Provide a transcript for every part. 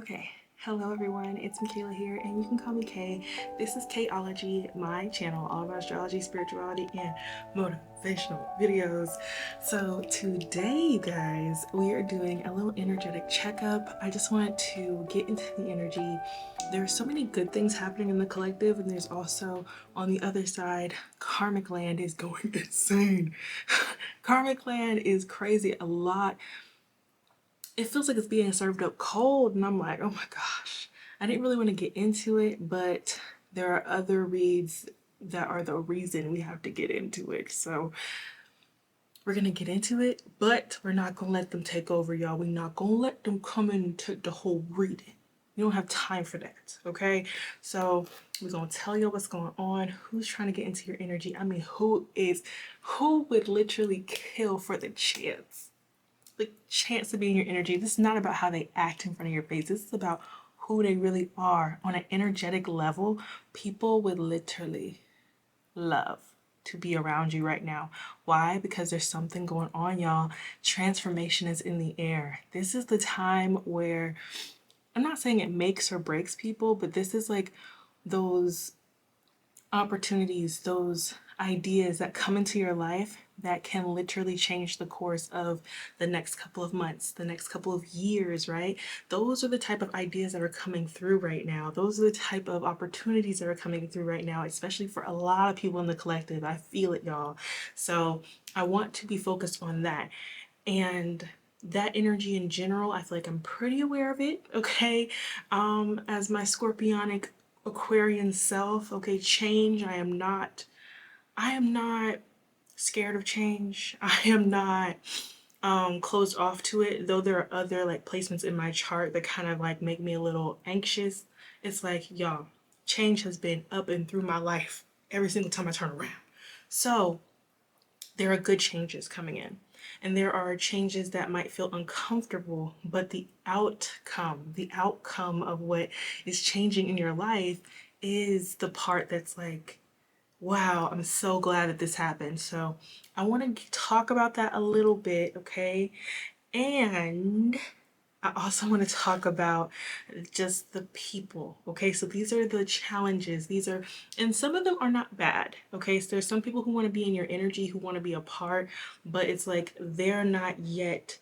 Okay, hello everyone, it's Michaela here, and you can call me Kay. This is Kayology, my channel, all about astrology, spirituality, and motivational videos. So today, you guys, we are doing a little energetic checkup. I just want to get into the energy. There are so many good things happening in the collective, and there's also, on the other side, karmic land is going insane. Karmic land is crazy. It feels like it's being served up cold, and I'm like, oh my gosh, I didn't really want to get into it, but there are other reads that are the reason we have to get into it. So we're gonna get into it, but we're not gonna let them take over, y'all. We're not gonna let them come in and take the whole reading. We don't have time for that, okay? So we're gonna tell you what's going on, who's trying to get into your energy. I mean, who would literally kill for the chance to be in your energy. This is not about how they act in front of your face. This is about who they really are. On an energetic level, people would literally love to be around you right now. Why? Because there's something going on, y'all. Transformation is in the air. This is the time where, I'm not saying it makes or breaks people, but this is like those opportunities, those ideas that come into your life that can literally change the course of the next couple of months, the next couple of years, right? Those are the type of ideas that are coming through right now. Those are the type of opportunities that are coming through right now, especially for a lot of people in the collective. I feel it, y'all. So I want to be focused on that. And that energy in general, I feel like I'm pretty aware of it, okay? As my scorpionic Aquarian self, okay, change, I am not scared of change. I am not closed off to it, though there are other like placements in my chart that kind of like make me a little anxious. It's like, y'all, change has been up and through my life every single time I turn around. So there are good changes coming in. And there are changes that might feel uncomfortable, but the outcome of what is changing in your life is the part that's like, wow, I'm so glad that this happened. So I want to talk about that a little bit, okay? And I also want to talk about just the people, okay? So these are the challenges. And some of them are not bad, okay? So there's some people who want to be in your energy, who want to be a part, but it's like they're not yet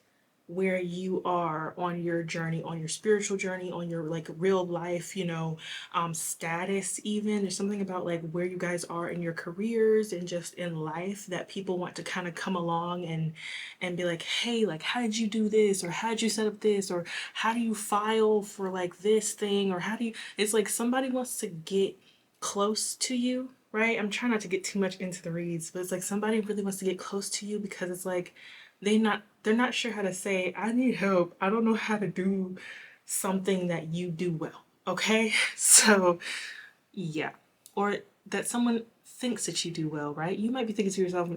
where you are on your journey, on your spiritual journey, on your like real life, status even. There's something about like where you guys are in your careers and just in life that people want to kind of come along and be like, hey, like how did you do this? Or how did you set up this? Or how do you file for like this thing? Or how do you, it's like somebody wants to get close to you, right? I'm trying not to get too much into the reads, but it's like somebody really wants to get close to you because it's like they're not sure how to say, I need help. I don't know how to do something that you do well. Okay? So, yeah. Or that someone thinks that you do well, right? You might be thinking to yourself,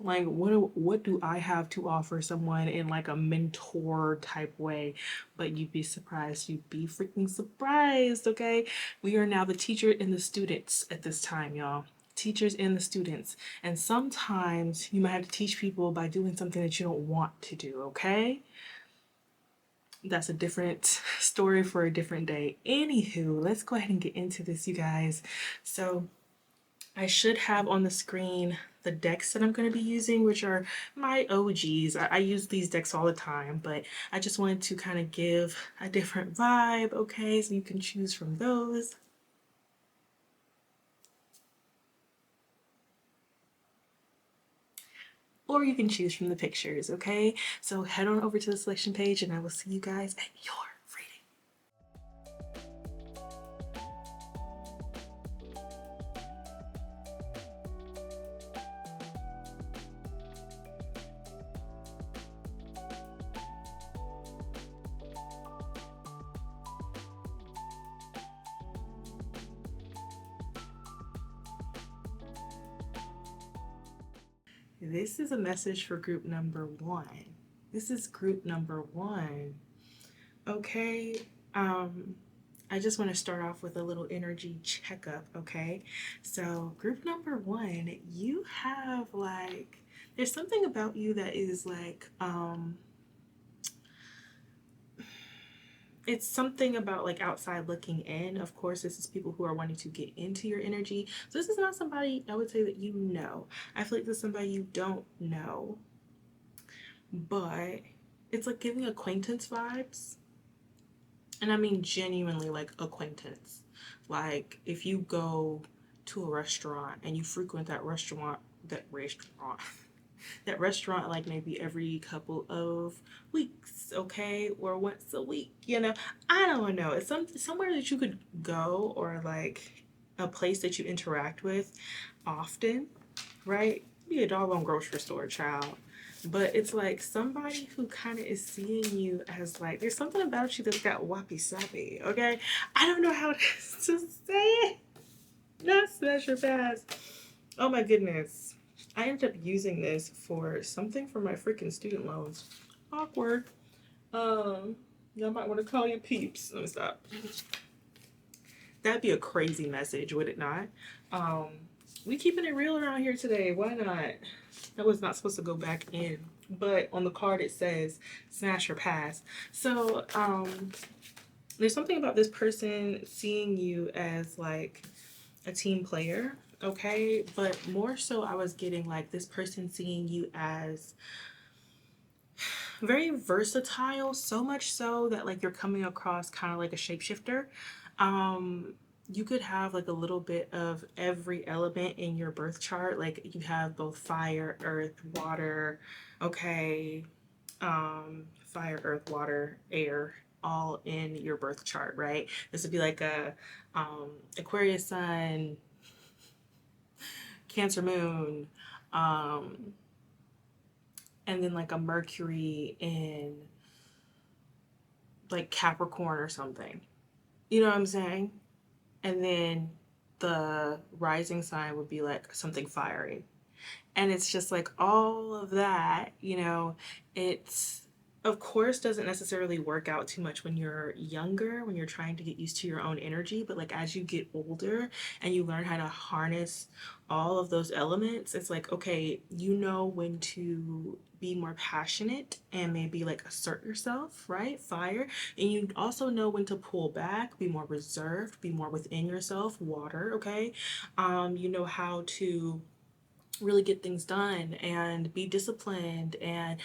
like, what do I have to offer someone in like a mentor type way? But you'd be surprised. You'd be freaking surprised, okay? We are now the teacher and the students at this time, y'all. Teachers and the students. And sometimes you might have to teach people by doing something that you don't want to do, okay? That's a different story for a different day. Anywho, let's go ahead and get into this, you guys. So I should have on the screen the decks that I'm going to be using, which are my OGs. I use these decks all the time, but I just wanted to kind of give a different vibe, okay? So you can choose from those. Or you can choose from the pictures, okay? So head on over to the selection page and I will see you guys at your reading. This is a message for group number 1. This is group number 1. Okay, I just want to start off with a little energy checkup, okay? So, group number 1, you have like, there's something about you that is like, it's something about like outside looking in. Of course, this is people who are wanting to get into your energy. So this is not somebody I would say that you know. I feel like this is somebody you don't know, but it's like giving acquaintance vibes. And I mean genuinely like acquaintance. Like if you go to a restaurant and you frequent that restaurant that restaurant like maybe every couple of weeks, okay, or once a week, I don't know, it's somewhere that you could go, or like a place that you interact with often, right? Be a doggone grocery store, child. But it's like somebody who kind of is seeing you as like there's something about you that's got wappy sappy, okay? I don't know how to say it. Not special pass. Oh my goodness. I ended up using this for something for my freaking student loans. Awkward. Y'all might want to call your peeps. Let me stop. That'd be a crazy message, would it not? Um, we keeping it real around here today. Why not? That was not supposed to go back in. But on the card it says smash or pass. So, there's something about this person seeing you as like a team player, okay? But more so, I was getting like this person seeing you as very versatile, so much so that like you're coming across kind of like a shapeshifter. Um, you could have like a little bit of every element in your birth chart. Like you have both fire, earth, water, okay, fire, earth, water, air, all in your birth chart, right? This would be like a Aquarius sun, Cancer moon, um, and then like a Mercury in like Capricorn or something. You know what I'm saying? And then the rising sign would be like something fiery. And it's just like all of that, it's of course doesn't necessarily work out too much when you're younger, when you're trying to get used to your own energy, but like as you get older and you learn how to harness all of those elements, it's like okay, you know when to be more passionate and maybe like assert yourself, right? Fire. And you also know when to pull back, be more reserved, be more within yourself, water, okay? You know how to really get things done and be disciplined and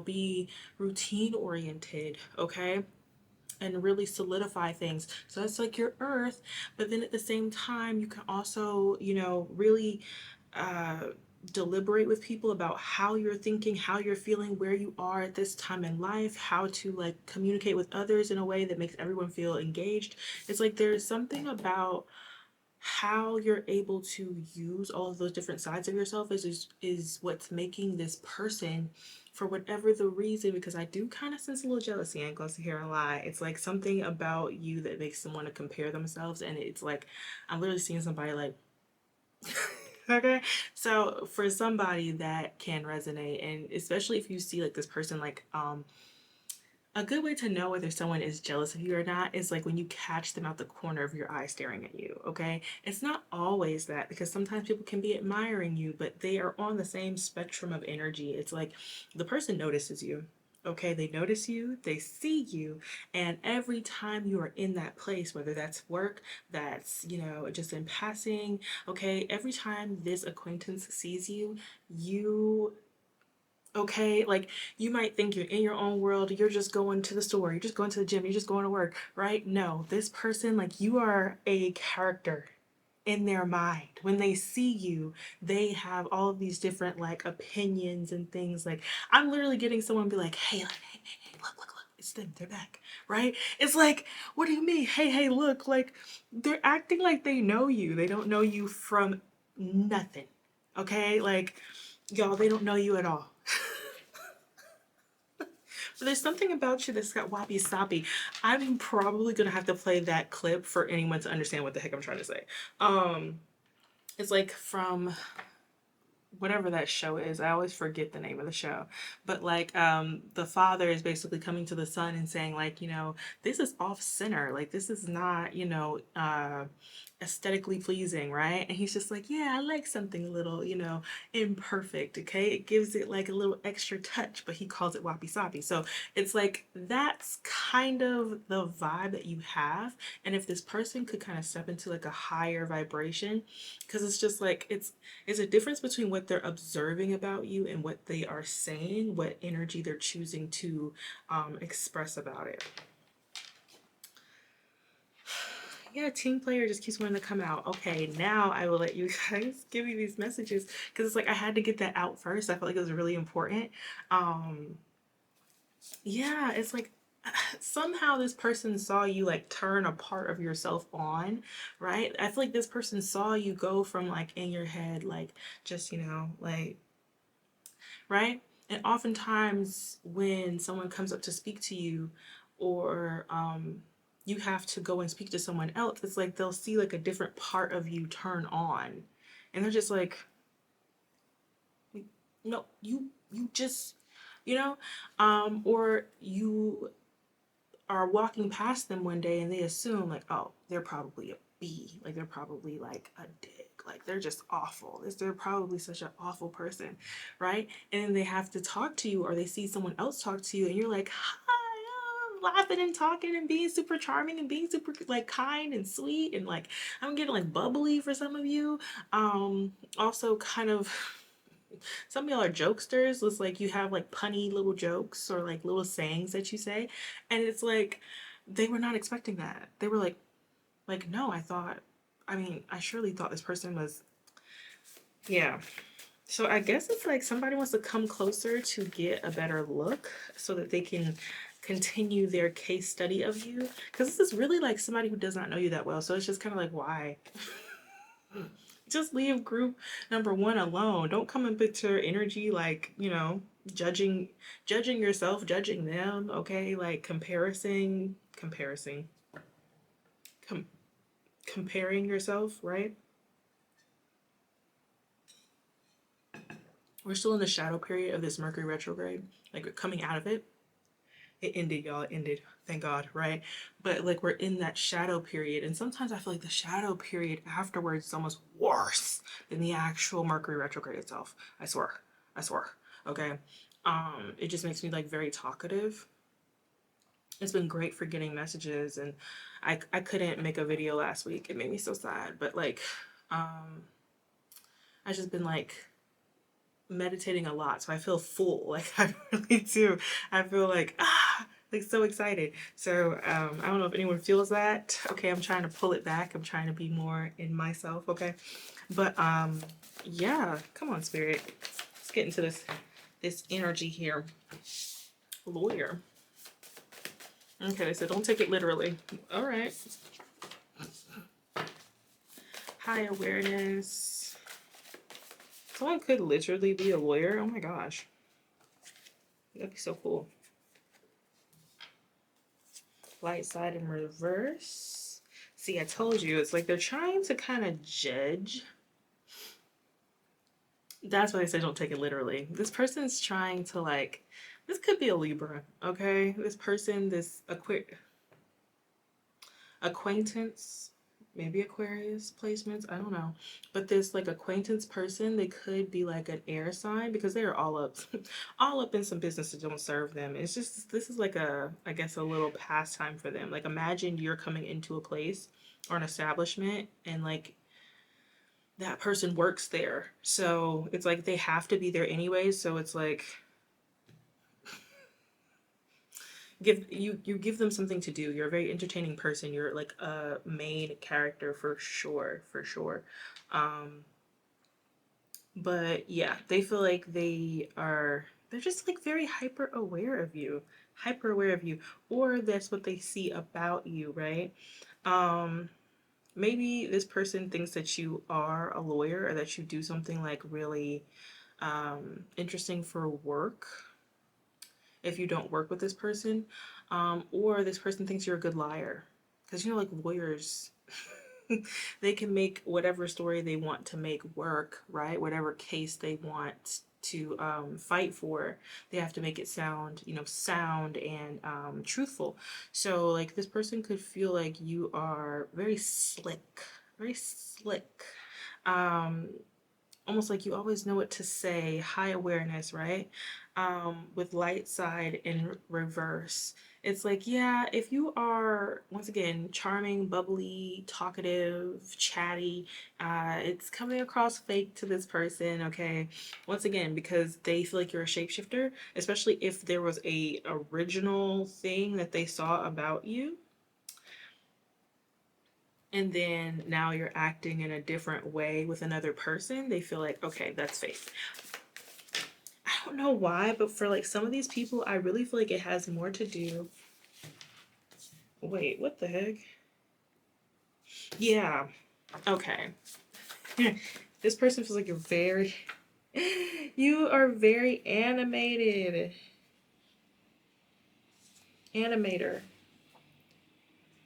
be routine oriented, okay, and really solidify things. So that's like your earth, but then at the same time you can also really uh deliberate with people about how you're thinking, how you're feeling, where you are at this time in life, how to like communicate with others in a way that makes everyone feel engaged. It's like there's something about how you're able to use all of those different sides of yourself is what's making this person, for whatever the reason, because I do kind of sense a little jealousy. I ain't gonna sit here and lie. It's like something about you that makes them want to compare themselves, and it's like I'm literally seeing somebody like okay. So for somebody that can resonate, and especially if you see like this person like a good way to know whether someone is jealous of you or not is like when you catch them out the corner of your eye staring at you, okay? It's not always that, because sometimes people can be admiring you, but they are on the same spectrum of energy. It's like the person notices you, okay? They notice you, they see you, and every time you are in that place, whether that's work, that's, just in passing, okay? Every time this acquaintance sees you, you okay, like you might think you're in your own world, you're just going to the store, you're just going to the gym, you're just going to work, right? No, this person, like you are a character in their mind. When they see you, they have all of these different like opinions and things. Like I'm literally getting someone be like, hey, like, hey, look, it's them, they're back, right? It's like, what do you mean? Hey, look, like they're acting like they know you. They don't know you from nothing, okay? Like, y'all, they don't know you at all. But there's something about you that's got wabi sabi. I'm probably gonna have to play that clip for anyone to understand what the heck I'm trying to say. It's like from whatever that show is. I always forget the name of the show. But like the father is basically coming to the son and saying like, this is off center. Like this is not, aesthetically pleasing, right? And he's just like, yeah, I like something a little, imperfect, okay? It gives it like a little extra touch, but he calls it wabi sabi. So it's like that's kind of the vibe that you have. And if this person could kind of step into like a higher vibration, because it's just like it's a difference between what they're observing about you and what they are saying, what energy they're choosing to express about it. Yeah, team player just keeps wanting to come out. Okay, now I will let you guys give me these messages because it's like I had to get that out first. I felt like it was really important. Um, yeah, it's like somehow this person saw you like turn a part of yourself on, right? I feel like this person saw you go from like in your head, like just, like, right? And oftentimes when someone comes up to speak to you or you have to go and speak to someone else, it's like they'll see like a different part of you turn on. And they're just like, no, you just, or you are walking past them one day and they assume like, oh, they're probably a B, like they're probably like a dick, like they're just awful. They're probably such an awful person, right? And then they have to talk to you or they see someone else talk to you and you're like, hi, laughing and talking and being super charming and being super like kind and sweet and like I'm getting like bubbly for some of you. Also kind of some of y'all are jokesters. It's like you have like punny little jokes or like little sayings that you say. And it's like they were not expecting that. They were like, no, I surely thought this person was, yeah. So I guess it's like somebody wants to come closer to get a better look so that they can continue their case study of you. Because this is really like somebody who does not know you that well. So it's just kind of like, why? Just leave group number one alone. Don't come and put your energy like, judging yourself, judging them, okay? Like com- comparing yourself, right? We're still in the shadow period of this Mercury retrograde. Like we're coming out of it. It ended, y'all. It ended. Thank God, right? But like we're in that shadow period. And sometimes I feel like the shadow period afterwards is almost worse than the actual Mercury retrograde itself. I swear. I swear. Okay. It just makes me like very talkative. It's been great for getting messages and I couldn't make a video last week. It made me so sad. But like I just been like meditating a lot, so I feel full. Like I really do. I feel like so excited. So I don't know if anyone feels that. Okay, I'm trying to pull it back. I'm trying to be more in myself. Okay, but yeah. Come on, spirit. Let's get into this energy here. Lawyer. Okay, they said don't take it literally. All right. High awareness. Someone could literally be a lawyer. Oh my gosh. That'd be so cool. Light side in reverse. See, I told you, it's like they're trying to kind of judge. That's why they say don't take it literally. This person's trying to like, this could be a Libra, okay? This person, this acquaintance, maybe Aquarius placements, I don't know. But this like acquaintance person, they could be like an air sign because they are all up all up in some business that don't serve them. It's just this is like I guess a little pastime for them. Like imagine you're coming into a place or an establishment and like that person works there. So it's like they have to be there anyways. So it's like you give them something to do. You're a very entertaining person. You're like a main character for sure, for sure. Um, but yeah, they feel like they're just like very hyper aware of you, hyper aware of you, or that's what they see about you, right? Um, Maybe this person thinks that you are a lawyer or that you do something like really interesting for work if you don't work with this person, or this person thinks you're a good liar because lawyers. They can make whatever story they want to make work, right? Whatever case they want to fight for, they have to make it sound, sound and truthful. So, like, this person could feel like you are very slick. Um, Almost like you always know what to say, high awareness, right? With light side in reverse. It's like, yeah, if you are, once again, charming, bubbly, talkative, chatty, it's coming across fake to this person, okay? Once again, because they feel like you're a shapeshifter, especially if there was a original thing that they saw about you, and then now you're acting in a different way with another person, they feel like, okay, that's fake. I don't know why, but for like some of these people, I really feel like it has more to do. Wait, what the heck? Yeah, okay. This person feels like you're very. You are very animated. Animator.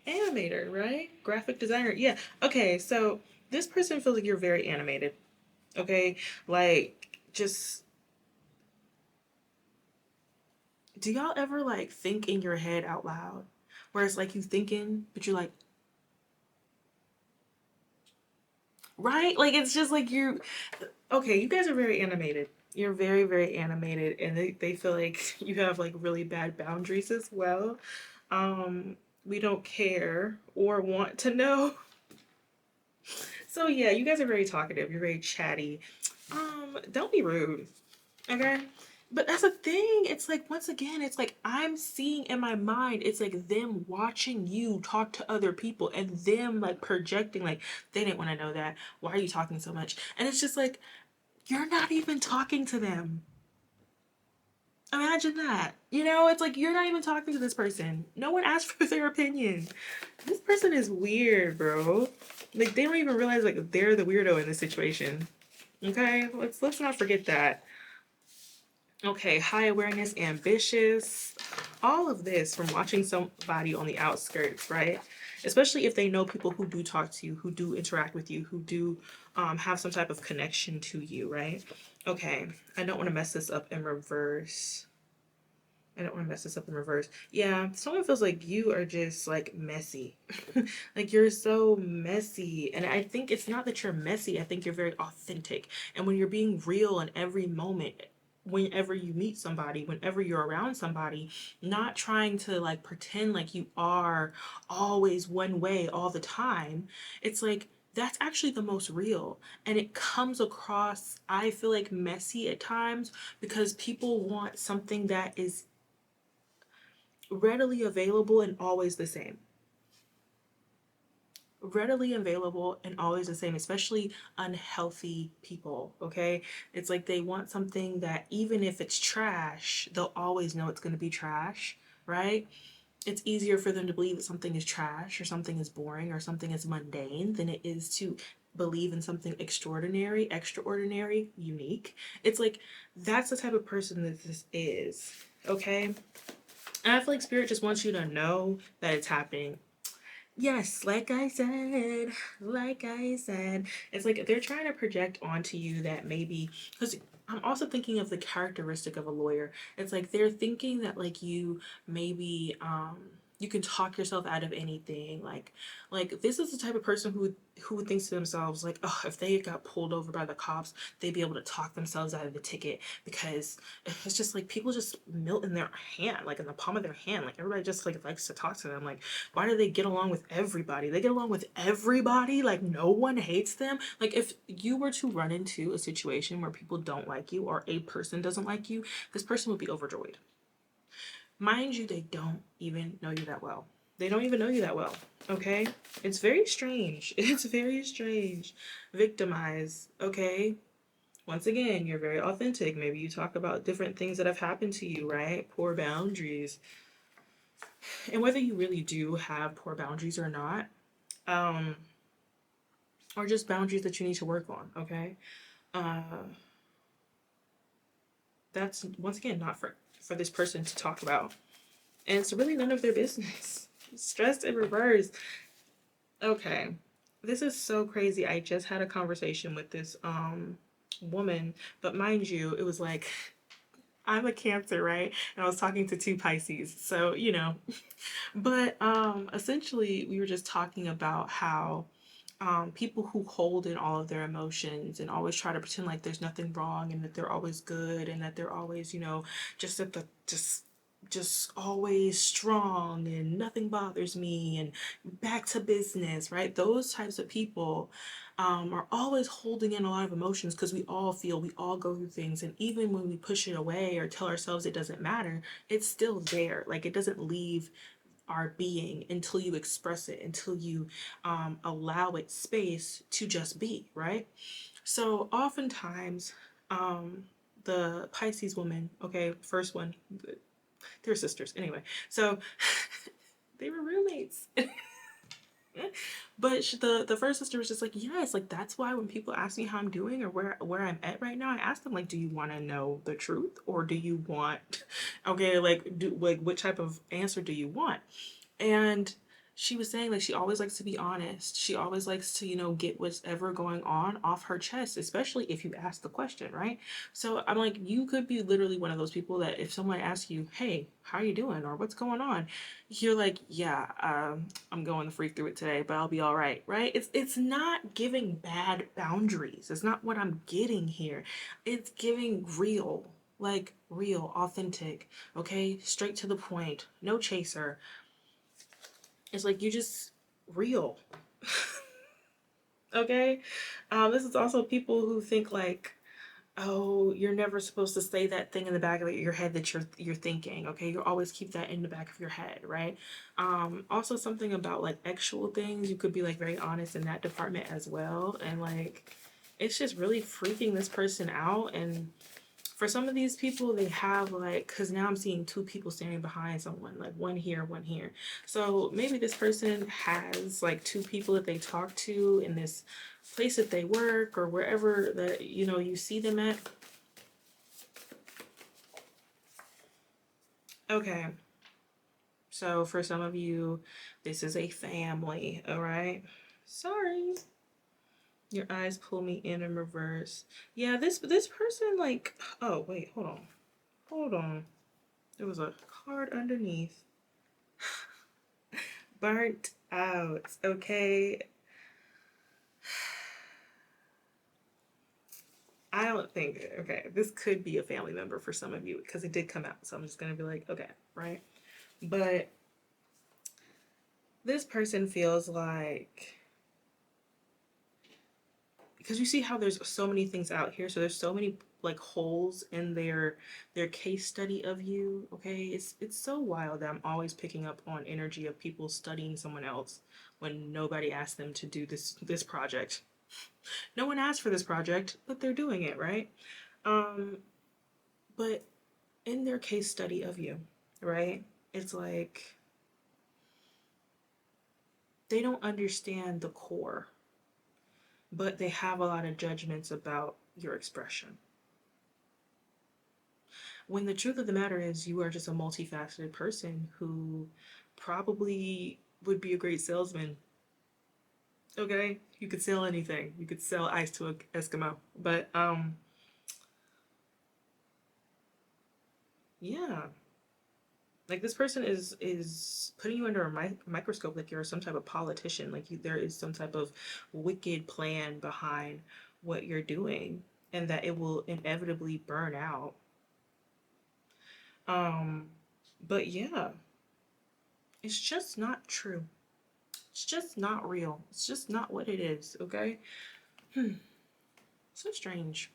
Animator, right? Graphic designer. Yeah. Okay, so this person feels like you're very animated. Okay? Like, just do y'all ever like think in your head out loud? Where it's like you thinking, but you're like, right? Like it's just like you're okay, you guys are very animated. You're very, very animated and they feel like you have like really bad boundaries as well. We don't care or want to know. So yeah, you guys are very talkative, you're very chatty. Don't be rude. Okay. But that's the thing. It's like, once again, it's like I'm seeing in my mind, it's like them watching you talk to other people and them like projecting, like, they didn't want to know that. Why are you talking so much? And it's just like, you're not even talking to them. Imagine that. It's like you're not even talking to this person. No one asked for their opinion. This person is weird, bro. Like, they don't even realize like they're the weirdo in this situation. Okay? Let's not forget that. Okay, high awareness, ambitious, all of this from watching somebody on the outskirts, right? Especially if they know people who do talk to you, who do interact with you, who do have some type of connection to you, right? Okay, I don't want to mess this up in reverse. I don't want to mess this up in reverse. Yeah, someone feels like you are just like messy. Like you're so messy. And I think it's not that you're messy, I think you're very authentic. And when you're being real in every moment, whenever you meet somebody, whenever you're around somebody, not trying to like pretend like you are always one way all the time, it's like that's actually the most real. And it comes across, I feel like, messy at times because people want something that is readily available and always the same. Readily available and always the same, especially unhealthy people, okay? It's like they want something that even if it's trash, they'll always know it's going to be trash, right? It's easier for them to believe that something is trash or something is boring or something is mundane than it is to believe in something extraordinary, extraordinary, unique. It's like that's the type of person that this is, okay? And I feel like spirit just wants you to know that it's happening. Yes, like I said, it's like they're trying to project onto you that maybe, because I'm also thinking of the characteristic of a lawyer. It's like they're thinking that like you maybe you can talk yourself out of anything. Like this is the type of person who thinks to themselves like, oh, if they got pulled over by the cops, they'd be able to talk themselves out of the ticket because it's just like people just melt in their hand, like in the palm of their hand. Like everybody just like likes to talk to them. Like, why do they get along with everybody? They get along with everybody. Like no one hates them. Like if you were to run into a situation where people don't like you or a person doesn't like you, this person would be overjoyed. Mind you, they don't even know you that well. They don't even know you that well. Okay? It's very strange. It's very strange. Victimize. Okay? Once again, you're very authentic. Maybe you talk about different things that have happened to you, right? Poor boundaries. And whether you really do have poor boundaries or not, um, or just boundaries that you need to work on, okay? Uh, that's once again not for this person to talk about. And it's really none of their business. Stressed in reverse. Okay. This is so crazy. I just had a conversation with this woman, but mind you, it was like I'm a Cancer, right? And I was talking to two Pisces. So, but essentially we were just talking about how people who hold in all of their emotions and always try to pretend like there's nothing wrong and that they're always good and that they're always, just at the just always strong and nothing bothers me and back to business, right? Those types of people are always holding in a lot of emotions because we all feel, we all go through things. And even when we push it away or tell ourselves it doesn't matter, it's still there. Like it doesn't leave our being until you express it, until you allow it space to just be, right? So oftentimes, the Pisces woman, okay, first one, they're sisters anyway. So they were roommates. But the first sister was just like, yes, like that's why when people ask me how I'm doing or where I'm at right now, I ask them like, do you want to know the truth or do you want, okay, like what type of answer do you want? And she was saying like she always likes to be honest. She always likes to, get what's ever going on off her chest, especially if you ask the question, right? So I'm like, you could be literally one of those people that if someone asks you, hey, how are you doing? Or what's going on? You're like, yeah, I'm going to freak through it today, but I'll be all right, right? It's not giving bad boundaries. It's not what I'm getting here. It's giving real, like real, authentic, okay? Straight to the point, no chaser. It's like you just real. Okay? This is also people who think like, oh, you're never supposed to say that thing in the back of your head that you're thinking. Okay, you always keep that in the back of your head, right? Also something about like actual things. You could be like very honest in that department as well, and like it's just really freaking this person out. And for some of these people, they have like, because now I'm seeing two people standing behind someone, like one here, one here. So maybe this person has like two people that they talk to in this place that they work or wherever that, you see them at. Okay. So for some of you, this is a family, all right? Sorry. Your eyes pull me in reverse. Yeah, this person like, oh wait, hold on. Hold on. There was a card underneath. Burnt out, okay? I don't think, okay, this could be a family member for some of you because it did come out. So I'm just going to be like, okay, right? But this person feels like, because you see how there's so many things out here. So there's so many like holes in their case study of you, okay? It's so wild that I'm always picking up on energy of people studying someone else when nobody asked them to do this project. No one asked for this project, but they're doing it, right? Um, but in their case study of you, right? It's like they don't understand the core, but they have a lot of judgments about your expression. When the truth of the matter is, you are just a multifaceted person who probably would be a great salesman. Okay, you could sell anything. You could sell ice to an Eskimo, but yeah, like this person is putting you under a microscope like you're some type of politician, like there is some type of wicked plan behind what you're doing and that it will inevitably burn out. um but yeah, it's just not true. It's just not real. It's just not what it is. Okay. So strange.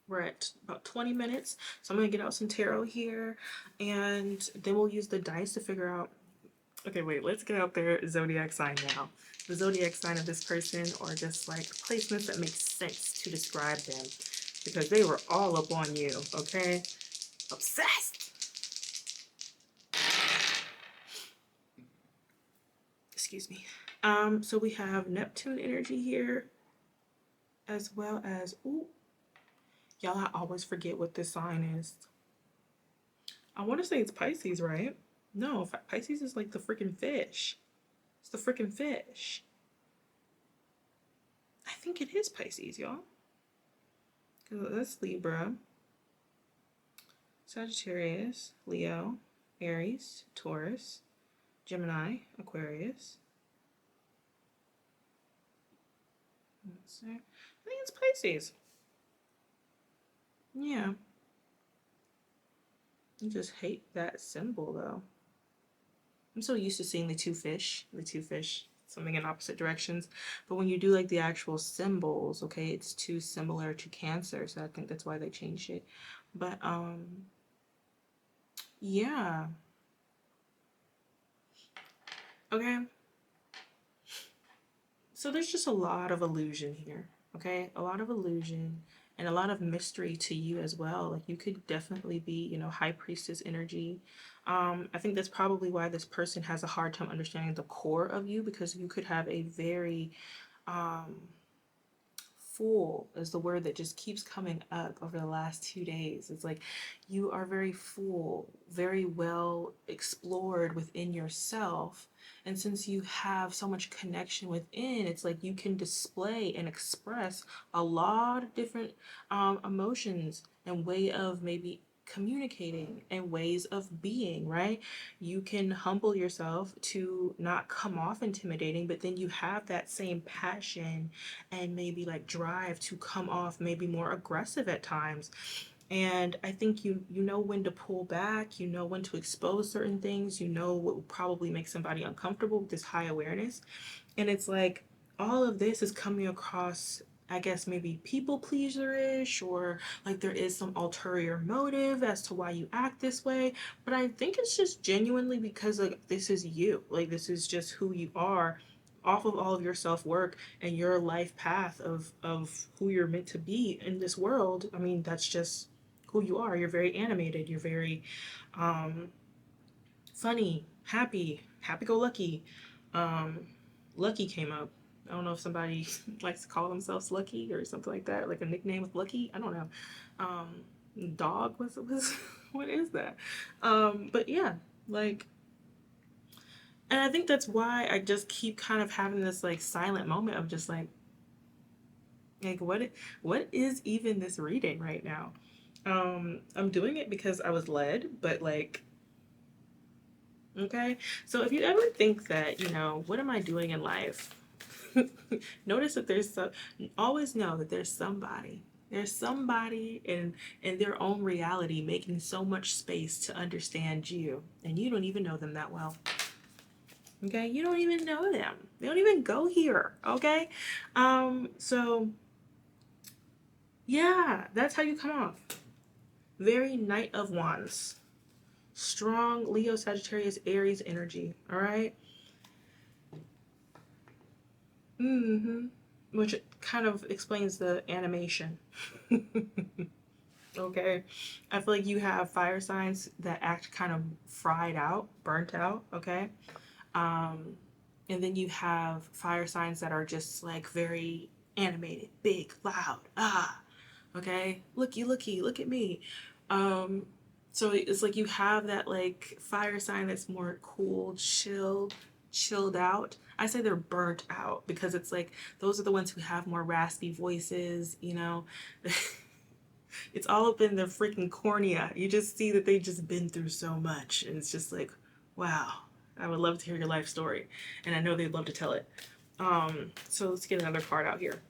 We're at about 20 minutes, so I'm gonna get out some tarot here and then we'll use the dice to figure out. Okay, wait, let's get out their zodiac sign now. The zodiac sign of this person, or just like placements that make sense to describe them, because they were all up on you, okay? Obsessed! Excuse me. So we have Neptune energy here, as well as, ooh, y'all, I always forget what this sign is. I want to say it's Pisces, right? No, Pisces is like the freaking fish. It's the freaking fish. I think it is Pisces, y'all. That's Libra, Sagittarius, Leo, Aries, Taurus, Gemini, Aquarius. Let's see. I think it's Pisces. Yeah. I just hate that symbol though. I'm so used to seeing the two fish, swimming in opposite directions. But when you do like the actual symbols, okay, it's too similar to Cancer, so I think that's why they changed it. But yeah. Okay. So there's just a lot of illusion here, okay? A lot of illusion and a lot of mystery to you as well. Like you could definitely be, high priestess energy. I think that's probably why this person has a hard time understanding the core of you, because you could have a very um full is the word that just keeps coming up over the last 2 days. It's like you are very full, very well explored within yourself. And since you have so much connection within, it's like you can display and express a lot of different emotions and way of maybe communicating and ways of being, right? You can humble yourself to not come off intimidating, but then you have that same passion and maybe like drive to come off maybe more aggressive at times. And I think you know when to pull back, you know when to expose certain things, you know what will probably make somebody uncomfortable with this high awareness. And it's like all of this is coming across, I guess, maybe people pleaser-ish, or like there is some ulterior motive as to why you act this way. But I think it's just genuinely because like this is you. Like this is just who you are off of all of your self-work and your life path of who you're meant to be in this world. I mean, that's just who you are. You're very animated, you're very um funny, happy, happy-go-lucky. um Lucky came up. I don't know if somebody likes to call themselves Lucky or something like that, like a nickname with Lucky. I don't know. Dog was what is that? But yeah, like, and I think that's why I just keep kind of having this like silent moment of just like what is even this reading right now? I'm doing it because I was led, but like, okay. So if you ever think that, what am I doing in life? Notice that always know that there's somebody in their own reality making so much space to understand you, and you don't even know them that well. Okay, you don't even know them. They don't even go here. Okay, so yeah, that's how you come off. Very Knight of Wands, strong Leo, Sagittarius, Aries energy. All right. Mm-hmm. Which kind of explains the animation. Okay. I feel like you have fire signs that act kind of fried out, burnt out. Okay. Um, and then you have fire signs that are just like very animated, big, loud. Ah, okay. Looky, look at me. Um, so it's like you have that like fire sign that's more cool, chilled out. I say they're burnt out because it's like those are the ones who have more raspy voices, It's all up in their freaking cornea. You just see that they've just been through so much. And it's just like, wow, I would love to hear your life story. And I know they'd love to tell it. So let's get another part out here.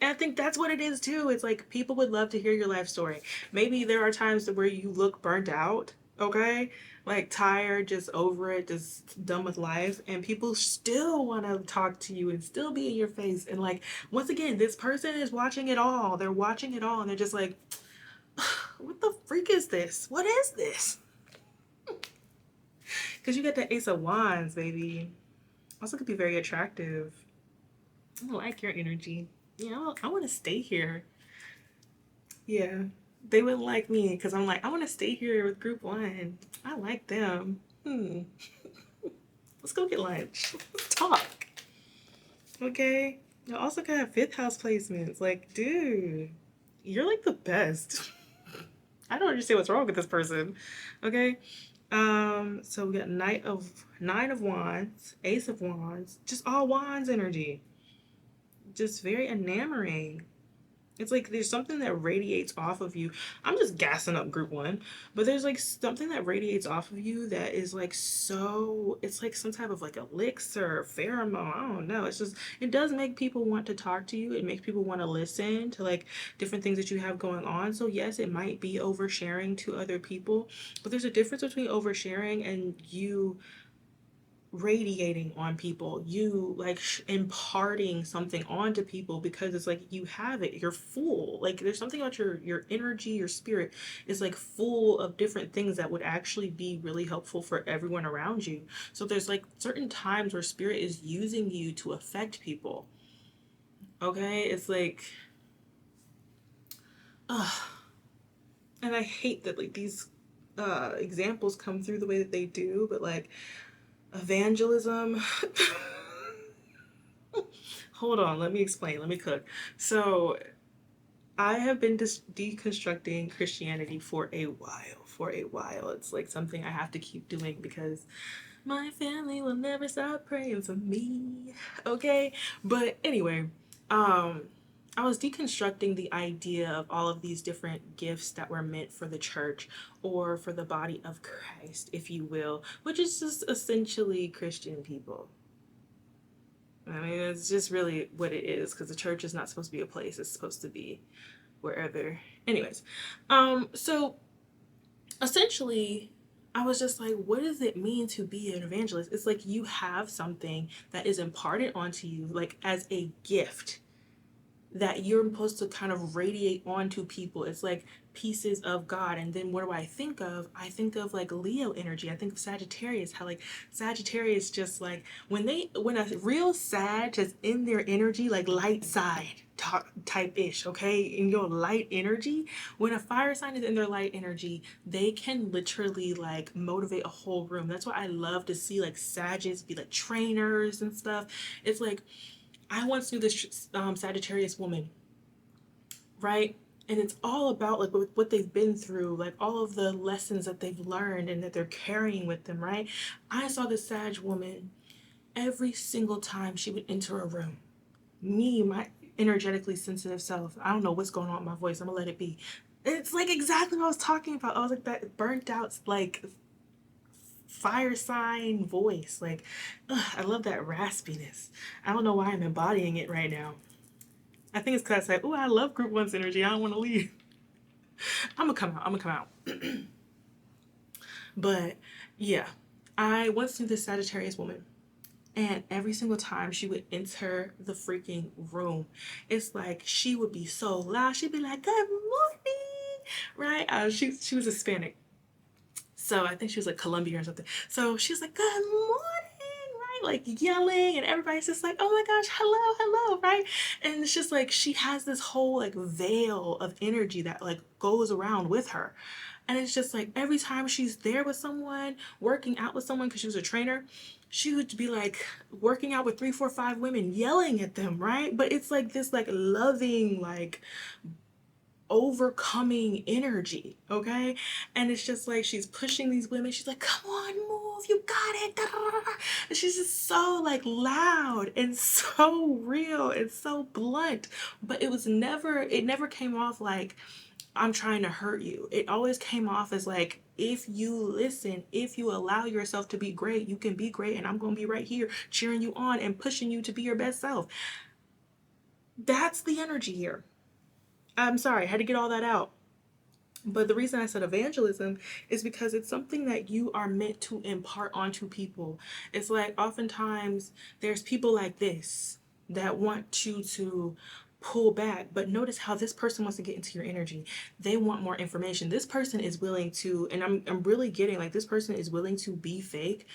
And I think that's what it is too. It's like people would love to hear your life story. Maybe there are times where you look burnt out, okay? Like tired, just over it, just done with life. And people still want to talk to you and still be in your face. And like, once again, this person is watching it all. They're watching it all and they're just like, what the freak is this? What is this? Because you get the Ace of Wands, baby. Also could be very attractive. I like your energy. I want to stay here. Yeah. They wouldn't like me because I'm like, I want to stay here with group one. I like them. Let's go get lunch. Let's talk. Okay. You also got fifth house placements. Like, dude, you're like the best. I don't understand what's wrong with this person. Okay. So we got Nine of Wands, Ace of Wands, just all Wands energy. just very enamoring. It's like there's something that radiates off of you. I'm just gassing up group one, but there's like something that radiates off of you that is like so, it's like some type of like elixir, pheromone. I don't know. It's just, it does make people want to talk to you. It makes people want to listen to like different things that you have going on. So, yes, it might be oversharing to other people, but there's a difference between oversharing and you radiating on people, you like imparting something onto people, because it's like you have it, you're full, like there's something about your energy, your spirit is like full of different things that would actually be really helpful for everyone around you. So there's like certain times where spirit is using you to affect people. Okay, it's like and I hate that like these examples come through the way that they do, but like evangelism. Hold on, let me explain. Let me cook. So, I have been deconstructing Christianity for a while. For a while. It's like something I have to keep doing because my family will never stop praying for me. Okay? But anyway, um, I was deconstructing the idea of all of these different gifts that were meant for the church or for the body of Christ, if you will, which is just essentially Christian people. I mean, it's just really what it is, because the church is not supposed to be a place. It's supposed to be wherever. Anyways, so essentially, I was just like, what does it mean to be an evangelist? It's like you have something that is imparted onto you, like as a gift that you're supposed to kind of radiate onto people. It's like pieces of God. And then what do I think of? I think of like Leo energy. I think of Sagittarius, how like Sagittarius just like when a real Sag is in their energy, like light side type ish, okay? In your light energy, when a fire sign is in their light energy, they can literally like motivate a whole room. That's why I love to see like Sages be like trainers and stuff. It's like I once knew this Sagittarius woman, right? And it's all about like what they've been through, like all of the lessons that they've learned and that they're carrying with them, right? I saw this Sag woman every single time she would enter a room. Me, my energetically sensitive self, I don't know what's going on with my voice. I'm gonna let it be. It's like exactly what I was talking about. I was like that burnt out, like fire sign voice. Like, I love that raspiness. I don't know why I'm embodying it right now. I think it's because I said, "Oh, I love Group One's energy. I don't want to leave." I'm gonna come out. I'm gonna come out. But yeah, I once knew this Sagittarius woman, and every single time she would enter the freaking room, it's like she would be so loud. She'd be like, "Good morning," right? She was Hispanic, so I think she was like Colombian or something. So she was like, "Good morning," right? Like yelling, and everybody's just like, "Oh my gosh, hello, hello," right? And it's just like she has this whole like veil of energy that like goes around with her. And it's just like every time she's there with someone, working out with someone, because she was a trainer, she would be like working out with three, four, five women, yelling at them, right? But it's like this like loving, like overcoming energy, okay? And it's just like she's pushing these women. She's like, "Come on, move, you got it." And she's just so like loud and so real and so blunt. But it never came off like I'm trying to hurt you. It always came off as like, if you listen, if you allow yourself to be great, you can be great, and I'm going to be right here cheering you on and pushing you to be your best self. That's the energy here. I'm sorry, I had to get all that out. But the reason I said evangelism is because it's something that you are meant to impart onto people. It's like oftentimes there's people like this that want you to pull back, but notice how this person wants to get into your energy. They want more information. This person is willing to, and I'm really getting like this person is willing to be fake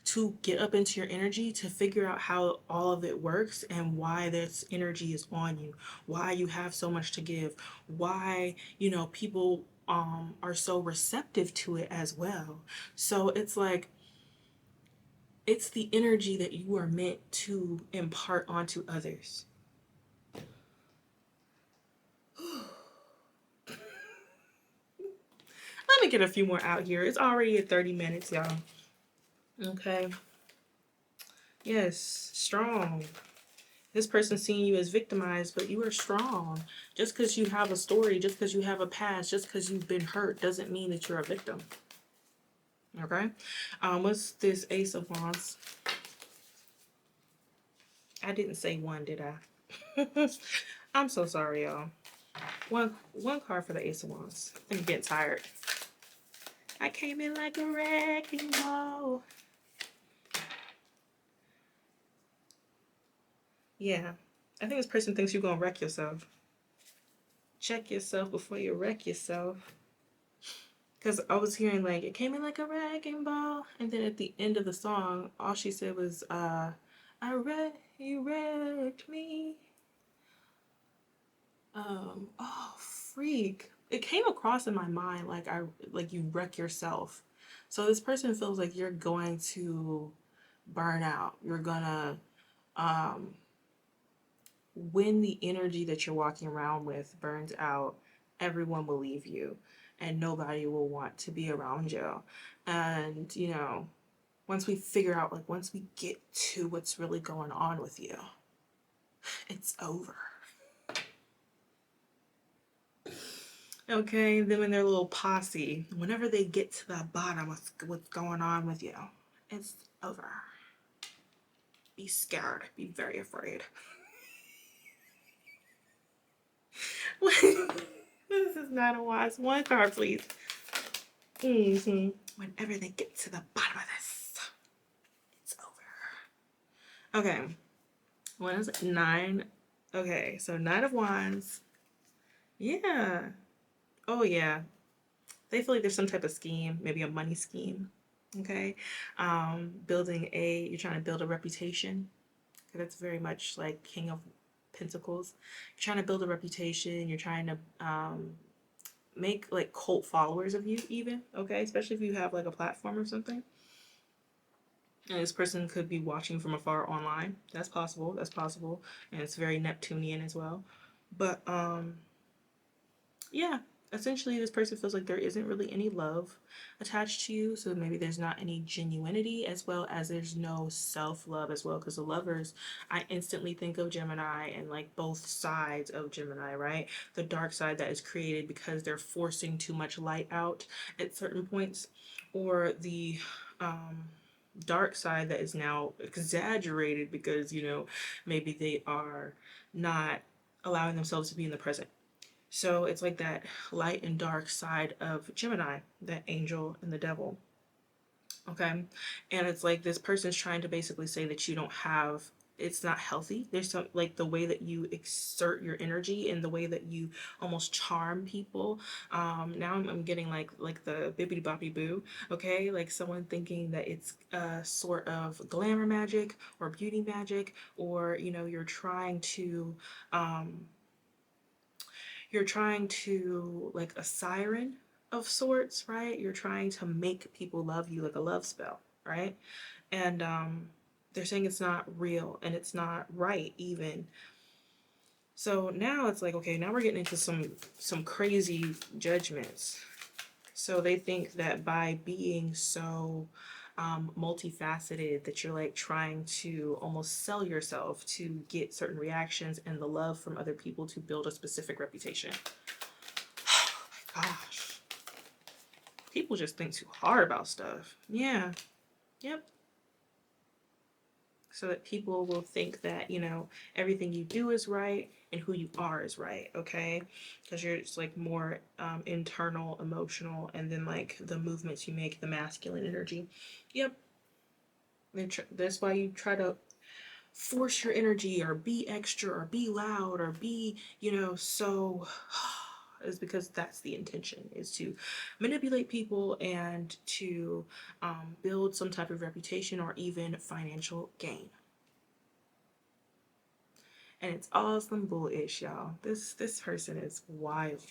to get up into your energy to figure out how all of it works and why this energy is on you, why you have so much to give, why, people are so receptive to it as well. So it's like it's the energy that you are meant to impart onto others. Let me get a few more out here. It's already at 30 minutes, y'all. Okay. Yes, strong. This person's seeing you as victimized, but you are strong. Just because you have a story, just because you have a past, just because you've been hurt, doesn't mean that you're a victim. Okay? What's this Ace of Wands? I didn't say one, did I? I'm so sorry, y'all. One card for the Ace of Wands. I'm getting tired. I came in like a wrecking ball. Yeah. I think this person thinks you're gonna wreck yourself. Check yourself before you wreck yourself. Because I was hearing like it came in like a wrecking ball, and then at the end of the song, all she said was, you wrecked me. Oh freak. It came across in my mind like you wreck yourself. So this person feels like you're going to burn out. You're gonna um when the energy that you're walking around with burns out, everyone will leave you and nobody will want to be around you. And, once we figure out, like, once we get to what's really going on with you, it's over. Okay, them and their little posse, whenever they get to the bottom of what's going on with you, it's over. Be scared. Be very afraid. This is not a wise. One card, please. Whenever they get to the bottom of this, it's over. Okay. What is it? 9. Okay, so 9 of Wands. Yeah. Oh, yeah. They feel like there's some type of scheme, maybe a money scheme. Okay. You're trying to build a reputation. That's very much like King of Pentacles. You're trying to build a reputation. You're trying to make like cult followers of you, even. Okay. Especially if you have like a platform or something. And this person could be watching from afar online. That's possible. That's possible. And it's very Neptunian as well. But yeah, essentially this person feels like there isn't really any love attached to you. So maybe there's not any genuinity, as well as there's no self-love as well. Because the lovers, I instantly think of Gemini and like both sides of Gemini, right? The dark side that is created because they're forcing too much light out at certain points, or the dark side that is now exaggerated because maybe they are not allowing themselves to be in the present. So it's like that light and dark side of Gemini, that angel and the devil. Okay. And it's like this person's trying to basically say that you don't have, it's not healthy. There's some like the way that you exert your energy and the way that you almost charm people. Now I'm getting like the bibbidi boppy boo. Okay, like someone thinking that it's a sort of glamour magic or beauty magic, or um, you're trying to like a siren of sorts, right? You're trying to make people love you, like a love spell, right? And they're saying it's not real and it's not right even. So now it's like, okay, now we're getting into some crazy judgments. So they think that by being so multifaceted, that you're like trying to almost sell yourself to get certain reactions and the love from other people to build a specific reputation. Gosh, people just think too hard about stuff. Yeah. Yep. So that people will think that everything you do is right and who you are is right. Okay, because you're just like more internal, emotional, and then like the movements you make, the masculine energy. Yep. That's why you try to force your energy or be extra or be loud or be so is because that's the intention, is to manipulate people and to build some type of reputation or even financial gain. And it's all some bullish, y'all. This person is wild,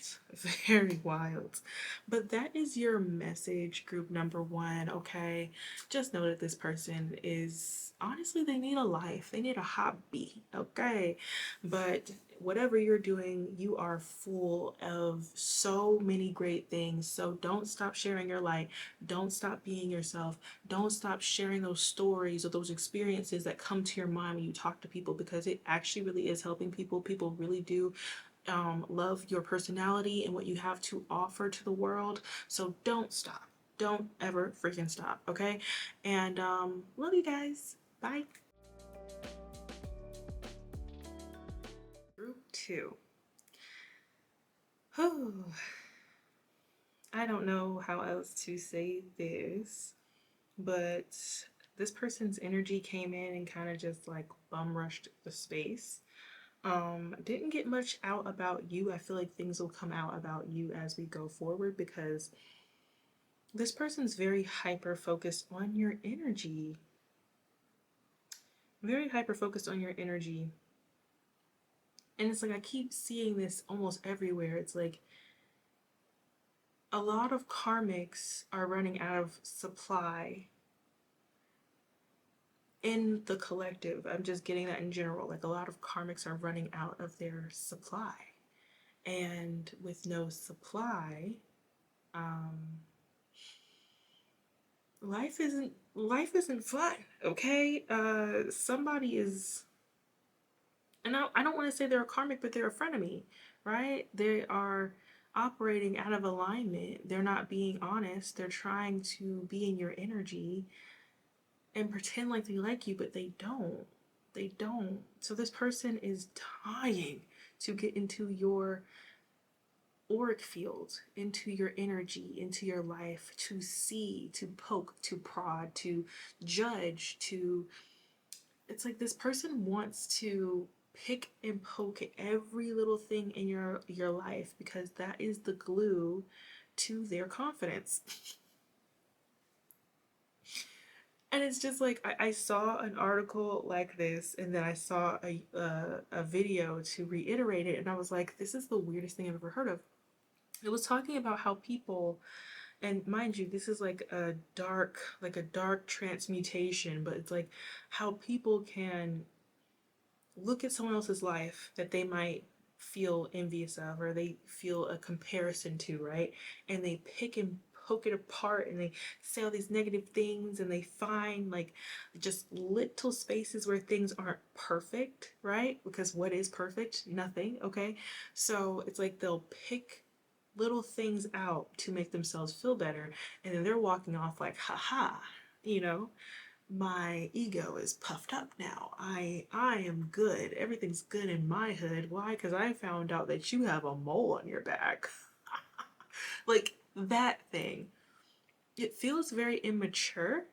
very wild. But that is your message, group number one. Okay, just know that this person is honestly, they need a life, they need a hobby. Okay, but whatever you're doing, you are full of so many great things. So don't stop sharing your light. Don't stop being yourself. Don't stop sharing those stories or those experiences that come to your mind when you talk to people, because it actually really is helping people. People really do love your personality and what you have to offer to the world. So don't stop. Don't ever freaking stop. Okay. And love you guys. Bye. Group two. Whew. I don't know how else to say this, but this person's energy came in and kind of just like bum rushed the space. Didn't get much out about you. I feel like things will come out about you as we go forward, because this person's very hyper focused on your energy. Very hyper focused on your energy. And it's like I keep seeing this almost everywhere. It's like a lot of karmics are running out of supply in the collective. I'm just getting that in general. Like a lot of karmics are running out of their supply. And with no supply, um, life isn't fun, okay? Somebody is, and I don't want to say they're a karmic, but they're a frenemy, right? They are operating out of alignment. They're not being honest. They're trying to be in your energy and pretend like they like you, but they don't. They don't. So this person is dying to get into your auric field, into your energy, into your life, to see, to poke, to prod, to judge, to, it's like this person wants to pick and poke at every little thing in your life, because that is the glue to their confidence. And it's just like I saw an article like this, and then I saw a video to reiterate it, and I was like, this is the weirdest thing I've ever heard of. It was talking about how people, and mind you, this is like a dark transmutation, but it's like how people can look at someone else's life that they might feel envious of, or they feel a comparison to, right? And they pick and poke it apart, and they say all these negative things, and they find like just little spaces where things aren't perfect, right? Because what is perfect? Nothing, okay? So it's like they'll pick little things out to make themselves feel better, and then they're walking off like, haha, you know, my ego is puffed up now. I am good. Everything's good in my hood. Why? Because I found out that you have a mole on your back. Like that thing. It feels very immature,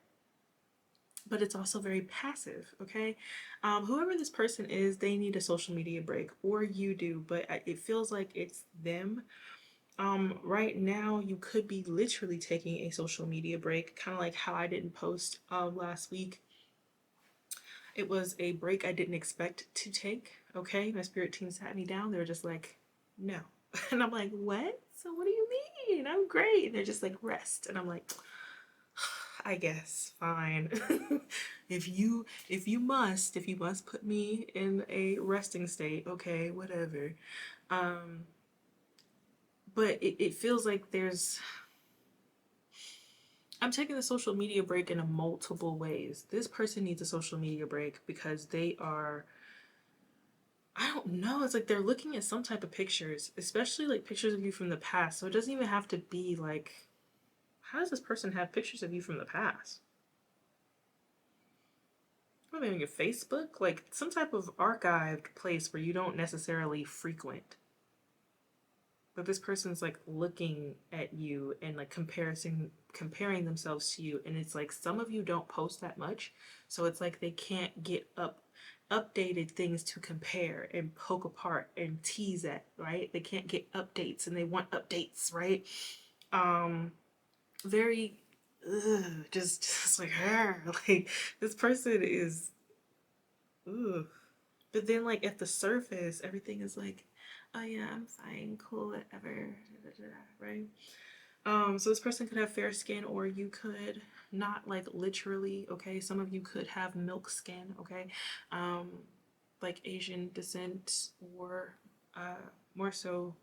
but it's also very passive. Okay, whoever this person is, they need a social media break, or you do. But it feels like it's them. Right now, you could be literally taking a social media break, kind of like how I didn't post last week. It was a break I didn't expect to take. Okay, my spirit team sat me down. They were just like, no. And I'm like, what? So what do you mean? I'm great. And they're just like, rest. And I'm like, I guess fine. if you must put me in a resting state, okay, whatever. Um, but it feels like I'm taking the social media break in a multiple ways. This person needs a social media break because they are, I don't know, it's like they're looking at some type of pictures, especially like pictures of you from the past. So it doesn't even have to be like, how does this person have pictures of you from the past? What, maybe your Facebook? Like some type of archived place where you don't necessarily frequent. But this person's like looking at you and like comparing themselves to you, and it's like some of you don't post that much, so it's like they can't get updated things to compare and poke apart and tease at, right? They can't get updates, and they want updates, right? um Very just like her. Like this person is ugh. But then, like, at the surface, everything is like, oh yeah, I'm fine, cool, whatever, right? So this person could have fair skin, or you could not, like, literally, okay? Some of you could have milk skin, okay? Um, like Asian descent, or more so,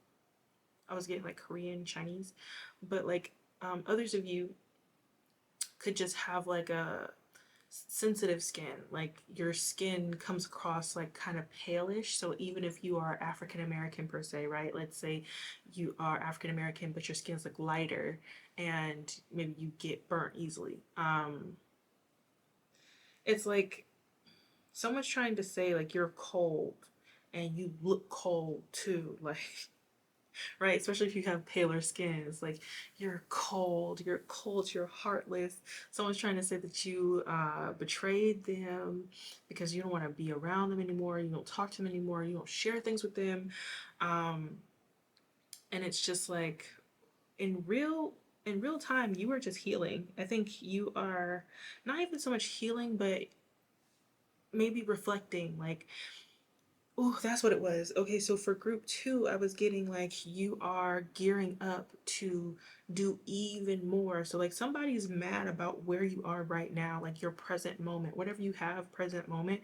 I was getting like Korean, Chinese, but like others of you could just have like a sensitive skin. Like your skin comes across like kind of palish. So even if you are African American per se, right? Let's say you are African American, but your skin's like lighter, and maybe you get burnt easily. It's like someone's trying to say like you're cold and you look cold too. Like, right? Especially if you have paler skin. It's like you're cold, you're heartless. Someone's trying to say that you betrayed them because you don't want to be around them anymore, you don't talk to them anymore, you don't share things with them. Um, and it's just like in real time you are just healing. I think you are not even so much healing, but maybe reflecting, like, oh, that's what it was. Okay, so for group two, I was getting like you are gearing up to do even more. So, like, somebody's mad about where you are right now, like your present moment, whatever you have, present moment.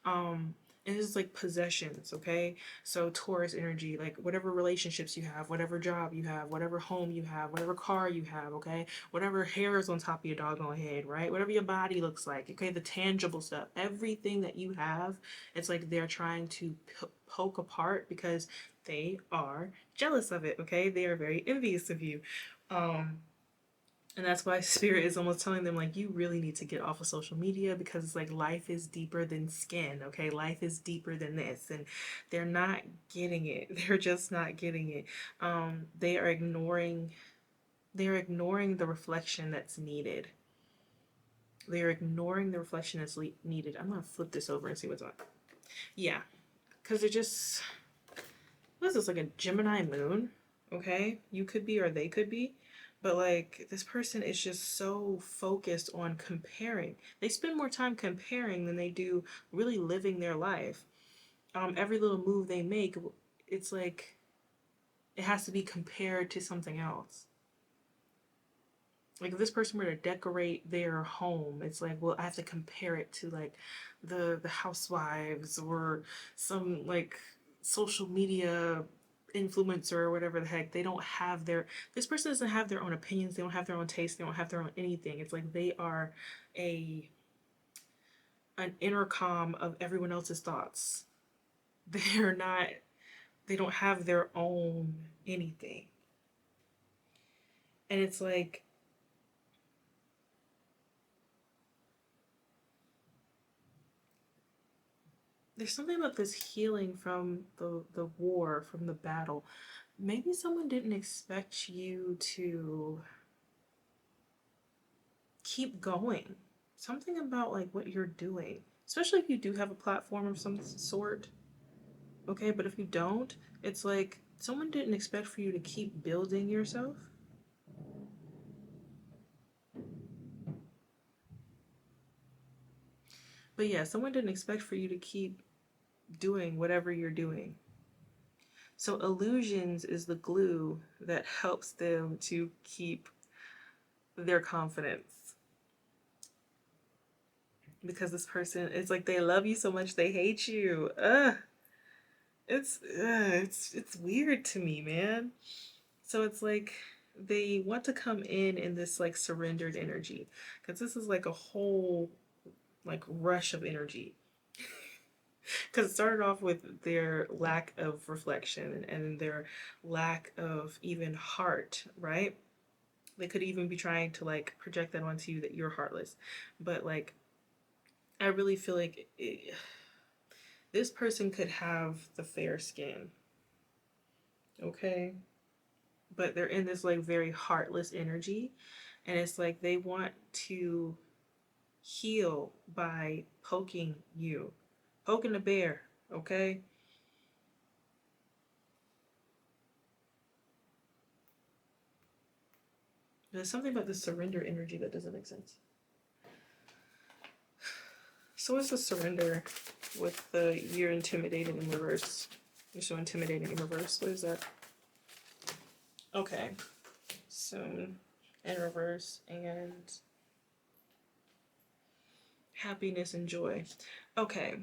Um, and this is like possessions, okay? So Taurus energy, like whatever relationships you have, whatever job you have, whatever home you have, whatever car you have, okay? Whatever hair is on top of your doggone head, right? Whatever your body looks like, okay? The tangible stuff, everything that you have, it's like they're trying to poke apart because they are jealous of it, okay? They are very envious of you. Um, and that's why spirit is almost telling them like you really need to get off of social media, because it's like life is deeper than skin, okay? Life is deeper than this, and they're not getting it. They're just not getting it. They are ignoring, they're ignoring the reflection that's needed. They're ignoring the reflection that's needed. I'm gonna flip this over and see what's on. Yeah, because they're just, what is this, like a Gemini moon? Okay, you could be or they could be, but like this person is just so focused on comparing. They spend more time comparing than they do really living their life. Every little move they make, it's like it has to be compared to something else. Like if this person were to decorate their home, it's like, well, I have to compare it to like the housewives or some like social media influencer or whatever the heck. They don't have their, this person doesn't have their own opinions, they don't have their own taste, they don't have their own anything. It's like they are a an intercom of everyone else's thoughts. They're not, they don't have their own anything. And it's like there's something about this healing from the war, from the battle. Maybe someone didn't expect you to keep going. Something about like what you're doing, especially if you do have a platform of some sort. Okay, but if you don't, it's like someone didn't expect for you to keep building yourself. But yeah, someone didn't expect for you to keep doing whatever you're doing. So illusions is the glue that helps them to keep their confidence, because this person, it's like they love you so much they hate you. It's weird to me, man. So it's like they want to come in this like surrendered energy, because this is like a whole like rush of energy, because it started off with their lack of reflection and their lack of even heart, right? They could even be trying to like project that onto you that you're heartless, but like I really feel like this person could have the fair skin, okay? But they're in this like very heartless energy, and it's like they want to heal by poking you, poking the bear, okay? There's something about the surrender energy that doesn't make sense. So what's the surrender with the you're intimidating in reverse? You're so intimidating in reverse. What is that? Okay. Soon in reverse and happiness and joy. Okay.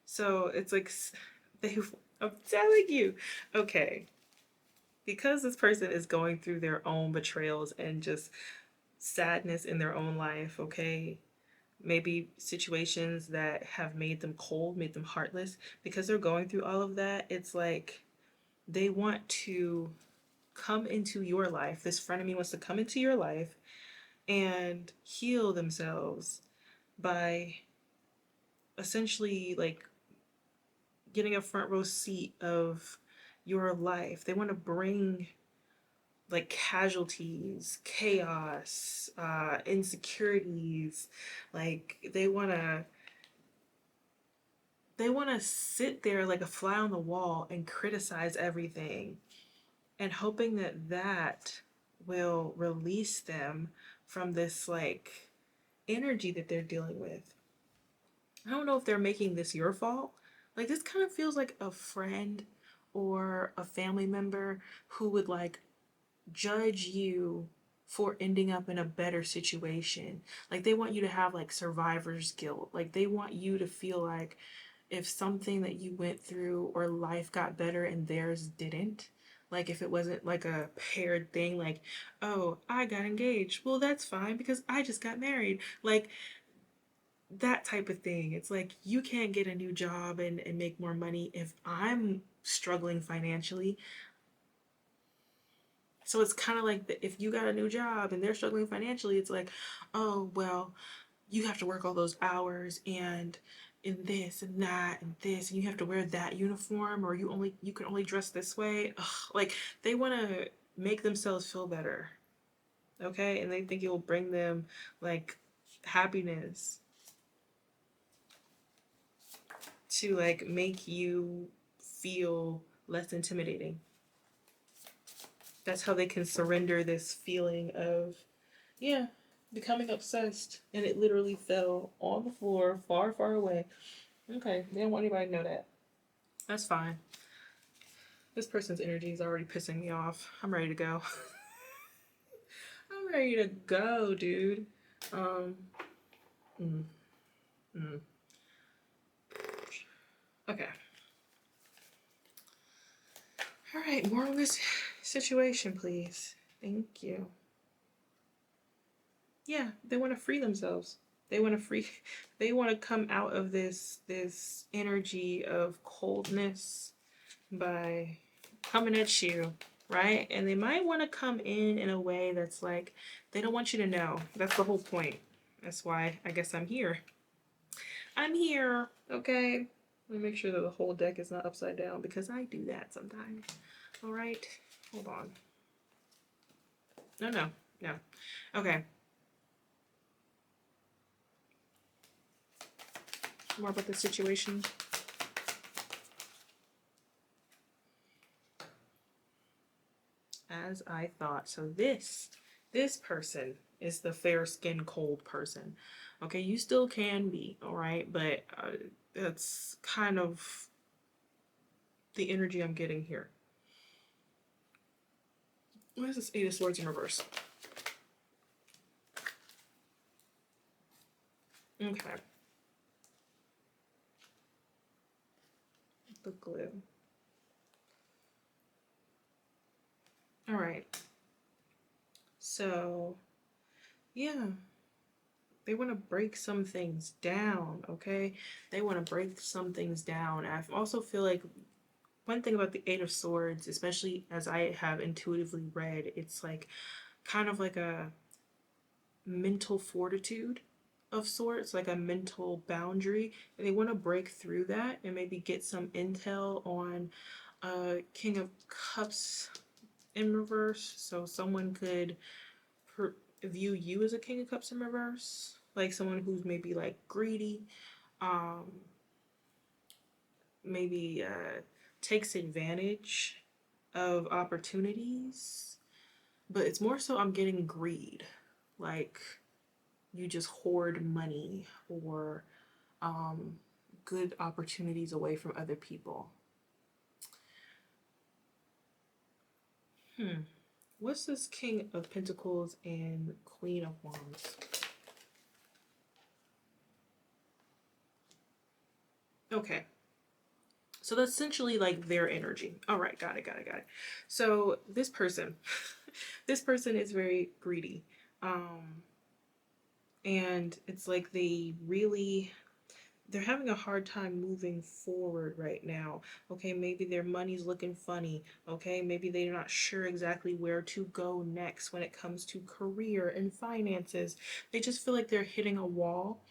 So it's like they I'm telling you. Okay. Because this person is going through their own betrayals and just sadness in their own life, okay? Maybe situations that have made them cold, made them heartless. Because they're going through all of that, it's like they want to come into your life. This friend of me wants to come into your life and heal themselves by essentially like getting a front row seat of your life. They want to bring like casualties, chaos, insecurities. Like they want to sit there like a fly on the wall and criticize everything and hoping that that will release them from this like energy that they're dealing with. I don't know if they're making this your fault. Like this kind of feels like a friend or a family member who would like judge you for ending up in a better situation. Like they want you to have like survivor's guilt. Like they want you to feel like if something that you went through or life got better and theirs didn't, like if it wasn't like a paired thing, like, oh, I got engaged. Well, that's fine because I just got married. Like that type of thing. It's like you can't get a new job and make more money if I'm struggling financially. So it's kind of like if you got a new job and they're struggling financially, it's like, oh, well, you have to work all those hours and in this and that and this and you have to wear that uniform or you can only dress this way. Ugh, like they want to make themselves feel better, okay? And they think it will bring them like happiness to like make you feel less intimidating. That's how they can surrender this feeling of, yeah, becoming obsessed. And it literally fell on the floor, far, far away. Okay, they don't want anybody to know that. That's fine. This person's energy is already pissing me off. I'm ready to go. I'm ready to go, dude. Um, mm, mm. Okay. All right, more on this situation, please. Thank you. Yeah, they want to free themselves. They want to free. They want to come out of this energy of coldness by coming at you, right? And they might want to come in a way that's like they don't want you to know. That's the whole point. That's why I guess I'm here. I'm here, okay? Let me make sure that the whole deck is not upside down because I do that sometimes. All right, hold on. No, no, no. Okay. More about the situation. As I thought. So this person is the fair skinned cold person. Okay, you still can be, all right, but that's kind of the energy I'm getting here. What is this Eight of Swords in reverse? Okay. The glue. All right. So, yeah, they want to break some things down, okay? They want to break some things down. I also feel like one thing about the Eight of Swords, especially as I have intuitively read, it's like kind of like a mental fortitude of sorts, like a mental boundary. And they want to break through that and maybe get some intel on King of Cups in reverse. So someone could view you as a King of Cups in reverse, like someone who's maybe like greedy, um, maybe takes advantage of opportunities. But it's more so I'm getting greed. Like you just hoard money or good opportunities away from other people. What's this King of Pentacles and Queen of Wands? Okay. So that's essentially like their energy. All right, got it, got it, got it. So this person, this person is very greedy. And it's like they're having a hard time moving forward right now. Okay, maybe their money's looking funny. Okay, maybe they're not sure exactly where to go next when it comes to career and finances. They just feel like they're hitting a wall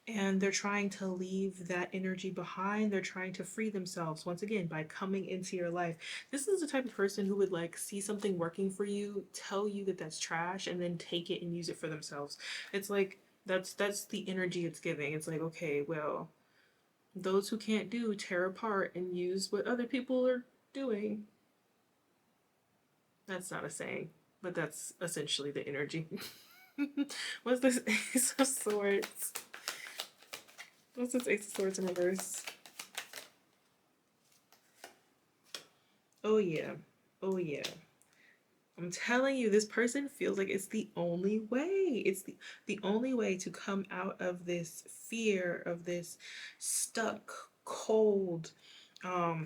and they're trying to leave that energy behind. They're trying to free themselves once again by coming into your life. This is the type of person who would like see something working for you, tell you that that's trash, and then take it and use it for themselves. It's like that's the energy it's giving. It's like, okay, well, those who can't do tear apart and use what other people are doing. That's not a saying, but that's essentially the energy. What's this Ace of Swords? What's this Ace of Swords in reverse? Oh yeah. Oh yeah. I'm telling you, this person feels like it's the only way. It's the only way to come out of this fear, of this stuck, cold,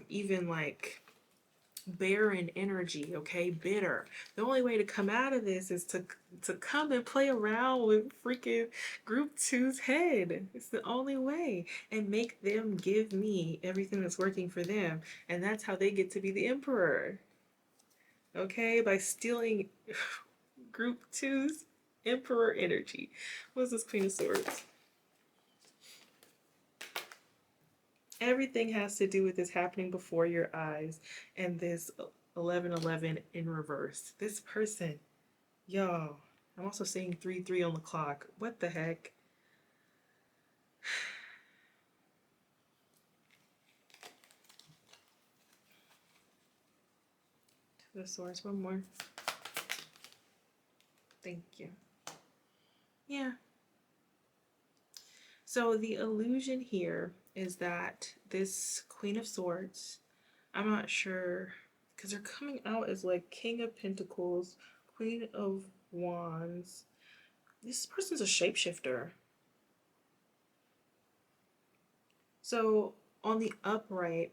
even like barren energy, okay, bitter. The only way to come out of this is to come and play around with freaking group two's head. It's the only way, and make them give me everything that's working for them, and that's how they get to be the emperor. Okay, by stealing group two's emperor energy. What's this Queen of Swords? Everything has to do with this happening before your eyes, and this 1111 in reverse. This person, y'all. I'm also seeing 3-3 on the clock. What the heck? The source, one more. Thank you. Yeah. So the illusion here is that this Queen of Swords, I'm not sure, because they're coming out as like King of Pentacles, Queen of Wands. This person's a shapeshifter. So on the upright,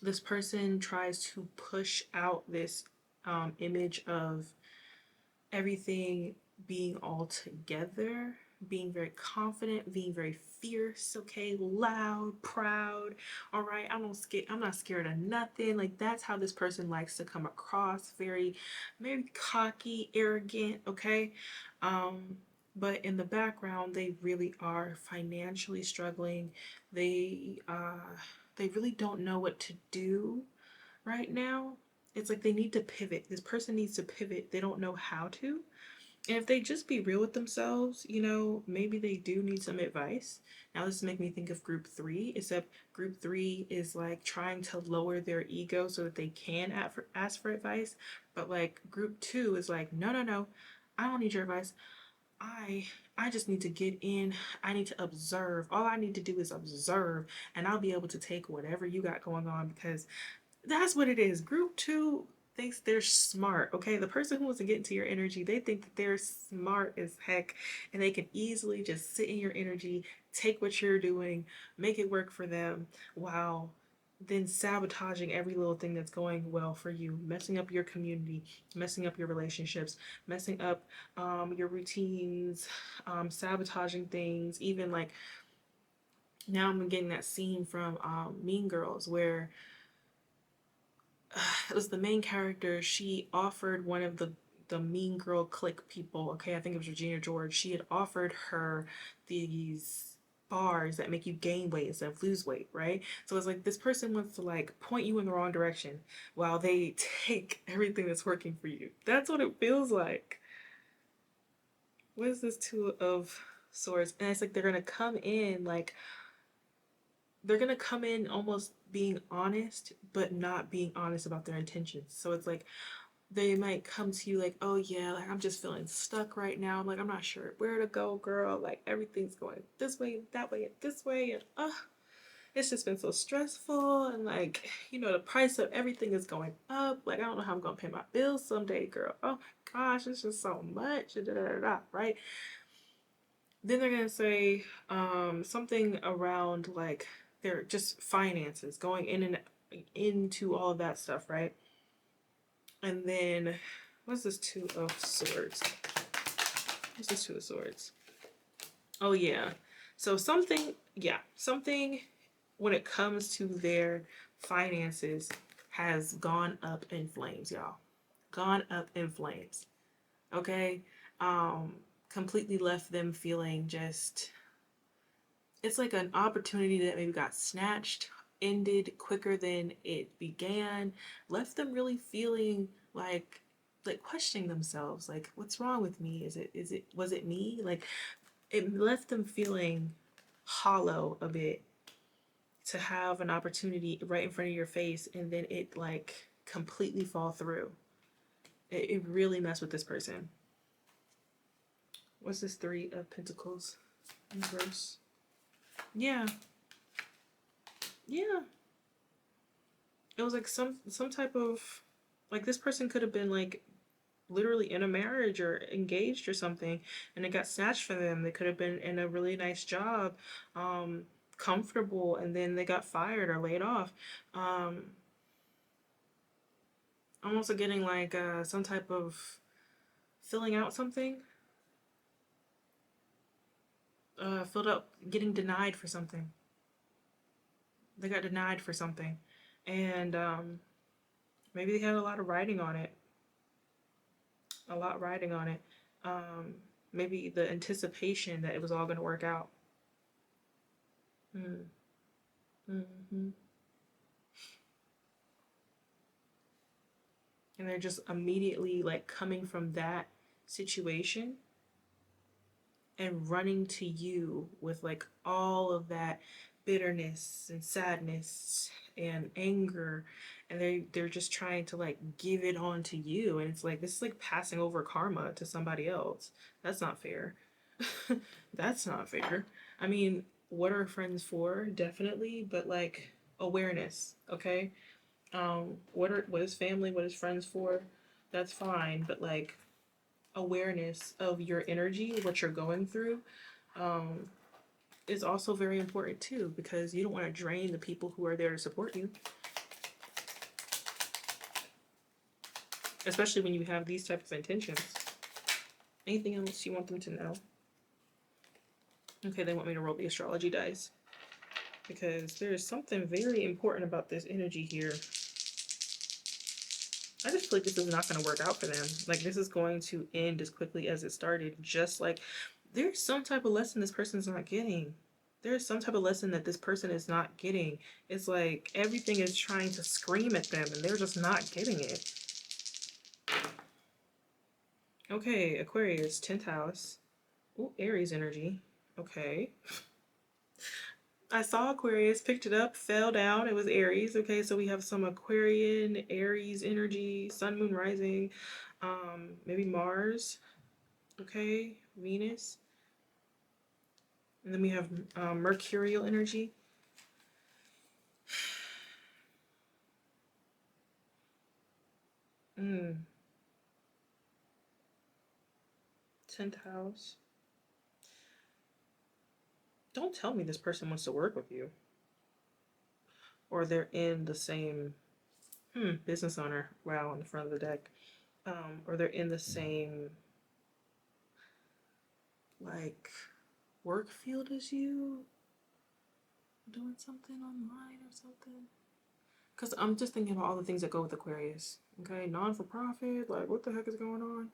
this person tries to push out this image of everything being all together, being very confident, being very fierce, okay, loud, proud. All right, I'm not scared of nothing. Like that's how this person likes to come across, very maybe cocky, arrogant, okay? But in the background, they really are financially struggling. They really don't know what to do right now. It's like they need to pivot. This person needs to pivot. They don't know how to. And if they just be real with themselves, maybe they do need some advice. Now, this make me think of group three, except group three is like trying to lower their ego so that they can ask for advice. But like group two is like, no, no, no, I don't need your advice. I I just need to get in. I need to observe. All I need to do is observe, and I'll be able to take whatever you got going on because that's what it is. Group two thinks they're smart. Okay, the person who wants to get into your energy, they think that they're smart as heck, and they can easily just sit in your energy, take what you're doing, make it work for them, while then sabotaging every little thing that's going well for you, messing up your community, messing up your relationships, messing up your routines, sabotaging things. Even like now, I'm getting that scene from Mean Girls where it was the main character. She offered one of the mean girl clique people. Okay, I think it was Regina George. She had offered her these bars that make you gain weight instead of lose weight, right? So it's like this person wants to like point you in the wrong direction while they take everything that's working for you. That's what it feels like. What is this Two of Swords? And it's like they're gonna come in almost being honest, but not being honest about their intentions. So it's like they might come to you like, oh yeah, like I'm just feeling stuck right now. I'm like, I'm not sure where to go, girl. Like everything's going this way, that way, and this way, and it's just been so stressful. And like, the price of everything is going up. Like I don't know how I'm gonna pay my bills someday, girl. Oh my gosh, it's just so much. Da, da, da, da, right? Then they're gonna say something around like their just finances, going in and into all of that stuff, right? And then what's this Two of Swords? What's this Two of Swords? Oh yeah. So something when it comes to their finances has gone up in flames, y'all. Gone up in flames. Okay? Completely left them feeling just, it's like an opportunity that maybe got snatched, ended quicker than it began, left them really feeling like questioning themselves, like what's wrong with me? Is it was it me? Like it left them feeling hollow a bit to have an opportunity right in front of your face and then it like completely fall through. It really messed with this person. What's this Three of Pentacles in reverse? Yeah. Yeah. It was like some type of, like this person could have been like literally in a marriage or engaged or something and it got snatched from them. They could have been in a really nice job, comfortable, and then they got fired or laid off. I'm also getting like some type of filling out something, filled out, getting denied for something. They got denied for something, and maybe they had a lot of writing on it. A lot riding on it. Um, Maybe the anticipation that it was all going to work out. Mm, mm-hmm. And they're just immediately like coming from that situation and running to you with like all of that bitterness and sadness and anger, and they're just trying to like give it on to you, and it's like this is like passing over karma to somebody else. That's not fair. That's not fair. I mean, what are friends for? Definitely, but like awareness, okay? What is family, what is friends for? That's fine, but like awareness of your energy, what you're going through, um, is also very important too, because you don't want to drain the people who are there to support you, especially when you have these type of intentions. Anything else you want them to know? Okay, they want me to roll the astrology dice because there is something very important about this energy here. I just feel like this is not going to work out for them. Like this is going to end as quickly as it started. Just like there's some type of lesson this person's not getting. There's some type of lesson that this person is not getting. It's like everything is trying to scream at them and they're just not getting it. Okay, Aquarius, 10th house. Ooh, Aries energy. Okay. I saw Aquarius, picked it up, fell down. It was Aries. Okay, so we have some Aquarian, Aries energy, Sun, Moon, Rising, maybe Mars. Okay, Venus. And then we have Mercurial energy. Mm, 10th house. Don't tell me this person wants to work with you. Or they're in the same business owner. Wow, on the front of the deck. Or they're in the same like work field as you, doing something online or something. Because I'm just thinking about all the things that go with Aquarius. Okay, non for profit. Like, what the heck is going on?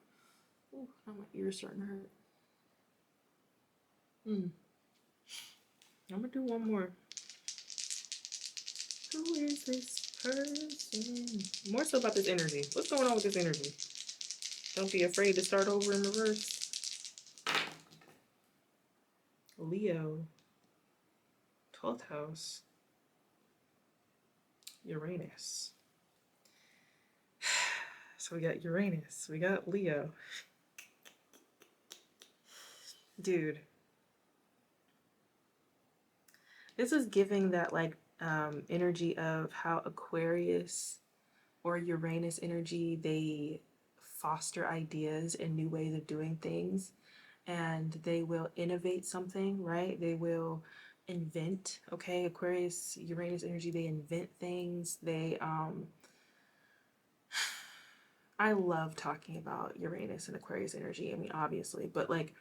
Ooh, now my ears starting to hurt. I'm gonna do one more. Who is this person? More so about this energy. What's going on with this energy? Don't be afraid to start over in reverse. Leo, 12th house, Uranus. So we got Uranus, we got Leo. Dude, this is giving that like energy of how Aquarius or Uranus energy, they foster ideas and new ways of doing things, and they will innovate something, right? They will invent. Okay, Aquarius, Uranus energy, they invent things. I love talking about Uranus and Aquarius energy. I mean, obviously, but like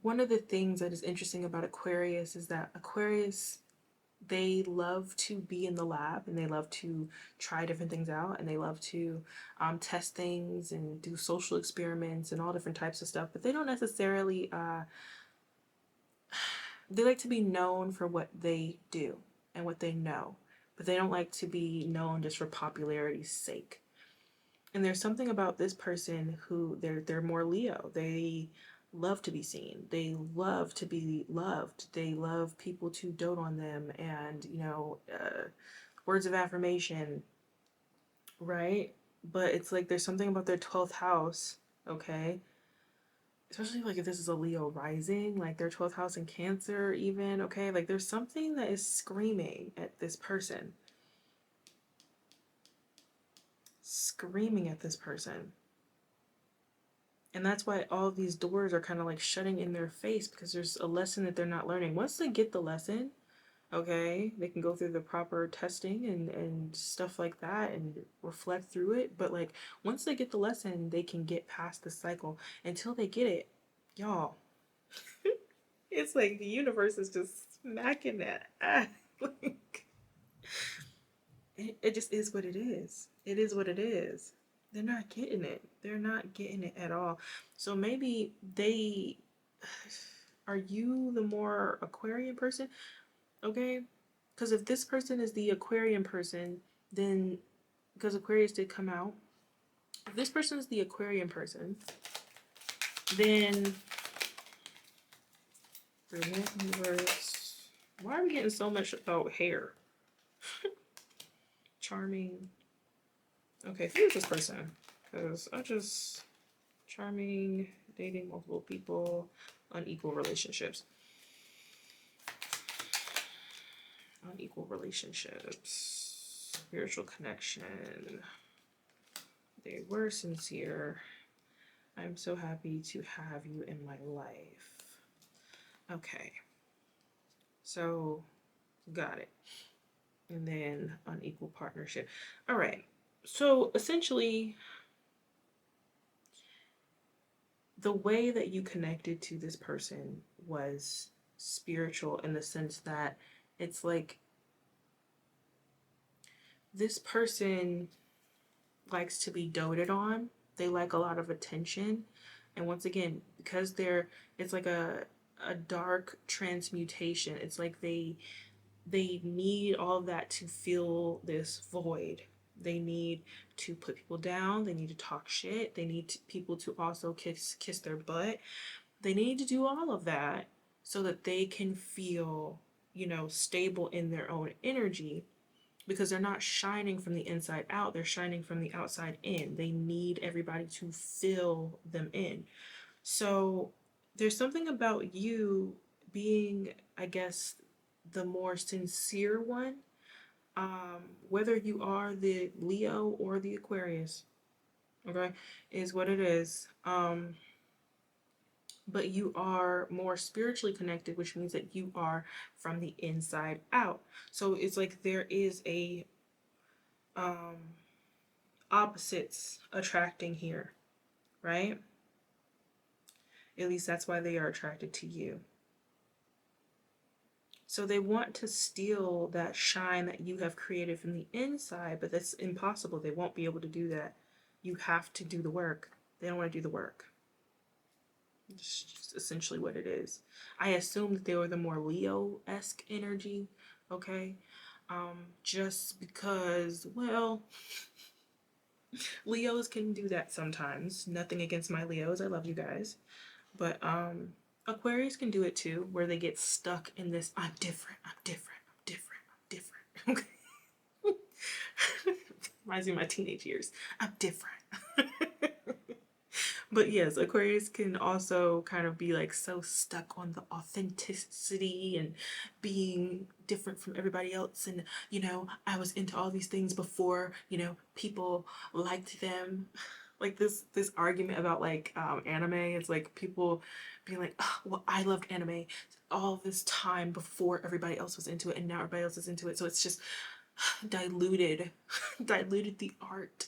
one of the things that is interesting about Aquarius is that Aquarius, they love to be in the lab and they love to try different things out, and they love to test things and do social experiments and all different types of stuff, but they don't necessarily they like to be known for what they do and what they know, but they don't like to be known just for popularity's sake. And there's something about this person who they're more Leo. They love to be seen. They love to be loved. They love people to dote on them, and words of affirmation, right? But it's like there's something about their 12th house, okay? Especially like if this is a Leo rising, like their 12th house in Cancer, even, okay? Like there's something that is screaming at this person. Screaming at this person. And that's why all these doors are kind of like shutting in their face, because there's a lesson that they're not learning. Once they get the lesson, okay, they can go through the proper testing and stuff like that and reflect through it. But like once they get the lesson, they can get past the cycle. Until they get it, y'all, it's like the universe is just smacking that. Like, it just is what it is. It is what it is. They're not getting it. They're not getting it at all. So maybe they are you the more Aquarian person? Okay? Because if this person is the Aquarian person, then because Aquarius did come out, if this person is the Aquarian person, then universe. Why are we getting so much about hair? Charming. Okay, who is this person? Because I just charming, dating multiple people, unequal relationships. Unequal relationships, spiritual connection. They were sincere. I'm so happy to have you in my life. Okay. So, got it. And then unequal partnership. All right. So, essentially, the way that you connected to this person was spiritual, in the sense that it's like this person likes to be doted on. They like a lot of attention. And once again, because it's like a dark transmutation. It's like they need all of that to fill this void. They need to put people down. They need to talk shit. They need people to also kiss their butt. They need to do all of that so that they can feel, stable in their own energy, because they're not shining from the inside out, they're shining from the outside in. They need everybody to fill them in. So there's something about you being, I guess, the more sincere one, whether you are the Leo or the Aquarius, okay, is what it is. But you are more spiritually connected, which means that you are from the inside out. So it's like there is a opposites attracting here, right? At least that's why they are attracted to you. So they want to steal that shine that you have created from the inside, but that's impossible. They won't be able to do that. You have to do the work. They don't want to do the work. It's just essentially what it is. I assume that they were the more Leo-esque energy, okay? Just because, well, Leos can do that sometimes. Nothing against my Leos. I love you guys. But Aquarius can do it too, where they get stuck in this I'm different, I'm different, I'm different, I'm different. Okay. Reminds me of my teenage years. I'm different. But yes, Aquarius can also kind of be like so stuck on the authenticity and being different from everybody else. And, I was into all these things before, people liked them. Like this argument about like anime, it's like people being like, oh, well, I loved anime all this time before everybody else was into it, and now everybody else is into it. So it's just diluted, diluted the art.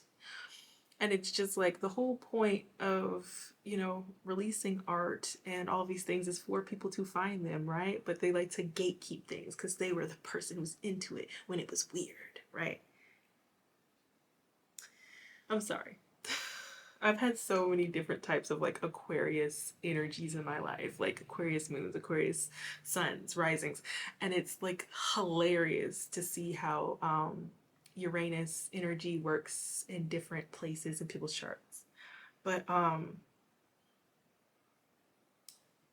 And it's just like the whole point of, releasing art and all these things is for people to find them, right? But they like to gatekeep things because they were the person who's into it when it was weird, right? I'm sorry. I've had so many different types of like Aquarius energies in my life, like Aquarius moons, Aquarius suns, risings, and it's like hilarious to see how Uranus energy works in different places in people's charts. But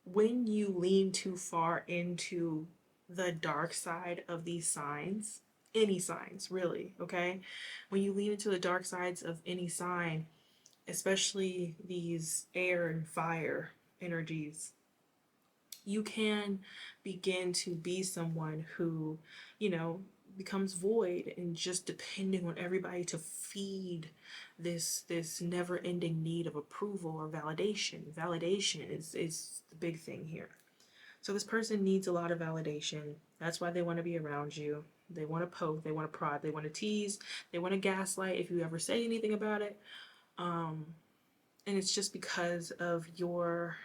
when you lean too far into the dark side of these signs, any signs really, okay? When you lean into the dark sides of any sign, especially these air and fire energies, you can begin to be someone who, you know, becomes void and just depending on everybody to feed this never ending need of approval or validation. Validation is the big thing here. So this person needs a lot of validation. That's why they want to be around you. They want to poke, they want to prod, they want to tease, they want to gaslight if you ever say anything about it. And it's just because of your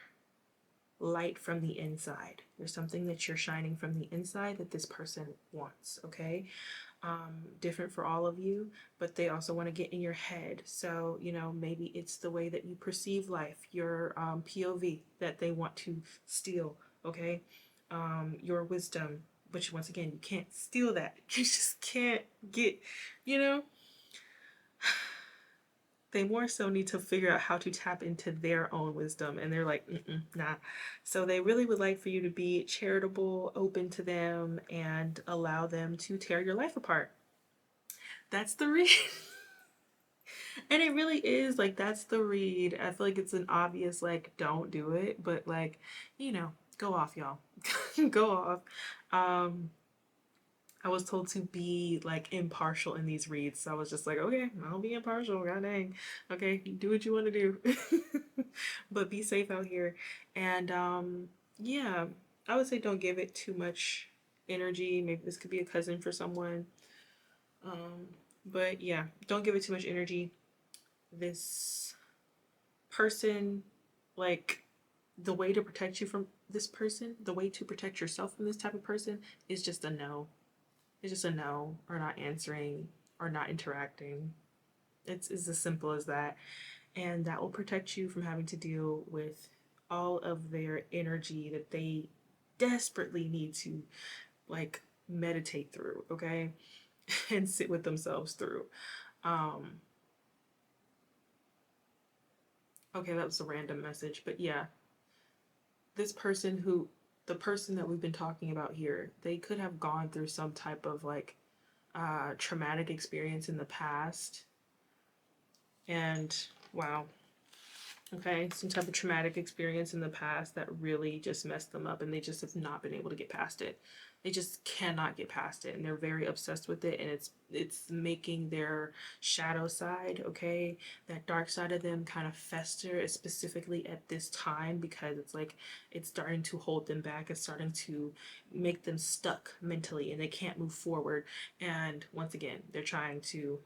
light from the inside. There's something that you're shining from the inside that this person wants, okay? Different for all of you, but they also want to get in your head. So, maybe it's the way that you perceive life, your POV that they want to steal, okay? Your wisdom, which once again, you can't steal that. You just can't get, you know, they more so need to figure out how to tap into their own wisdom, and they're like, nah. So they really would like for you to be charitable, open to them, and allow them to tear your life apart. That's the read. And it really is like, that's the read. I feel like it's an obvious like, don't do it, but like, go off, y'all. Go off. I was told to be like impartial in these reads, so I was just like, okay, I'll be impartial. God dang, okay, do what you want to do, but be safe out here. And yeah, I would say don't give it too much energy. Maybe this could be a cousin for someone, but yeah, don't give it too much energy. This person, like, the way to protect you from this person, the way to protect yourself from this type of person is just a no. It's just a no, or not answering, or not interacting. It's as simple as that. And that will protect you from having to deal with all of their energy that they desperately need to like meditate through, okay? And sit with themselves through. Um okay, that was a random message, but yeah, this person who the person that we've been talking about here, they could have gone through some type of like traumatic experience in the past. And wow, okay, some type of traumatic experience in the past that really just messed them up, and they just have not been able to get past it. They just cannot get past it, and they're very obsessed with it, and it's making their shadow side, okay, that dark side of them kind of fester, specifically at this time, because it's like it's starting to hold them back. It's starting to make them stuck mentally, and they can't move forward. And once again, they're trying to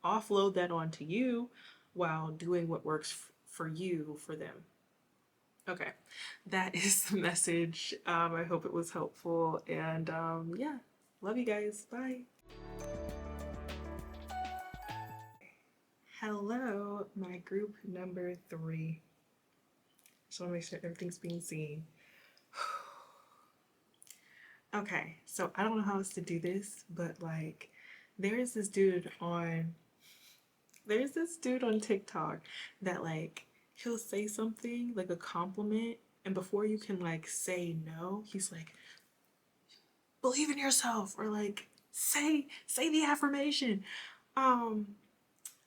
offload that onto you while doing what works for you for them. Okay, that is the message. I hope it was helpful, and yeah, love you guys. Bye. Hello, my group number 3. Just want to make sure everything's being seen. Okay, so I don't know how else to do this, but like, there's this dude on there's this dude on TikTok that like he'll say something like a compliment, and before you can like say no, he's like, believe in yourself, or like say the affirmation. Um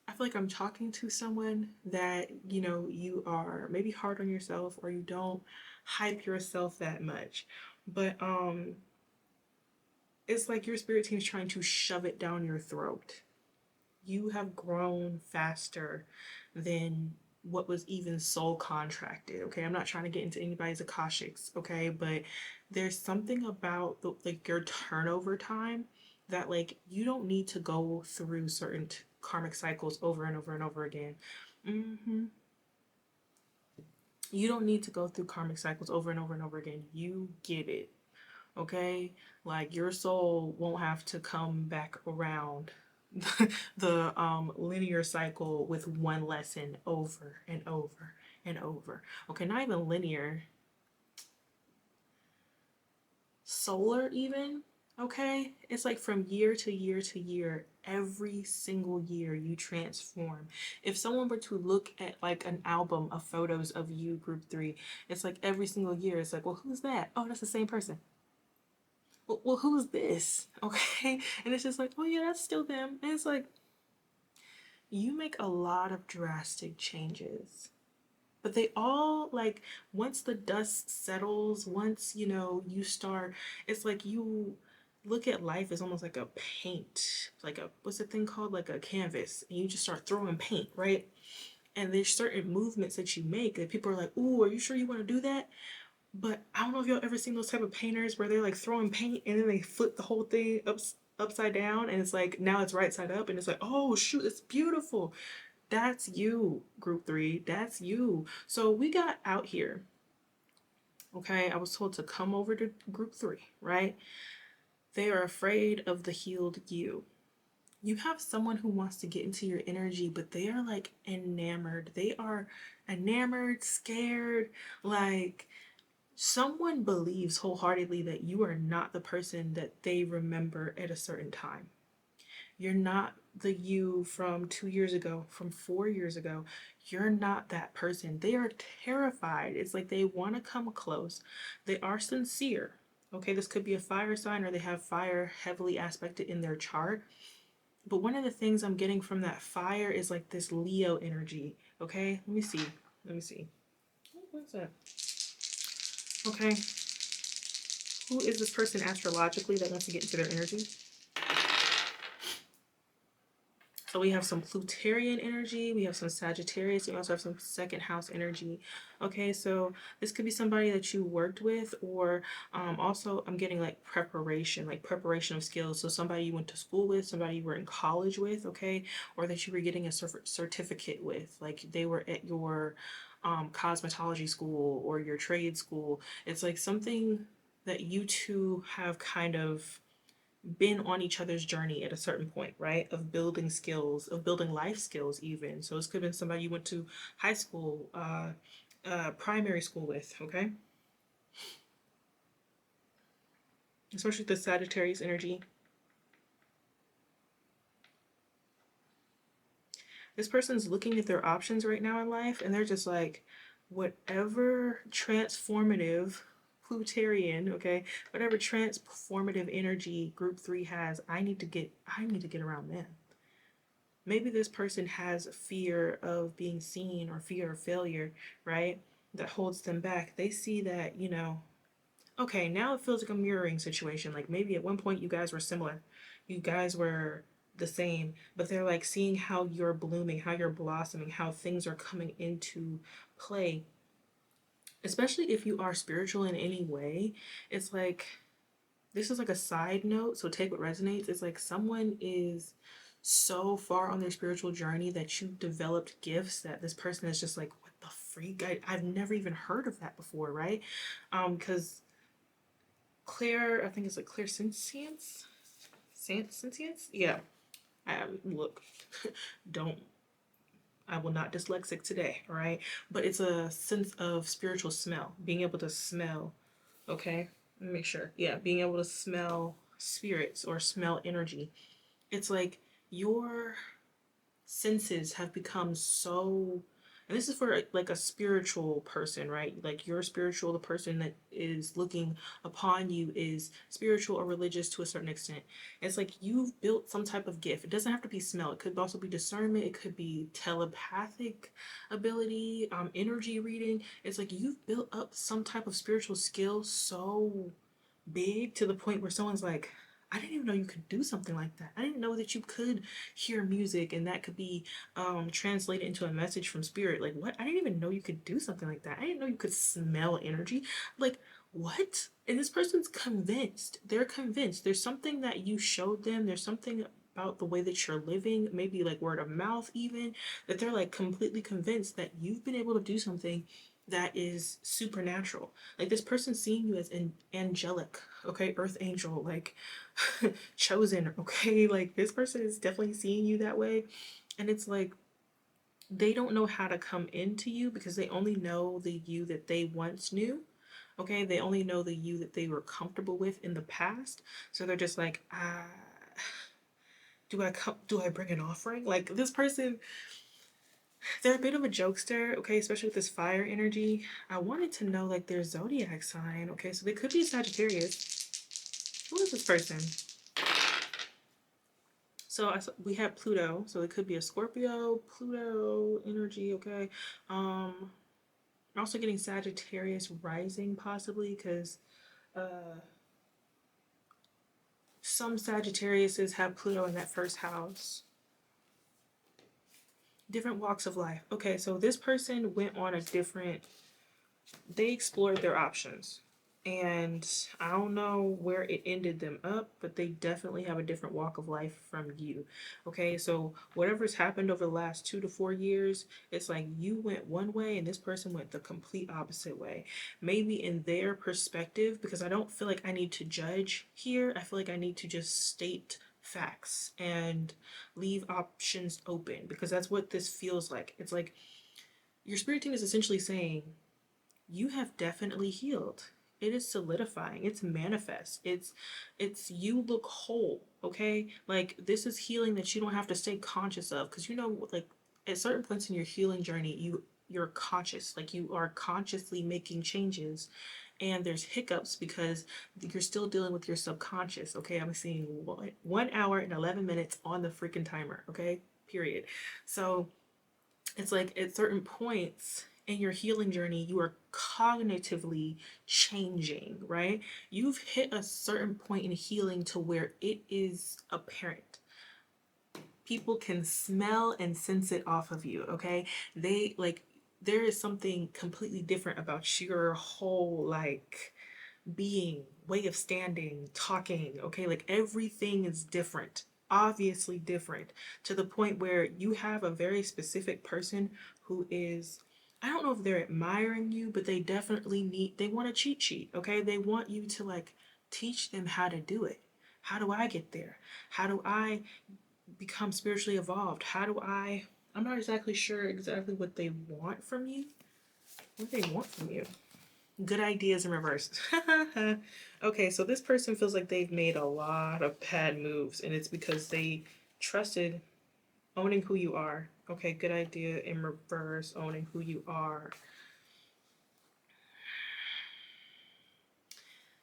I feel like I'm talking to someone that, you are maybe hard on yourself or you don't hype yourself that much. But it's like your spirit team is trying to shove it down your throat. You have grown faster than what was even soul contracted. Okay, I'm not trying to get into anybody's akashics, okay, but there's something about like your turnover time that like you don't need to go through certain karmic cycles over and over and over again. You don't need to go through karmic cycles over and over and over again. You get it, okay? Like your soul won't have to come back around the linear cycle with one lesson over and over and over. Okay, not even linear, solar even. Okay, it's like from year to year to year, every single year you transform. If someone were to look at like an album of photos of you, group three, it's like every single year, it's like, well, who's that? Oh, that's the same person. Well, who's this? Okay. And it's just like, oh, yeah, that's still them. And it's like, you make a lot of drastic changes. But they all, like, once the dust settles, once, you start, it's like you look at life as almost like a paint, like what's the thing called? Like a canvas. And you just start throwing paint, right? And there's certain movements that you make that people are like, ooh, are you sure you want to do that? But I don't know if y'all ever seen those type of painters where they're like throwing paint and then they flip the whole thing upside down and it's like now it's right side up and it's like, oh shoot, it's beautiful. That's you, group three. That's you. So we got out here. Okay, I was told to come over to group three, right? They are afraid of the healed you. You have someone who wants to get into your energy, but they are like enamored. They are enamored, scared, like someone believes wholeheartedly that you are not the person that they remember at a certain time. You're not the you from 2 years ago, from 4 years ago. You're not that person. They are terrified. It's like they want to come close. They are sincere. Okay, this could be a fire sign or they have fire heavily aspected in their chart. But one of the things I'm getting from that fire is like this Leo energy. Okay, let me see. Let me see. What's that? Okay, who is this person astrologically that wants to get into their energy? So we have some Plutarian energy, we have some Sagittarius, we also have some second house energy. Okay, so this could be somebody that you worked with, or also I'm getting like preparation of skills. So somebody you went to school with, somebody you were in college with, okay, or that you were getting a certificate with, like they were at your cosmetology school or your trade school. It's like something that you two have kind of been on each other's journey at a certain point, right? Of building skills, of building life skills, even. So this could have been somebody you went to high school, primary school with, okay? Especially the Sagittarius energy. This person's looking at their options right now in life and they're just like, whatever transformative Plutarian, okay, whatever transformative energy group three has, I need to get around them. Maybe this person has fear of being seen or fear of failure, right? That holds them back. They see that, okay, now it feels like a mirroring situation. Like maybe at one point you guys were similar, you guys were the same, but they're like seeing how you're blooming, how you're blossoming, how things are coming into play. Especially if you are spiritual in any way, it's like this is like a side note, so take what resonates. It's like someone is so far on their spiritual journey that you've developed gifts that this person is just like, what the freak? I've never even heard of that before, right? Because Claire, I think it's like Claire Sentience? Sentience? Yeah. Look, don't, I will not dyslexic today, all right? But it's a sense of spiritual smell, being able to smell, okay? Let me make sure. Yeah, being able to smell spirits or smell energy. It's like your senses have become so And this is for like a spiritual person, right? Like you're spiritual, the person that is looking upon you is spiritual or religious to a certain extent. It's like you've built some type of gift. It doesn't have to be smell. It could also be discernment. It could be telepathic ability, energy reading. It's like you've built up some type of spiritual skill so big to the point where someone's like, I didn't even know you could do something like that. I didn't know that you could hear music and that could be translated into a message from spirit. Like, what? I didn't even know you could do something like that. I didn't know you could smell energy. Like, what? And this person's convinced. They're convinced. There's something that you showed them. There's something about the way that you're living, maybe like word of mouth, even, that they're like completely convinced that you've been able to do something that is supernatural. Like this person seeing you as an angelic, okay, earth angel, like chosen, okay, like this person is definitely seeing you that way. And it's like they don't know how to come into you because they only know the you that they once knew. Okay, they only know the you that they were comfortable with in the past. So they're just like, do I bring an offering? Like this person, they're a bit of a jokester, okay, especially with this fire energy. I wanted to know like their zodiac sign, okay, so they could be Sagittarius. Who is this person? So we have Pluto, so it could be a Scorpio, Pluto energy, okay. I'm also getting Sagittarius rising possibly because some Sagittariuses have Pluto in that first house. Different walks of life. Okay, so this person went on a different, they explored their options. And I don't know where it ended them up, but they definitely have a different walk of life from you. Okay, so whatever's happened over the last 2 to 4 years, it's like you went one way and this person went the complete opposite way. Maybe in their perspective, because I don't feel like I need to judge here, I feel like I need to just state facts and leave options open because that's what this feels like. It's like your spirit team is essentially saying, you have definitely healed. It is solidifying. It's manifest. It's you look whole, okay? Like this is healing that you don't have to stay conscious of because you know like at certain points in your healing journey, you're conscious. Like you are consciously making changes and there's hiccups because you're still dealing with your subconscious, okay? I'm seeing 1 hour and 11 minutes on the freaking timer, okay? Period. So it's like at certain points in your healing journey, you are cognitively changing, right? You've hit a certain point in healing to where it is apparent. People can smell and sense it off of you, okay? They like, there is something completely different about your whole like being, way of standing, talking, okay? Like everything is different, obviously different, to the point where you have a very specific person who is, I don't know if they're admiring you, but they definitely they want a cheat sheet, okay? They want you to like teach them how to do it. How do I get there? How do I become spiritually evolved? I'm not exactly sure exactly what they want from you. What they want from you. Good ideas in reverse. Okay, so this person feels like they've made a lot of bad moves, and it's because they trusted owning who you are. Okay, good idea in reverse, owning who you are.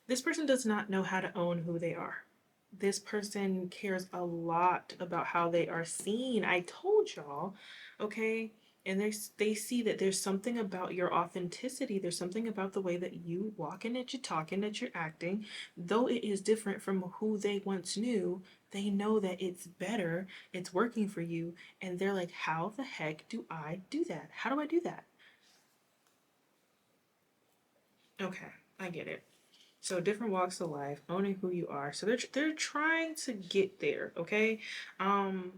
This person does not know how to own who they are. This person cares a lot about how they are seen. I told y'all, okay? And they see that there's something about your authenticity. There's something about the way that you walk and that you talk and that you're acting. Though it is different from who they once knew, they know that it's better, it's working for you, and they're like, how the heck do I do that? How do I do that? Okay, I get it. So different walks of life, owning who you are. So they're trying to get there, okay? Um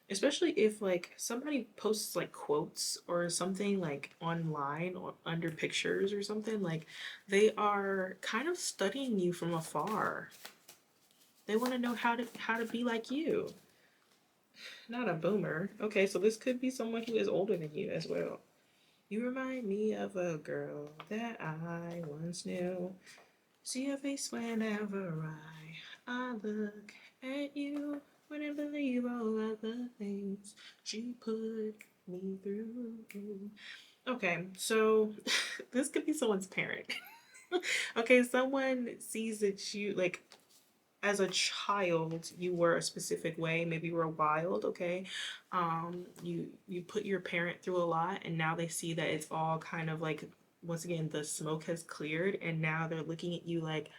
Especially if like somebody posts like quotes or something like online or under pictures or something, like they are kind of studying you from afar. They want to know how to be like you. Not a boomer. Okay, so this could be someone who is older than you as well. You remind me of a girl that I once knew. See your face whenever I look at you. Wouldn't believe all of the things she put me through. Okay, so this could be someone's parent. Okay, someone sees that you like as a child you were a specific way, maybe you were wild, okay. You put your parent through a lot, and now they see that it's all kind of like, once again, the smoke has cleared, and now they're looking at you like,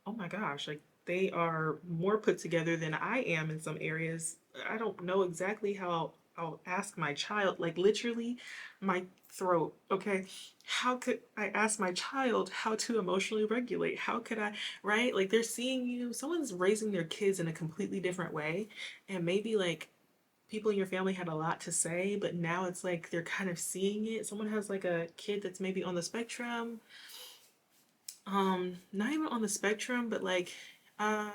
oh my gosh, like they are more put together than I am in some areas. I don't know exactly how I'll ask my child, like literally my throat, okay? How could I ask my child how to emotionally regulate? How could I, right? Like they're seeing you, someone's raising their kids in a completely different way. And maybe like people in your family had a lot to say, but now it's like they're kind of seeing it. Someone has like a kid that's maybe on the spectrum, not even on the spectrum, but like uh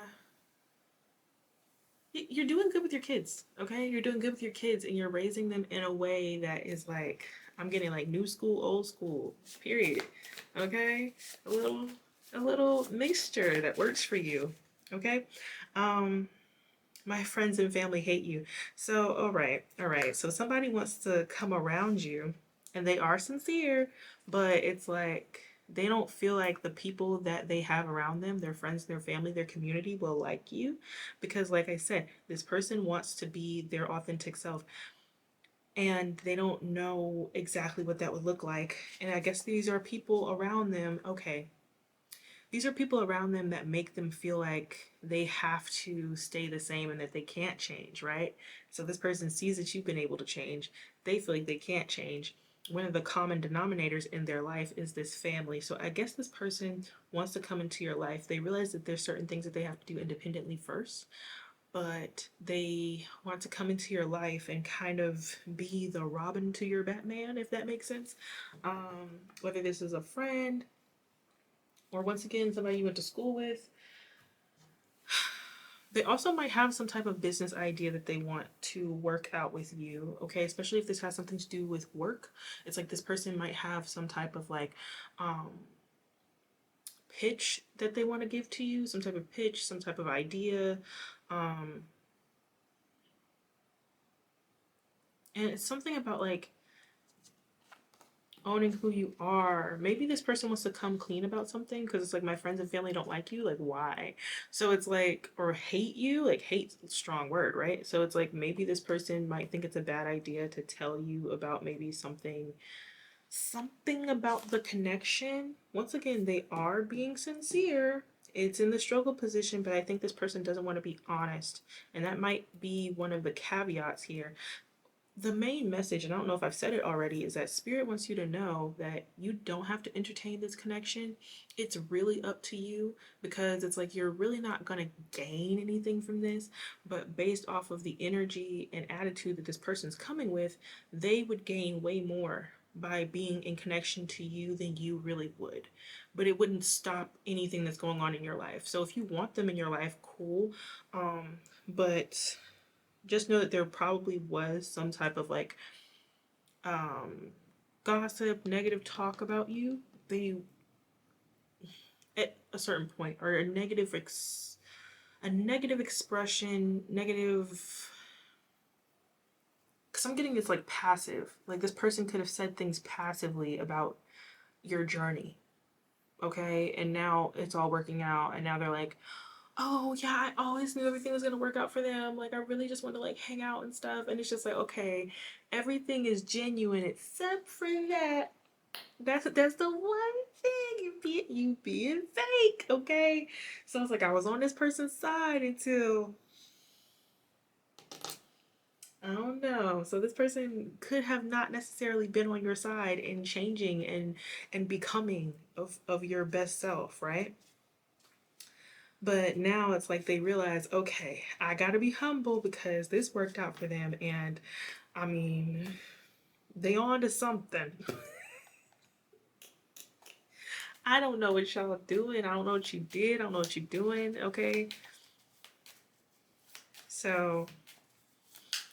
you're doing good with your kids, okay? You're doing good with your kids, and you're raising them in a way that is like, I'm getting like new school, old school, period. Okay? A little a little mixture that works for you. Okay? Um my friends and family hate you. So, all right, all right. So somebody wants to come around you, and they are sincere, but it's like they don't feel like the people that they have around them, their friends, their family, their community, will like you. Because, like I said, this person wants to be their authentic self, and they don't know exactly what that would look like. And I guess these are people around them. Okay, these are people around them that make them feel like they have to stay the same and that they can't change, right? So this person sees that you've been able to change. They feel like they can't change. One of the common denominators in their life is this family. So I guess this person wants to come into your life. They realize that there's certain things that they have to do independently first, but they want to come into your life and kind of be the Robin to your Batman, if that makes sense. Whether this is a friend, or once again somebody you went to school with. They also might have some type of business idea that they want to work out with you, okay? Especially if this has something to do with work. It's like this person might have some type of like um pitch that they want to give to you, some type of pitch, some type of idea. Um and it's something about like owning who you are. Maybe this person wants to come clean about something because it's like my friends and family don't like you. Like, why? So it's like, or hate you. Like, hate's a strong word, right? So it's like maybe this person might think it's a bad idea to tell you about maybe something about the connection. Once again, they are being sincere. It's in the struggle position, but I think this person doesn't want to be honest. And that might be one of the caveats here. The main message, and I don't know if I've said it already, is that Spirit wants you to know that you don't have to entertain this connection. It's really up to you, because it's like you're really not going to gain anything from this, but based off of the energy and attitude that this person's coming with, they would gain way more by being in connection to you than you really would. But it wouldn't stop anything that's going on in your life. So if you want them in your life, cool. But just know that there probably was some type of like um gossip, negative talk about you. They, at a certain point, or a negative expression, negative, because I'm getting this like passive, like this person could have said things passively about your journey, okay, and now it's all working out, and now they're like, oh yeah, I always knew everything was gonna work out for them. Like I really just want to like hang out and stuff. And it's just like, okay, everything is genuine except for that. That's the one thing, you being fake, okay? So it's like I was on this person's side until, I don't know. So this person could have not necessarily been on your side in changing and becoming of your best self, right? But now it's like they realize, okay, I gotta be humble because this worked out for them, and I mean, they on to something. I don't know what y'all doing. I don't know what you did. I don't know what you're doing. Okay, so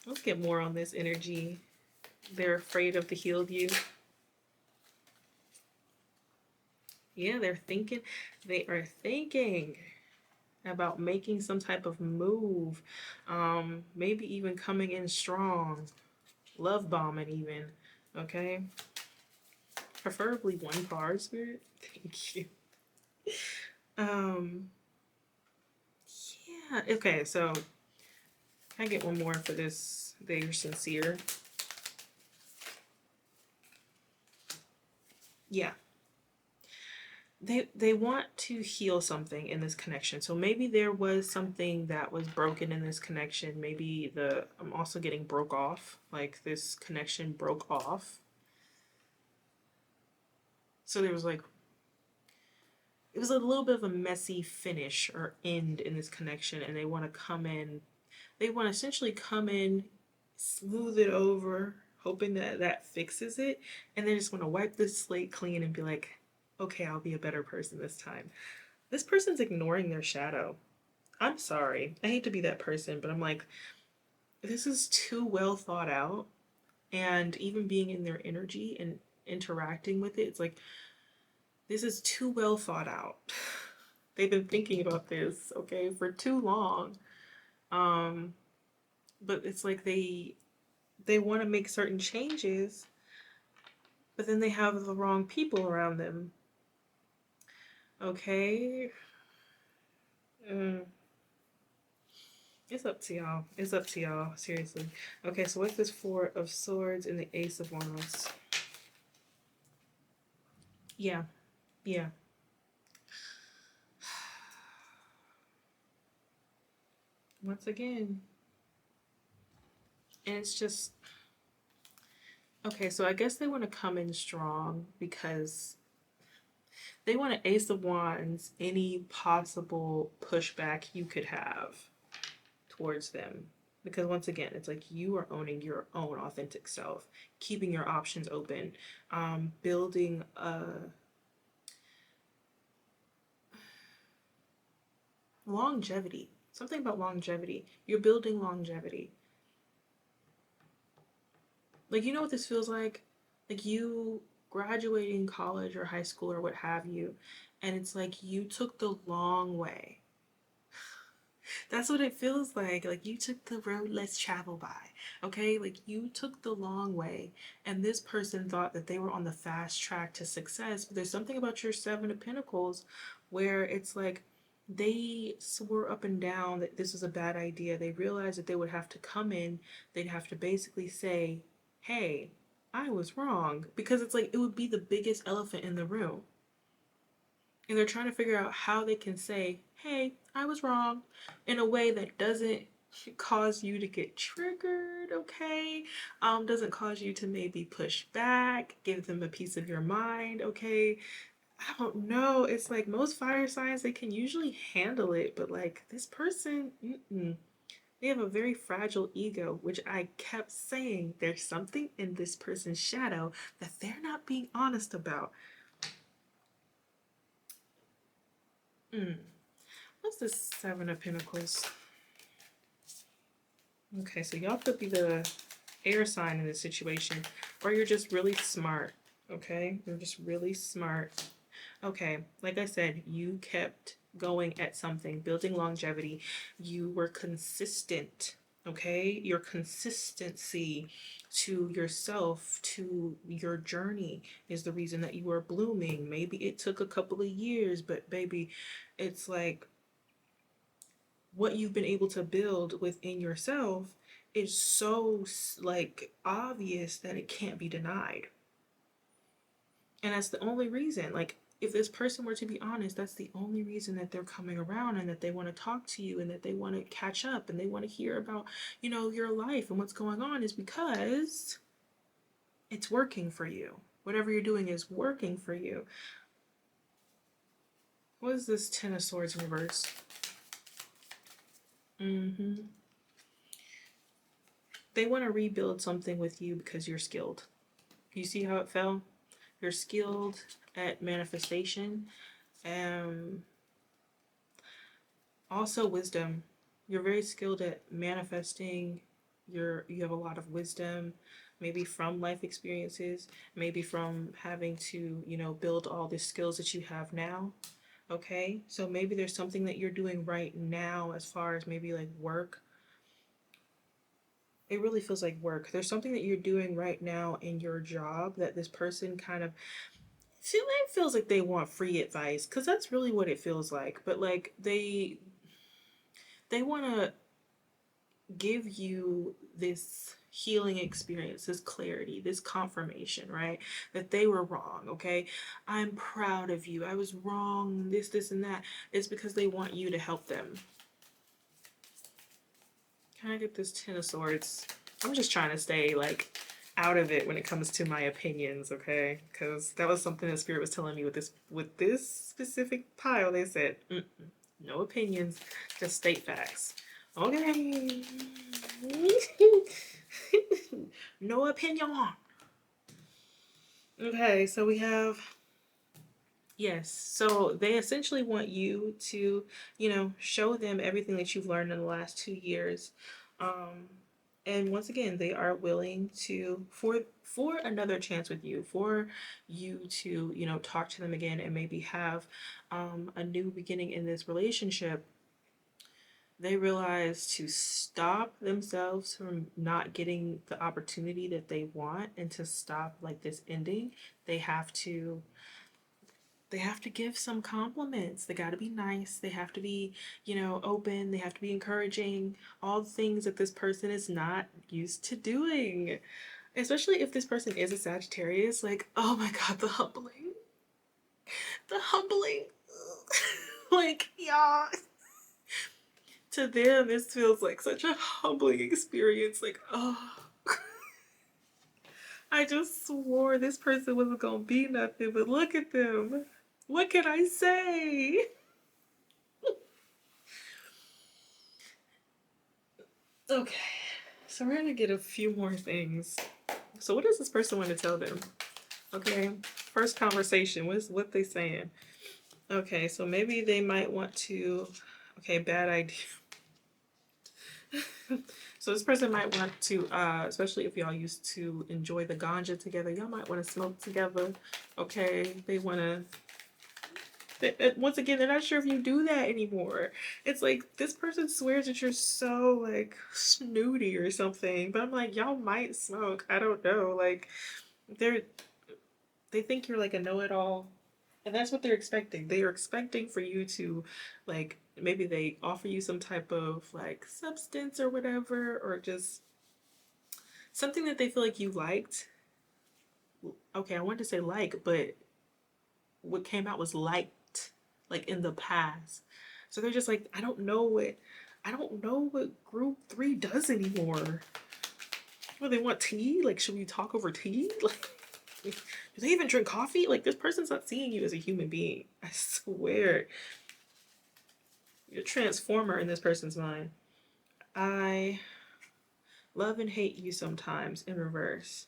let's get more on this energy. They're afraid of the healed you. Yeah, they're thinking. They are thinking about making some type of move. Maybe even coming in strong. Love bombing, even. Okay? Preferably one card, Spirit. Thank you. Um, yeah. Okay, so can I get one more for this? They're sincere. Yeah. They want to heal something in this connection. So maybe there was something that was broken in this connection. Maybe the I'm also getting broke off. Like this connection broke off. So there was like it was a little bit of a messy finish or end in this connection, and they want to come in. They want to essentially come in, smooth it over, hoping that that fixes it, and they just want to wipe the slate clean and be like, okay, I'll be a better person this time. This person's ignoring their shadow. I'm sorry. I hate to be that person, but I'm like, this is too well thought out. And even being in their energy and interacting with it, it's like, this is too well thought out. They've been thinking about this, okay, for too long. Um, but it's like they want to make certain changes, but then they have the wrong people around them. Okay? Mm, it's up to y'all. It's up to y'all, seriously. Okay, so what's this Four of Swords and the Ace of Wands? Yeah, yeah. Once again, and it's just okay, so I guess they want to come in strong because they want to Ace of Wands any possible pushback you could have towards them. Because once again, it's like you are owning your own authentic self, keeping your options open, building a longevity. Something about longevity. You're building longevity. Like, you know what this feels like? Like you graduating college or high school or what have you, and it's like you took the long way. That's what it feels like. Like you took the road less traveled by. Okay? Like you took the long way, and this person thought that they were on the fast track to success. But there's something about your Seven of Pentacles where it's like they swore up and down that this was a bad idea. They realized that they would have to come in, they'd have to basically say, hey, I was wrong. Because it's like it would be the biggest elephant in the room, and they're trying to figure out how they can say, hey, I was wrong, in a way that doesn't cause you to get triggered, okay? Doesn't cause you to maybe push back, give them a piece of your mind, okay? I don't know. It's like most fire signs, they can usually handle it, but like this person, they have a very fragile ego, which I kept saying there's something in this person's shadow that they're not being honest about. Mm. What's the Seven of Pentacles? Okay, so y'all could be the air sign in this situation, or you're just really smart. Okay, you're just really smart. Okay, like I said, you kept going at something, building longevity. You were consistent. Okay, your consistency to yourself, to your journey, is the reason that you are blooming. Maybe it took a couple of years, but baby, it's like what you've been able to build within yourself is so like obvious that it can't be denied. And that's the only reason, like if this person were to be honest, that's the only reason that they're coming around, and that they want to talk to you, and that they want to catch up, and they want to hear about, your life and what's going on, is because it's working for you. Whatever you're doing is working for you. What is this Ten of Swords in reverse? Mm-hmm. They want to rebuild something with you because you're skilled. You see how it fell? You're skilled at manifestation. Um, Also wisdom. You're very skilled at manifesting. You have a lot of wisdom, maybe from life experiences, maybe from having to, build all the skills that you have now. Okay? So maybe there's something that you're doing right now as far as maybe like work It really feels like work. There's something that you're doing right now in your job that this person kind of it feels like they want free advice because that's really what it feels like. But like they want to give you this healing experience, this clarity, this confirmation, right? That they were wrong, okay? I'm proud of you. I was wrong, this, and that. It's because they want you to help them. Can I get this Ten of Swords? I'm just trying to stay like out of it when it comes to my opinions, okay? Because that was something that Spirit was telling me with this specific pile. They said, no opinions, just state facts. Okay. No opinion. Okay, so we have yes. So they essentially want you to, show them everything that you've learned in the last 2 years. Um, and once again, they are willing to for another chance with you, for you to, talk to them again and maybe have a new beginning in this relationship. They realize to stop themselves from not getting the opportunity that they want and to stop like this ending, they have to give some compliments. They got to be nice. They have to be, open. They have to be encouraging. All the things that this person is not used to doing. Especially if this person is a Sagittarius. Like, oh my God, the humbling. The humbling. Like, yeah. To them, this feels like such a humbling experience. Like, oh. I just swore this person wasn't going to be nothing, but look at them. What can I say? Okay, so we're gonna get a few more things. So what does this person want to tell them? Okay, first conversation. What they saying? Okay, so maybe they might want to. Okay, bad idea. So this person might want to, especially if y'all used to enjoy the ganja together, y'all might want to smoke together. Okay, they want to. Once again, they're not sure if you do that anymore. It's like this person swears that you're so like snooty or something, but I'm like, y'all might smoke. I don't know. Like they're they think you're like a know-it-all, and that's what they're expecting. They are expecting for you to, like, maybe they offer you some type of like substance or whatever, or just something that they feel like you liked. Okay, I wanted to say like, but what came out was liked, like in the past. So they're just like, I don't know what group 3 does anymore. Well, they want tea? Like, should we talk over tea? Like, do they even drink coffee? Like, this person's not seeing you as a human being. I swear. You're a transformer in this person's mind. I love and hate you sometimes in reverse.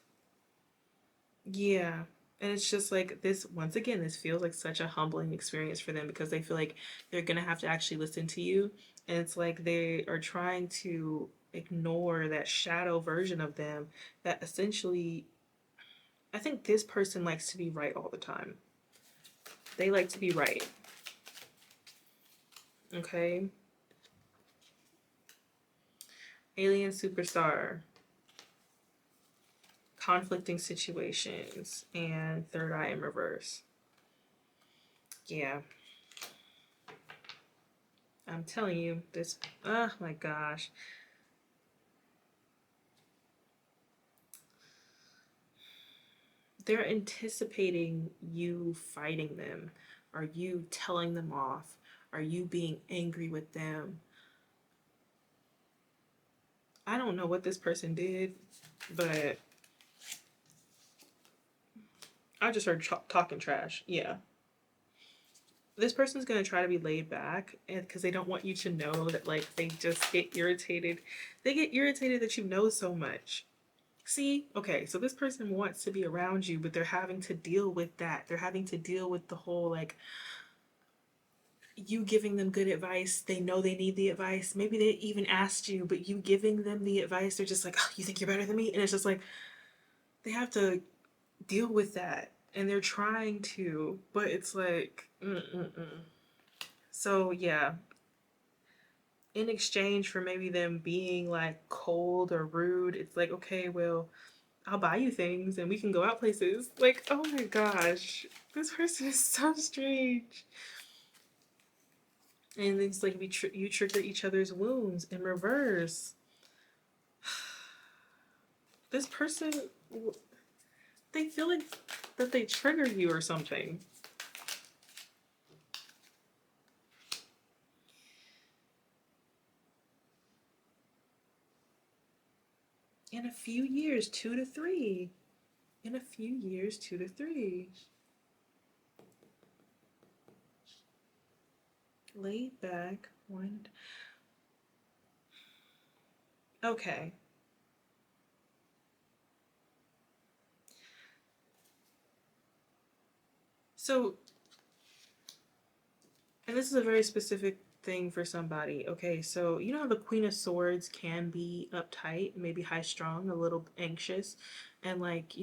Yeah. And it's just like this, once again, this feels like such a humbling experience for them because they feel like they're going to have to actually listen to you. And it's like they are trying to ignore that shadow version of them that essentially, I think this person likes to be right all the time. They like to be right. Okay. Alien superstar, conflicting situations, and third eye in reverse. Yeah. I'm telling you, this, oh my gosh. They're anticipating you fighting them. Are you telling them off? Are you being angry with them? I don't know what this person did, but I just heard talking trash. Yeah. This person's going to try to be laid back and because they don't want you to know that like they just get irritated. They get irritated that you know so much. See, okay, so this person wants to be around you, but they're having to deal with that. They're having to deal with the whole like you giving them good advice. They know they need the advice. Maybe they even asked you, but you giving them the advice, they're just like, oh, you think you're better than me? And it's just like they have to deal with that. And they're trying to, but it's like, mm-mm-mm. So yeah, in exchange for maybe them being like cold or rude, it's like, okay, well, I'll buy you things and we can go out places. Like, oh my gosh, this person is so strange. And it's like you trigger each other's wounds in reverse. This person, they feel like that they trigger you or something. In a few years, 2 to 3. In a few years, 2 to 3. Laid back, one. Okay. So, and this is a very specific thing for somebody. Okay, so you know how the Queen of Swords can be uptight, maybe high strung, a little anxious, and like,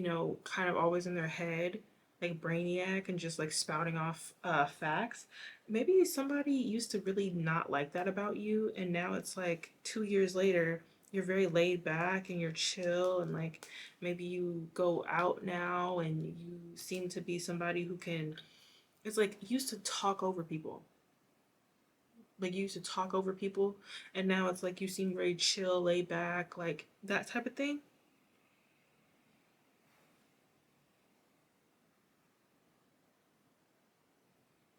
kind of always in their head, like brainiac and just like spouting off facts. Maybe somebody used to really not like that about you, and now it's like 2 years later, you're very laid back and you're chill, and like maybe you go out now and you seem to be somebody who can, it's like you used to talk over people, like you used to talk over people, and now it's like you seem very chill, laid back, like that type of thing.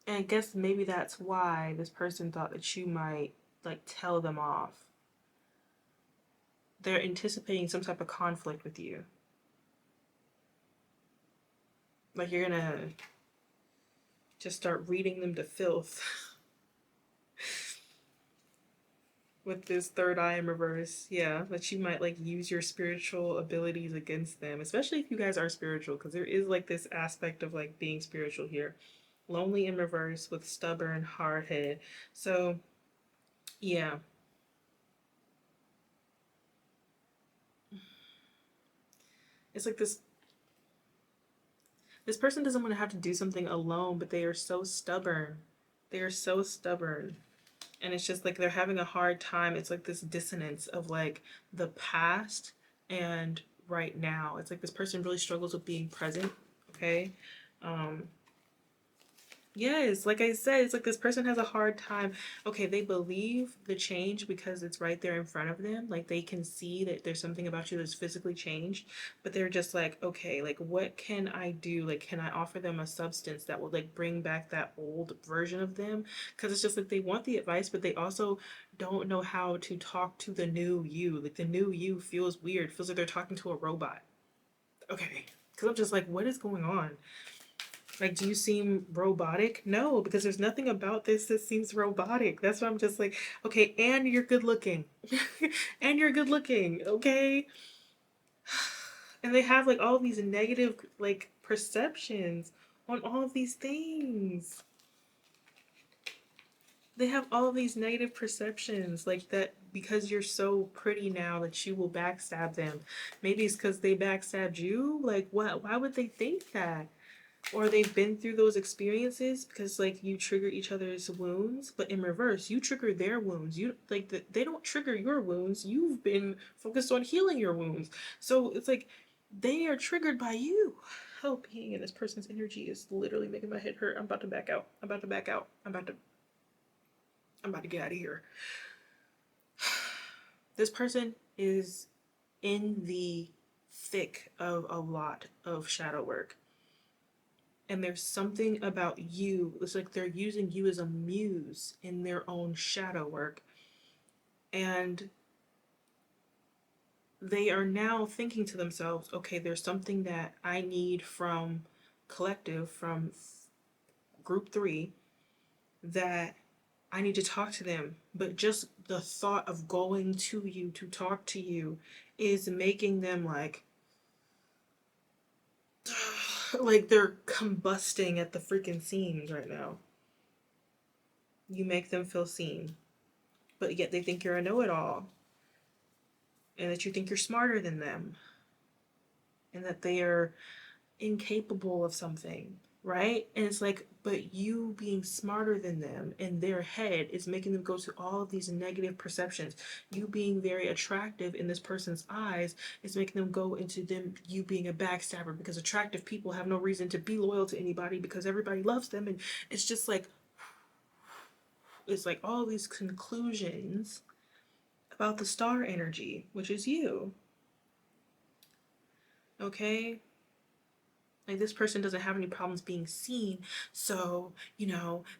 And I guess maybe that's why this person thought that you might like tell them off. They're anticipating some type of conflict with you. Like you're gonna just start reading them to filth with this third eye in reverse. Yeah, that you might like use your spiritual abilities against them, especially if you guys are spiritual, because there is like this aspect of like being spiritual here. Lonely in reverse with stubborn, hard head. So, yeah, it's like this person doesn't want to have to do something alone, but they are so stubborn. They are so stubborn. And it's just like they're having a hard time. It's like this dissonance of like the past and right now. It's like this person really struggles with being present. Okay. Um, Yes, like I said, it's like this person has a hard time. Okay, they believe the change because it's right there in front of them. Like they can see that there's something about you that's physically changed, but they're just like, okay, like what can I do? Like, can I offer them a substance that will like bring back that old version of them? Because it's just like they want the advice, but they also don't know how to talk to the new you. Like the new you feels weird, feels like they're talking to a robot. Okay, because I'm just like, what is going on? Like, do you seem robotic? No, because there's nothing about this that seems robotic. That's why I'm just like, okay, and you're good looking. And you're good looking, okay? And they have like all these negative like perceptions on all of these things. They have all of these negative perceptions like that because you're so pretty now that you will backstab them. Maybe it's because they backstabbed you. Like, what? Why would they think that? Or they've been through those experiences because like you trigger each other's wounds, but in reverse you trigger their wounds. You like they don't trigger your wounds. You've been focused on healing your wounds, so it's like they are triggered by you. Oh, being in this person's energy is literally making my head hurt. I'm about to back out. I'm about to back out. I'm about to get out of here. This person is in the thick of a lot of shadow work, and there's something about you. It's like they're using you as a muse in their own shadow work. And they are now thinking to themselves, okay, there's something that I need from collective, from group 3, that I need to talk to them. But just the thought of going to you to talk to you is making them like they're combusting at the freaking seams right now. You make them feel seen, but yet they think you're a know-it-all, and that you think you're smarter than them, and that they are incapable of something. right? And it's like, but you being smarter than them in their head is making them go to all of these negative perceptions. You being very attractive in this person's eyes is making them go into them you being a backstabber, because attractive people have no reason to be loyal to anybody because everybody loves them. And it's just like, it's like all these conclusions about the star energy, which is you. Okay? Like, this person doesn't have any problems being seen, so,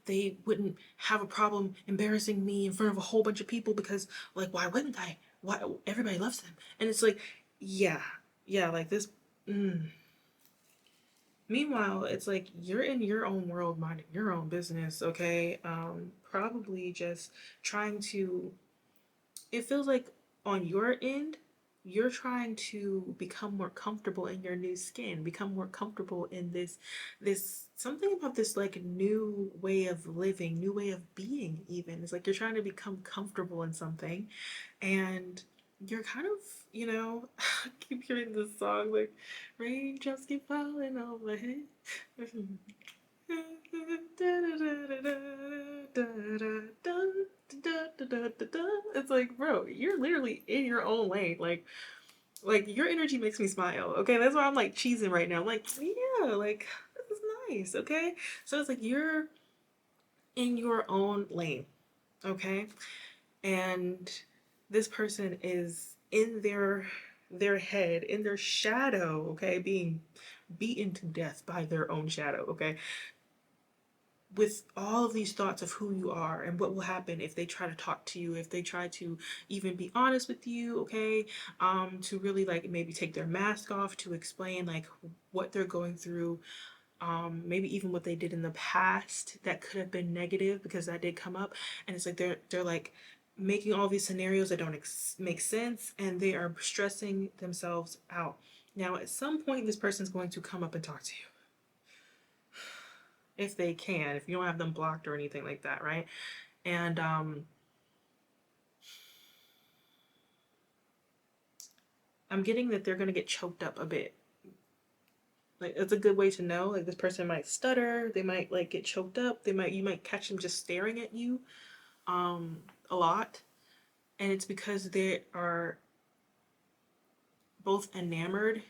they wouldn't have a problem embarrassing me in front of a whole bunch of people because, like, why wouldn't I? Why? Everybody loves them. And it's like, yeah, yeah, like this. Mm. Meanwhile, it's like you're in your own world, minding your own business, okay? Probably just trying to, it feels like on your end, you're trying to become more comfortable in your new skin, become more comfortable in this something about this like new way of living, new way of being even. It's like you're trying to become comfortable in something, and you're kind of, I keep hearing this song like raindrops keep falling on my head. It's like, bro, you're literally in your own lane. Like your energy makes me smile. Okay, that's why I'm like cheesing right now. I'm like, yeah, like this is nice. Okay, so it's like you're in your own lane. Okay, and this person is in their head, in their shadow. Okay, being beaten to death by their own shadow. Okay, with all of these thoughts of who you are and what will happen if they try to talk to you, if they try to even be honest with you, okay, to really like maybe take their mask off to explain like what they're going through, maybe even what they did in the past that could have been negative, because that did come up. And it's like they're like making all these scenarios that don't make sense, and they are stressing themselves out. Now at some point this person's going to come up and talk to you, if they can, if you don't have them blocked or anything like that, right? And I'm getting that they're gonna get choked up a bit. Like, it's a good way to know. Like, this person might stutter, they might like get choked up, you might catch them just staring at you a lot. And it's because they are both enamored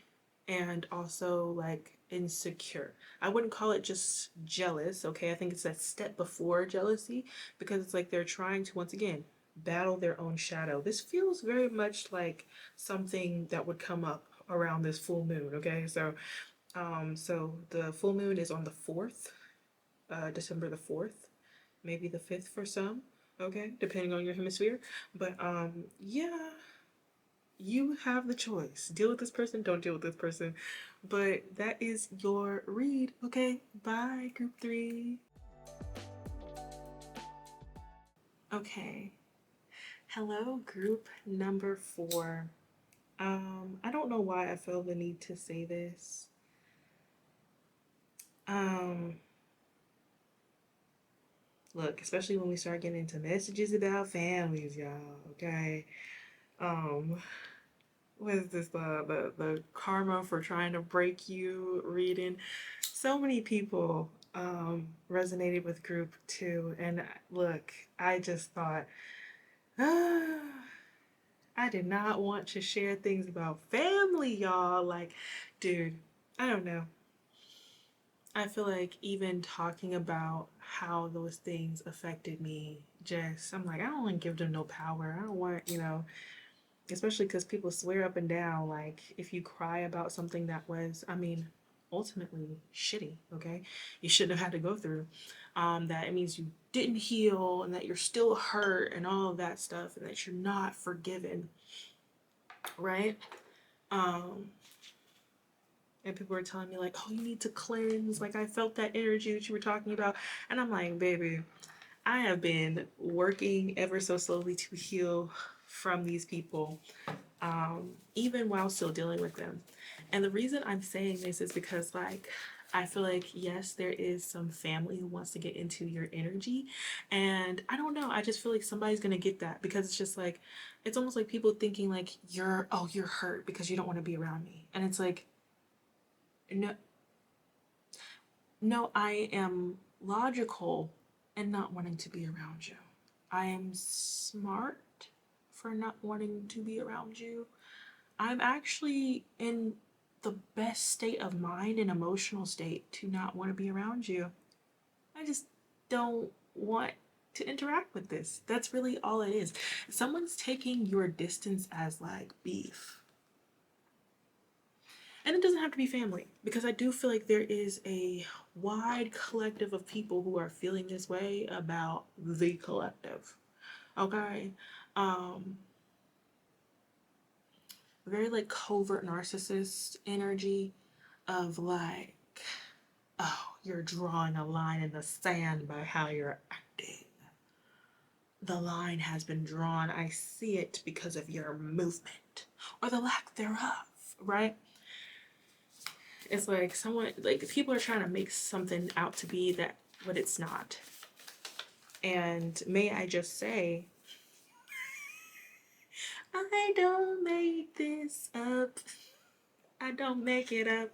and also like insecure. I wouldn't call it just jealous, okay? I think it's that step before jealousy, because it's like they're trying to once again battle their own shadow. This feels very much like something that would come up around this full moon, okay? So the full moon is on the 4th, December the 4th, maybe the 5th for some, okay? Depending on your hemisphere. But yeah, you have the choice. Deal with this person, don't deal with this person. But that is your read. Okay, bye, group 3. Okay, hello, group number 4. I don't know why I feel the need to say this. Um, Look, especially when we start getting into messages about families, y'all, okay? Um, what is this, the karma for trying to break you reading? So many people resonated with group 2, and look, I just thought, ah, I did not want to share things about family, y'all. Like, dude, I don't know. I feel like even talking about how those things affected me, I'm like, I don't want to give them no power. I don't want, especially because people swear up and down, like, if you cry about something that was, I mean, ultimately shitty, okay? You shouldn't have had to go through, that it means you didn't heal and that you're still hurt and all of that stuff and that you're not forgiven, right? Um, and people were telling me, like, oh, you need to cleanse. Like, I felt that energy that you were talking about. And I'm like, baby, I have been working ever so slowly to heal from these people, even while still dealing with them. And the reason I'm saying this is because, like, I feel like, yes, there is some family who wants to get into your energy. And I don't know, I just feel like somebody's going to get that, because it's just like, it's almost like people thinking, like, you're hurt because you don't want to be around me. And it's like, no, No, I am logical and not wanting to be around you. I am smart for not wanting to be around you. I'm actually in the best state of mind and emotional state to not want to be around you. I just don't want to interact with this. That's really all it is. Someone's taking your distance as like beef. And it doesn't have to be family, because I do feel like there is a wide collective of people who are feeling this way about the collective. Okay? Um, Very like covert narcissist energy of like, oh, you're drawing a line in the sand by how you're acting. The line has been drawn. I see it because of your movement or the lack thereof, right? It's like someone, like people are trying to make something out to be that what it's not. And may I just say, I don't make this up. I don't make it up.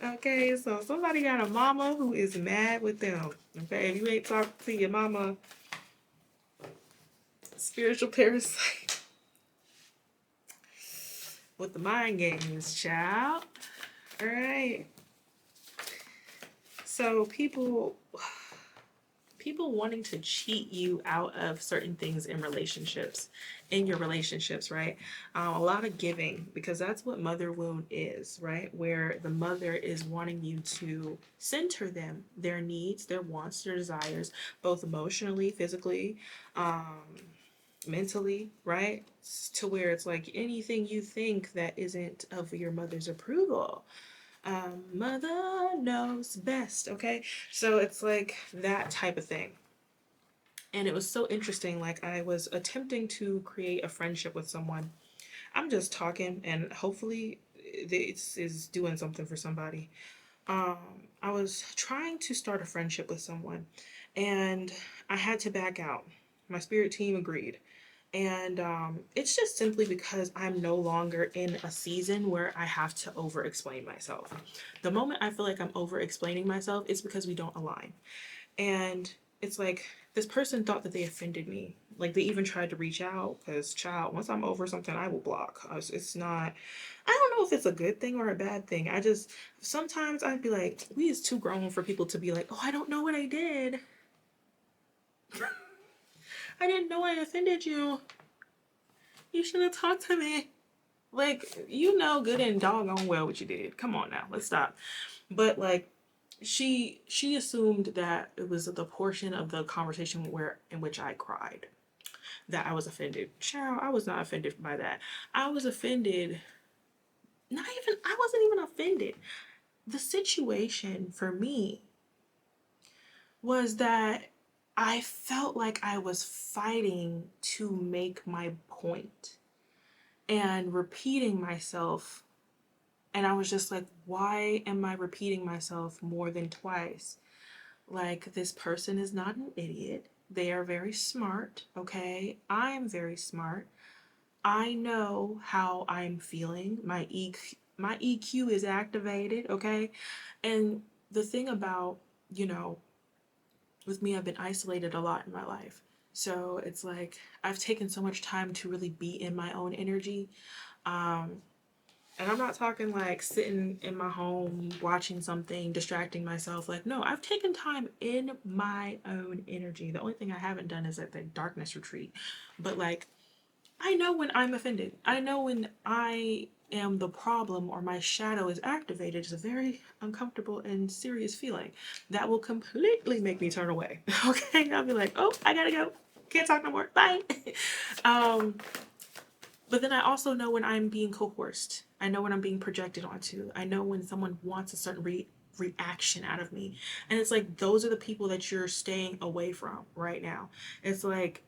Okay, so somebody got a mama who is mad with them. Okay, if you ain't talking to your mama, spiritual parasite with the mind games, child. All right. So people wanting to cheat you out of certain things in relationships, in your relationships, right? A lot of giving, because that's what mother wound is, right? Where the mother is wanting you to center them, their needs, their wants, their desires, both emotionally, physically, mentally, right? To where it's like anything you think that isn't of your mother's approval, mother knows best, okay? So it's like that type of thing. And it was so interesting. Like, I was attempting to create a friendship with someone. I'm just talking, and hopefully, this is doing something for somebody. I was trying to start a friendship with someone, and I had to back out. My spirit team agreed. And it's just simply because I'm no longer in a season where I have to over explain myself. The moment I feel like I'm over explaining myself, it's because we don't align. And it's like this person thought that they offended me. Like they even tried to reach out because, child, once I'm over something, I will block. It's not, I don't know if it's a good thing or a bad thing. I just, sometimes I'd be like, we is too grown for people to be like, oh, I don't know what I did. I didn't know I offended you. You should have talked to me. Like, you know good and doggone well what you did. Come on now, let's stop. But like, she assumed that it was the portion of the conversation where in which I cried that I was offended. Child, I was not offended by that. I was offended. Not even. I wasn't even offended. The situation for me was that I felt like I was fighting to make my point and repeating myself. And I was just like, why am I repeating myself more than twice? Like, this person is not an idiot. They are very smart, okay? I am very smart. I know how I'm feeling. My EQ is activated, okay? And the thing about, you know, with me, I've been isolated a lot in my life. So it's like I've taken so much time to really be in my own energy. Um, and I'm not talking like sitting in my home watching something, distracting myself. Like, no, I've taken time in my own energy. The only thing I haven't done is at the darkness retreat. But like, I know when I'm offended. I know when I am the problem or my shadow is activated. It's a very uncomfortable and serious feeling that will completely make me turn away. Okay? I'll be like, oh, I gotta go. Can't talk no more. Bye. um, but then I also know when I'm being coerced. I know when I'm being projected onto. I know when someone wants a certain reaction out of me. And it's like those are the people that you're staying away from right now. It's like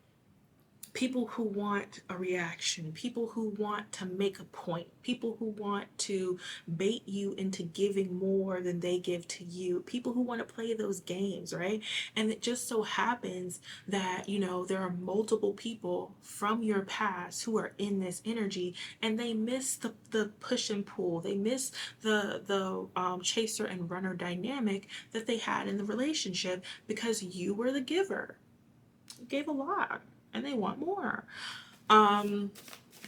People who want a reaction, people who want to make a point, people who want to bait you into giving more than they give to you, people who want to play those games, right? And it just so happens that, there are multiple people from your past who are in this energy, and they miss the push and pull. They miss the chaser and runner dynamic that they had in the relationship because you were the giver. You gave a lot and they want more. And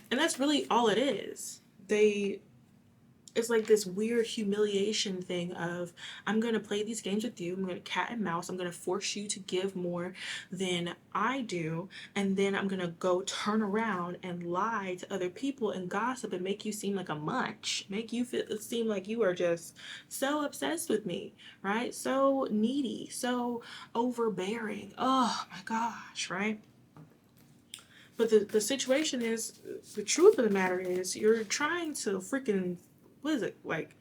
that's really all it is. It's like this weird humiliation thing of, I'm going to play these games with you. I'm going to cat and mouse. I'm going to force you to give more than I do. And then I'm going to go turn around and lie to other people and gossip and make you seem like a munch, make you seem like you are just so obsessed with me, right? So needy, so overbearing. Oh my gosh, right? But the situation is, the truth of the matter is, you're trying to freaking, what is it? Like,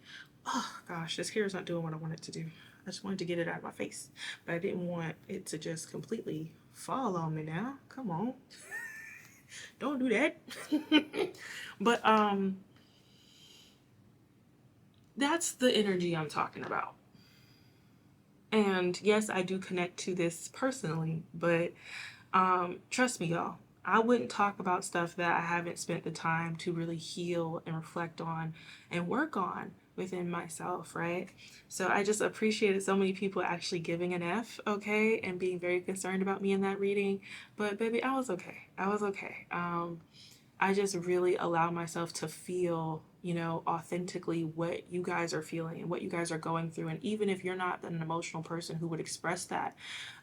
oh gosh, this hair is not doing what I want it to do. I just wanted to get it out of my face, but I didn't want it to just completely fall on me now. Come on. Don't do that. But that's the energy I'm talking about. And yes, I do connect to this personally, but trust me, y'all, I wouldn't talk about stuff that I haven't spent the time to really heal and reflect on and work on within myself, right? So I just appreciated so many people actually giving an F, okay, and being very concerned about me in that reading. But baby, I was okay. I was okay. I just really allow myself to feel, authentically what you guys are feeling and what you guys are going through. And even if you're not an emotional person who would express that,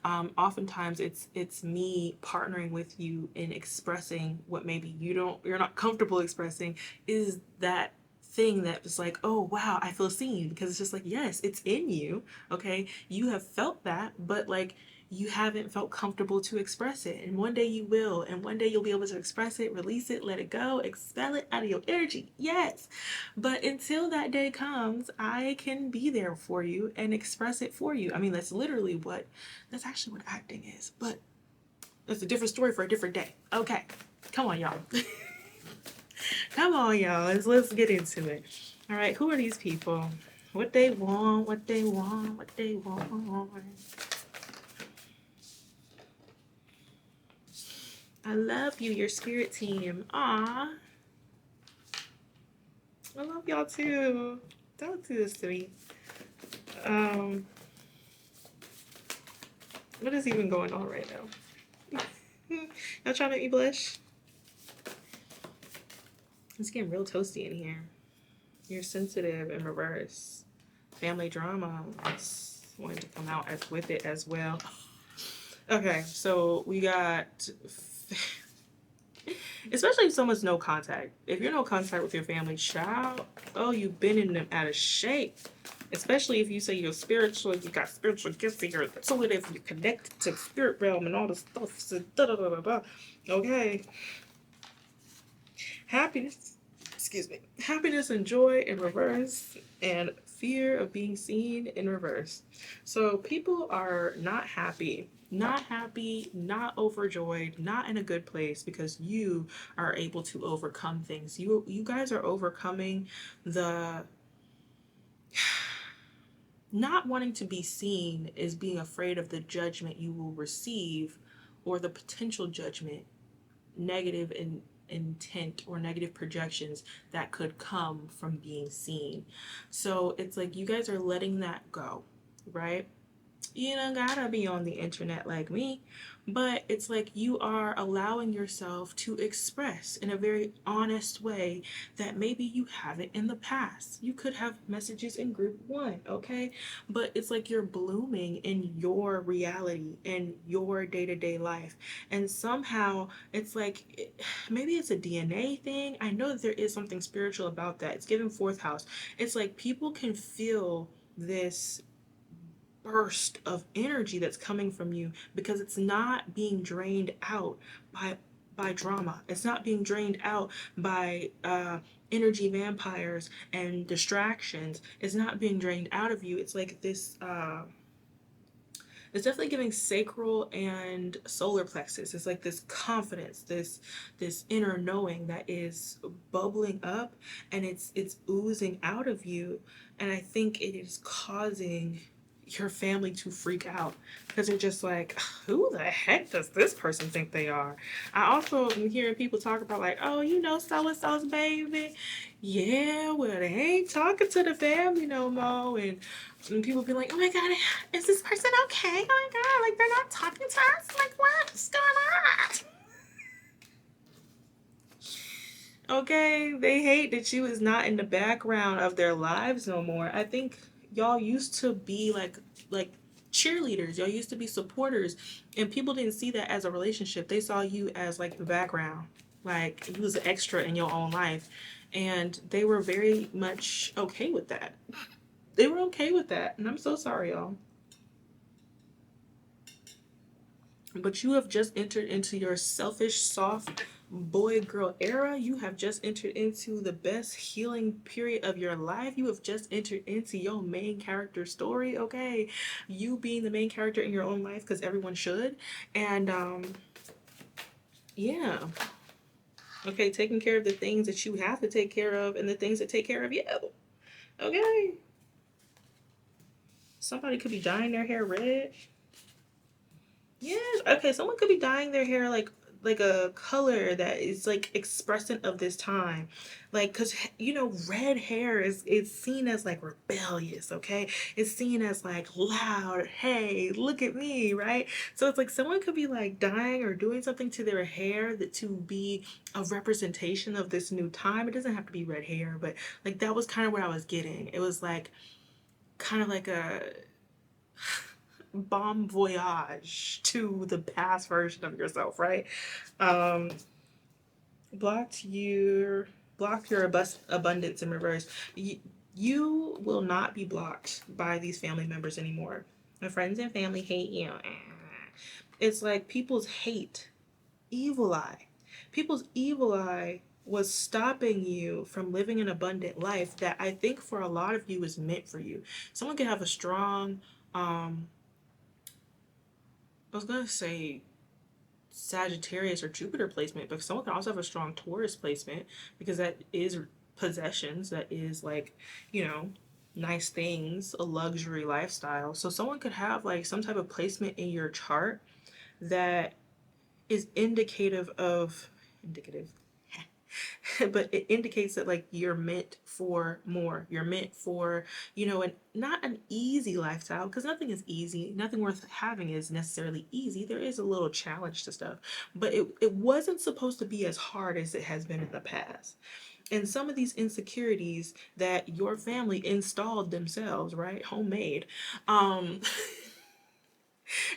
oftentimes it's me partnering with you in expressing what maybe you're not comfortable expressing, is that thing that was like, oh wow, I feel seen, because it's just like, yes, it's in you. Okay, you have felt that, but like, you haven't felt comfortable to express it, and one day you will, and one day you'll be able to express it, release it, let it go, expel it out of your energy. Yes, but until that day comes, I can be there for you and express it for you. I mean, that's actually what acting is, but that's a different story for a different day. Okay, come on y'all. Come on y'all, let's get into it. All right, who are these people? What they want, what they want, what they want. I love you, your spirit team. Aw. I love y'all too. Don't do this to me. Um, what is even going on right now? Y'all trying to make me blush? It's getting real toasty in here. You're sensitive in reverse. Family drama. It's wanting to come out with it as well. Okay, so we got, especially if someone's no contact. If you're no contact with your family, child, oh, you've been in them out of shape. Especially if you say you're spiritual, you got spiritual gifts, you're intuitive, you're connected to the spirit realm and all this stuff. So, da, da, da, da, da. Okay. Happiness, excuse me, happiness and joy in reverse, and fear of being seen in reverse. So people are not happy, not overjoyed, not in a good place, because you are able to overcome things. You guys are overcoming the not wanting to be seen, is being afraid of the judgment you will receive, or the potential judgment, negative intent or negative projections that could come from being seen. So it's like you guys are letting that go, right? You don't gotta be on the internet like me, but it's like you are allowing yourself to express in a very honest way that maybe you haven't in the past. You could have messages in group one, okay? But it's like you're blooming in your reality, in your day-to-day life. And somehow it's like, maybe it's a DNA thing. I know that there is something spiritual about that. It's given fourth house. It's like people can feel this burst of energy that's coming from you, because it's not being drained out by drama. It's not being drained out by energy vampires and distractions. It's not being drained out of you. It's like It's definitely giving sacral and solar plexus. It's like this confidence, this inner knowing that is bubbling up, and it's oozing out of you. And I think it is causing your family to freak out because they're just like, who the heck does this person think they are? I also am hearing people talk about like, oh, you know, so and so's baby. Yeah, well, they ain't talking to the family no more. And people be like, oh my God, is this person okay? Oh my God, like they're not talking to us? Like, what's going on? Okay, they hate that you is not in the background of their lives no more. I think y'all used to be like cheerleaders. Y'all used to be supporters, and people didn't see that as a relationship. They saw you as like the background, like you was an extra in your own life, and they were very much okay with that. They were okay with that, and I'm so sorry, y'all. But you have just entered into your selfish, soft boy girl era. You have just entered into the best healing period of your life. You have just entered into your main character story, okay? You being the main character in your own life because everyone should. And yeah. Okay, taking care of the things that you have to take care of and the things that take care of you. Okay. Somebody could be dyeing their hair red. Yes. Okay. Someone could be dyeing their hair like a color that is like expressant of this time, like because you know red hair is seen as like rebellious. Okay, it's seen as like loud. Hey, look at me, right? So it's like someone could be like dyeing or doing something to their hair that to be a representation of this new time. It doesn't have to be red hair, but like that was kind of what I was getting. It was like kind of like a bon voyage to the past version of yourself, right? Um, blocked your block your abundance in reverse. You will not be blocked by these family members anymore. My friends and family hate you. It's like people's hate, evil eye. People's evil eye was stopping you from living an abundant life that I think for a lot of you is meant for you. Someone can have a strong I was gonna say Sagittarius or Jupiter placement, but someone can also have a strong Taurus placement because that is possessions, that is like, you know, nice things, a luxury lifestyle. So someone could have like some type of placement in your chart that is indicative but it indicates that like you're meant for more. You're meant for, you know, and not an easy lifestyle because nothing is easy. Nothing worth having is necessarily easy. There is a little challenge to stuff, but it wasn't supposed to be as hard as it has been in the past. And some of these insecurities that your family installed themselves, right? Homemade. Um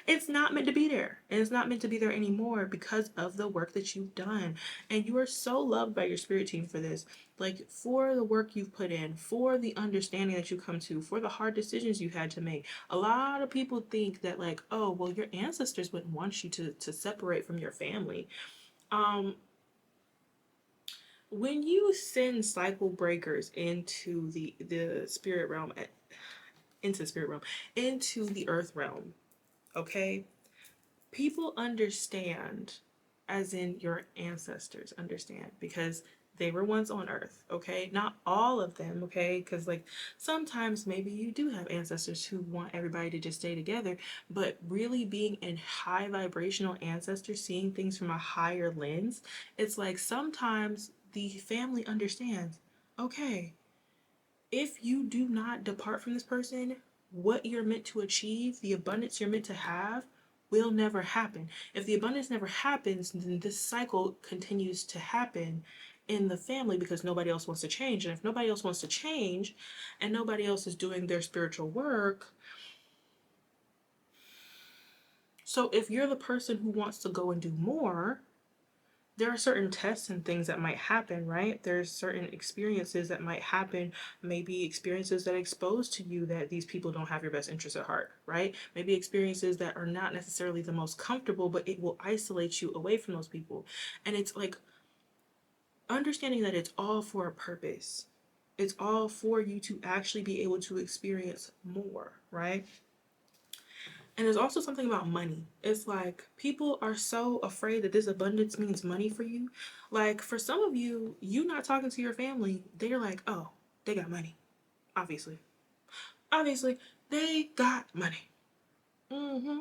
it's not meant to be there. And it's not meant to be there anymore because of the work that you've done. And you are so loved by your spirit team for this. Like for the work you've put in, for the understanding that you come to, for the hard decisions you had to make. A lot of people think that like, oh, well, your ancestors wouldn't want you to separate from your family. Um, when you send cycle breakers into the spirit realm, into the spirit realm, into the earth realm, okay? People understand, as in your ancestors understand, because they were once on earth, okay? Not all of them, okay? Because like sometimes maybe you do have ancestors who want everybody to just stay together, but really being in high vibrational ancestors, seeing things from a higher lens, it's like sometimes the family understands, okay, if you do not depart from this person, what you're meant to achieve, the abundance you're meant to have, will never happen. If the abundance never happens, then this cycle continues to happen in the family because nobody else wants to change. And if nobody else wants to change and nobody else is doing their spiritual work, so if you're the person who wants to go and do more, there are certain tests and things that might happen, right? There's certain experiences that might happen, maybe experiences that expose to you that these people don't have your best interest at heart, right? Maybe experiences that are not necessarily the most comfortable, but it will isolate you away from those people. And it's like understanding that it's all for a purpose. It's all for you to actually be able to experience more, right? And there's also something about money. It's like people are so afraid that this abundance means money for you. Like for some of you, you not talking to your family, they're like, oh, they got money. Obviously. Obviously, they got money. Mm-hmm.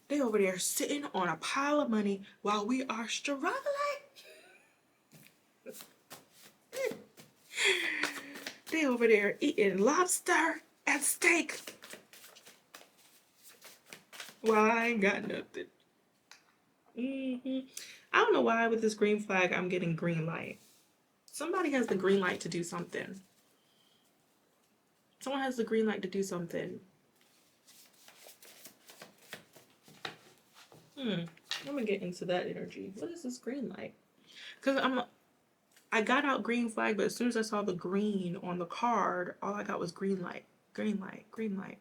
They over there sitting on a pile of money while we are struggling. They over there eating lobster and steak while I ain't got nothing. I don't know why with this green flag I'm getting green light. Somebody has the green light to do something. Someone has the green light to do something. I'm gonna get into that energy. What is this green light? Because I got out green flag, but as soon as I saw the green on the card, all I got was green light, green light, green light.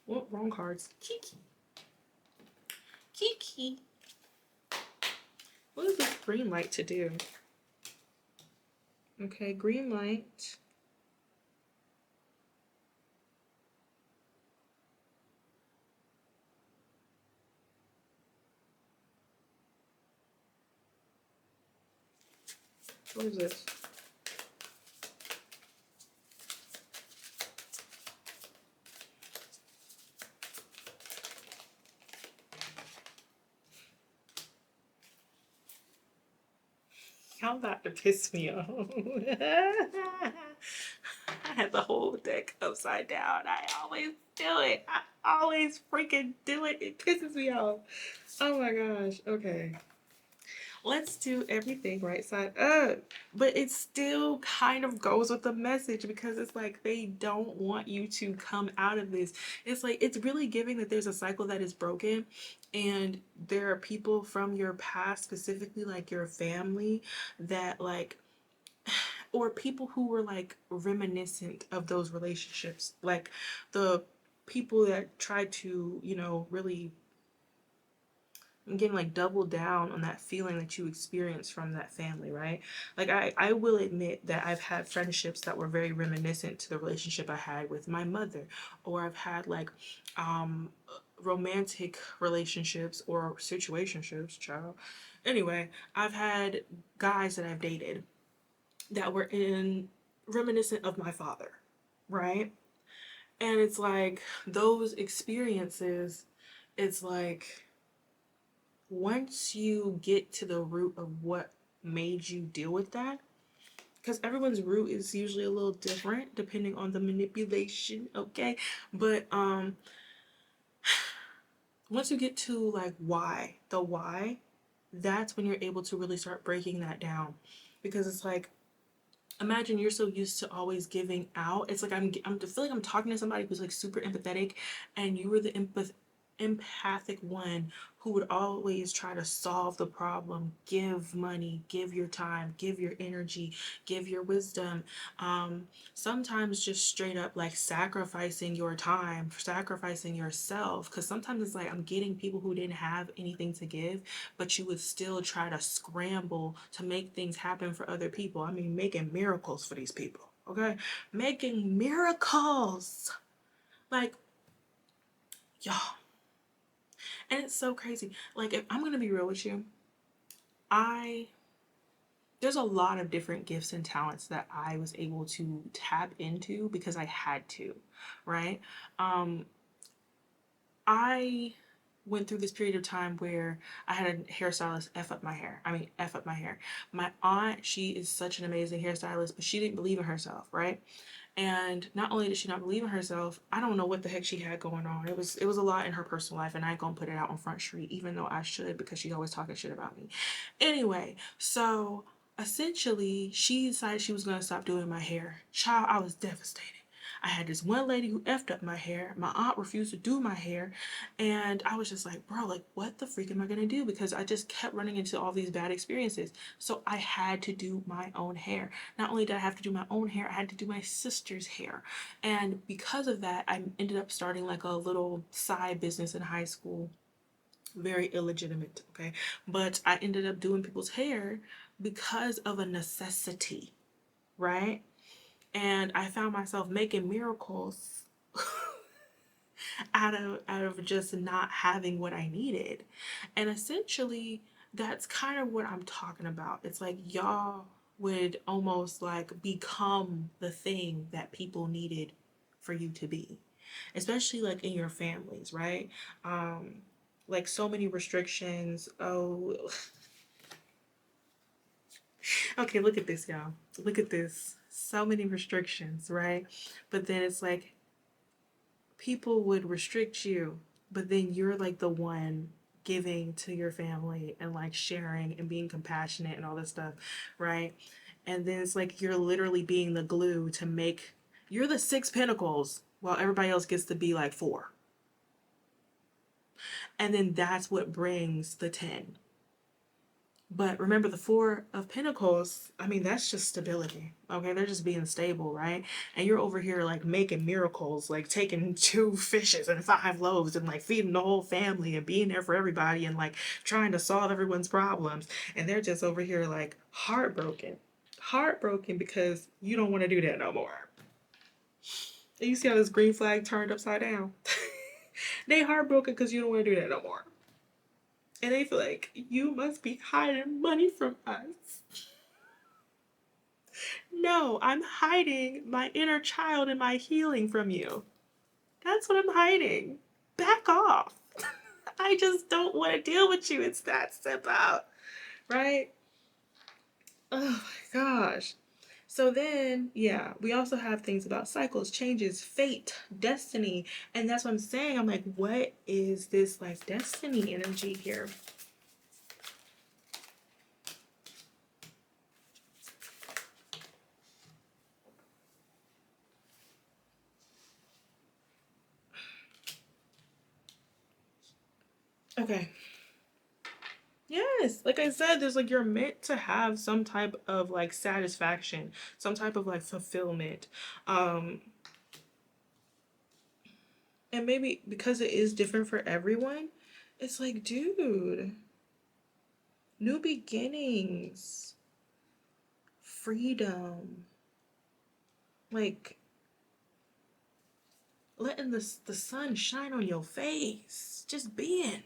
Well, wrong cards. Kiki. Kiki. What is this green light to do? Okay, green light. What is this? Y'all about to piss me off. I had the whole deck upside down. I always do it. I always freaking do it. It pisses me off. Oh my gosh. Okay. Let's do everything right side up. But it still kind of goes with the message because it's like they don't want you to come out of this. It's like it's really giving that there's a cycle that is broken and there are people from your past, specifically like your family, that like or people who were like reminiscent of those relationships. Like the people that tried to, really again like double down on that feeling that you experienced from that family, right? Like I will admit that I've had friendships that were very reminiscent to the relationship I had with my mother, or I've had like romantic relationships or situationships, child. Anyway, I've had guys that I've dated that were in reminiscent of my father, right? And it's like those experiences, it's like once you get to the root of what made you deal with that, because everyone's root is usually a little different depending on the manipulation, okay? But once you get to like the why, that's when you're able to really start breaking that down. Because it's like imagine you're so used to always giving out. It's like I feel like I'm talking to somebody who's like super empathetic, and you were the empathic one who would always try to solve the problem, give money, give your time, give your energy, give your wisdom. Sometimes just straight up like sacrificing your time, sacrificing yourself. Because sometimes it's like I'm getting people who didn't have anything to give, but you would still try to scramble to make things happen for other people. I mean, making miracles for these people, okay? Making miracles. Like, y'all. And it's so crazy. Like, if I'm gonna be real with you, I there's a lot of different gifts and talents that I was able to tap into because I had to, right? Um, I went through this period of time where I had a hairstylist F up my hair. I mean, F up my hair. My aunt, she is such an amazing hairstylist, but she didn't believe in herself, right? And not only did she not believe in herself, I don't know what the heck she had going on. It was a lot in her personal life, and I ain't gonna put it out on Front Street, even though I should because she's always talking shit about me. Anyway, so essentially she decided she was gonna stop doing my hair. Child, I was devastated. I had this one lady who effed up my hair. My aunt refused to do my hair. And I was just like, bro, like, what the freak am I going to do? Because I just kept running into all these bad experiences. So I had to do my own hair. Not only did I have to do my own hair, I had to do my sister's hair. And because of that, I ended up starting like a little side business in high school. Very illegitimate, okay? But I ended up doing people's hair because of a necessity, right? And I found myself making miracles out of just not having what I needed. And essentially that's kind of what I'm talking about. It's like y'all would almost like become the thing that people needed for you to be. Especially like in your families, right? Like so many restrictions. Oh, okay, look at this, y'all. Look at this. So many restrictions, right? But then it's like people would restrict you, but then you're like the one giving to your family and like sharing and being compassionate and all this stuff, right? And then it's like you're literally being the glue to make you're the six pentacles while everybody else gets to be like four. And then that's what brings the 10. But remember, the Four of Pentacles, I mean, that's just stability. Okay, they're just being stable, right? And you're over here like making miracles, like taking 2 fishes and 5 loaves and like feeding the whole family and being there for everybody and like trying to solve everyone's problems. And they're just over here like heartbroken. Heartbroken because you don't want to do that no more. And you see how this green flag turned upside down? They heartbroken because you don't want to do that no more. And they feel like you must be hiding money from us. No, I'm hiding my inner child and my healing from you. That's what I'm hiding. Back off. I just don't want to deal with you. It's that simple. Right? Oh my gosh. So then, yeah, we also have things about cycles, changes, fate, destiny. And that's what I'm saying. I'm like, what is this like destiny energy here? Okay. Yes, like I said, there's like you're meant to have some type of like satisfaction, some type of like fulfillment. Um and maybe because it is different for everyone, it's like, dude, new beginnings, freedom, like letting the sun shine on your face, just being.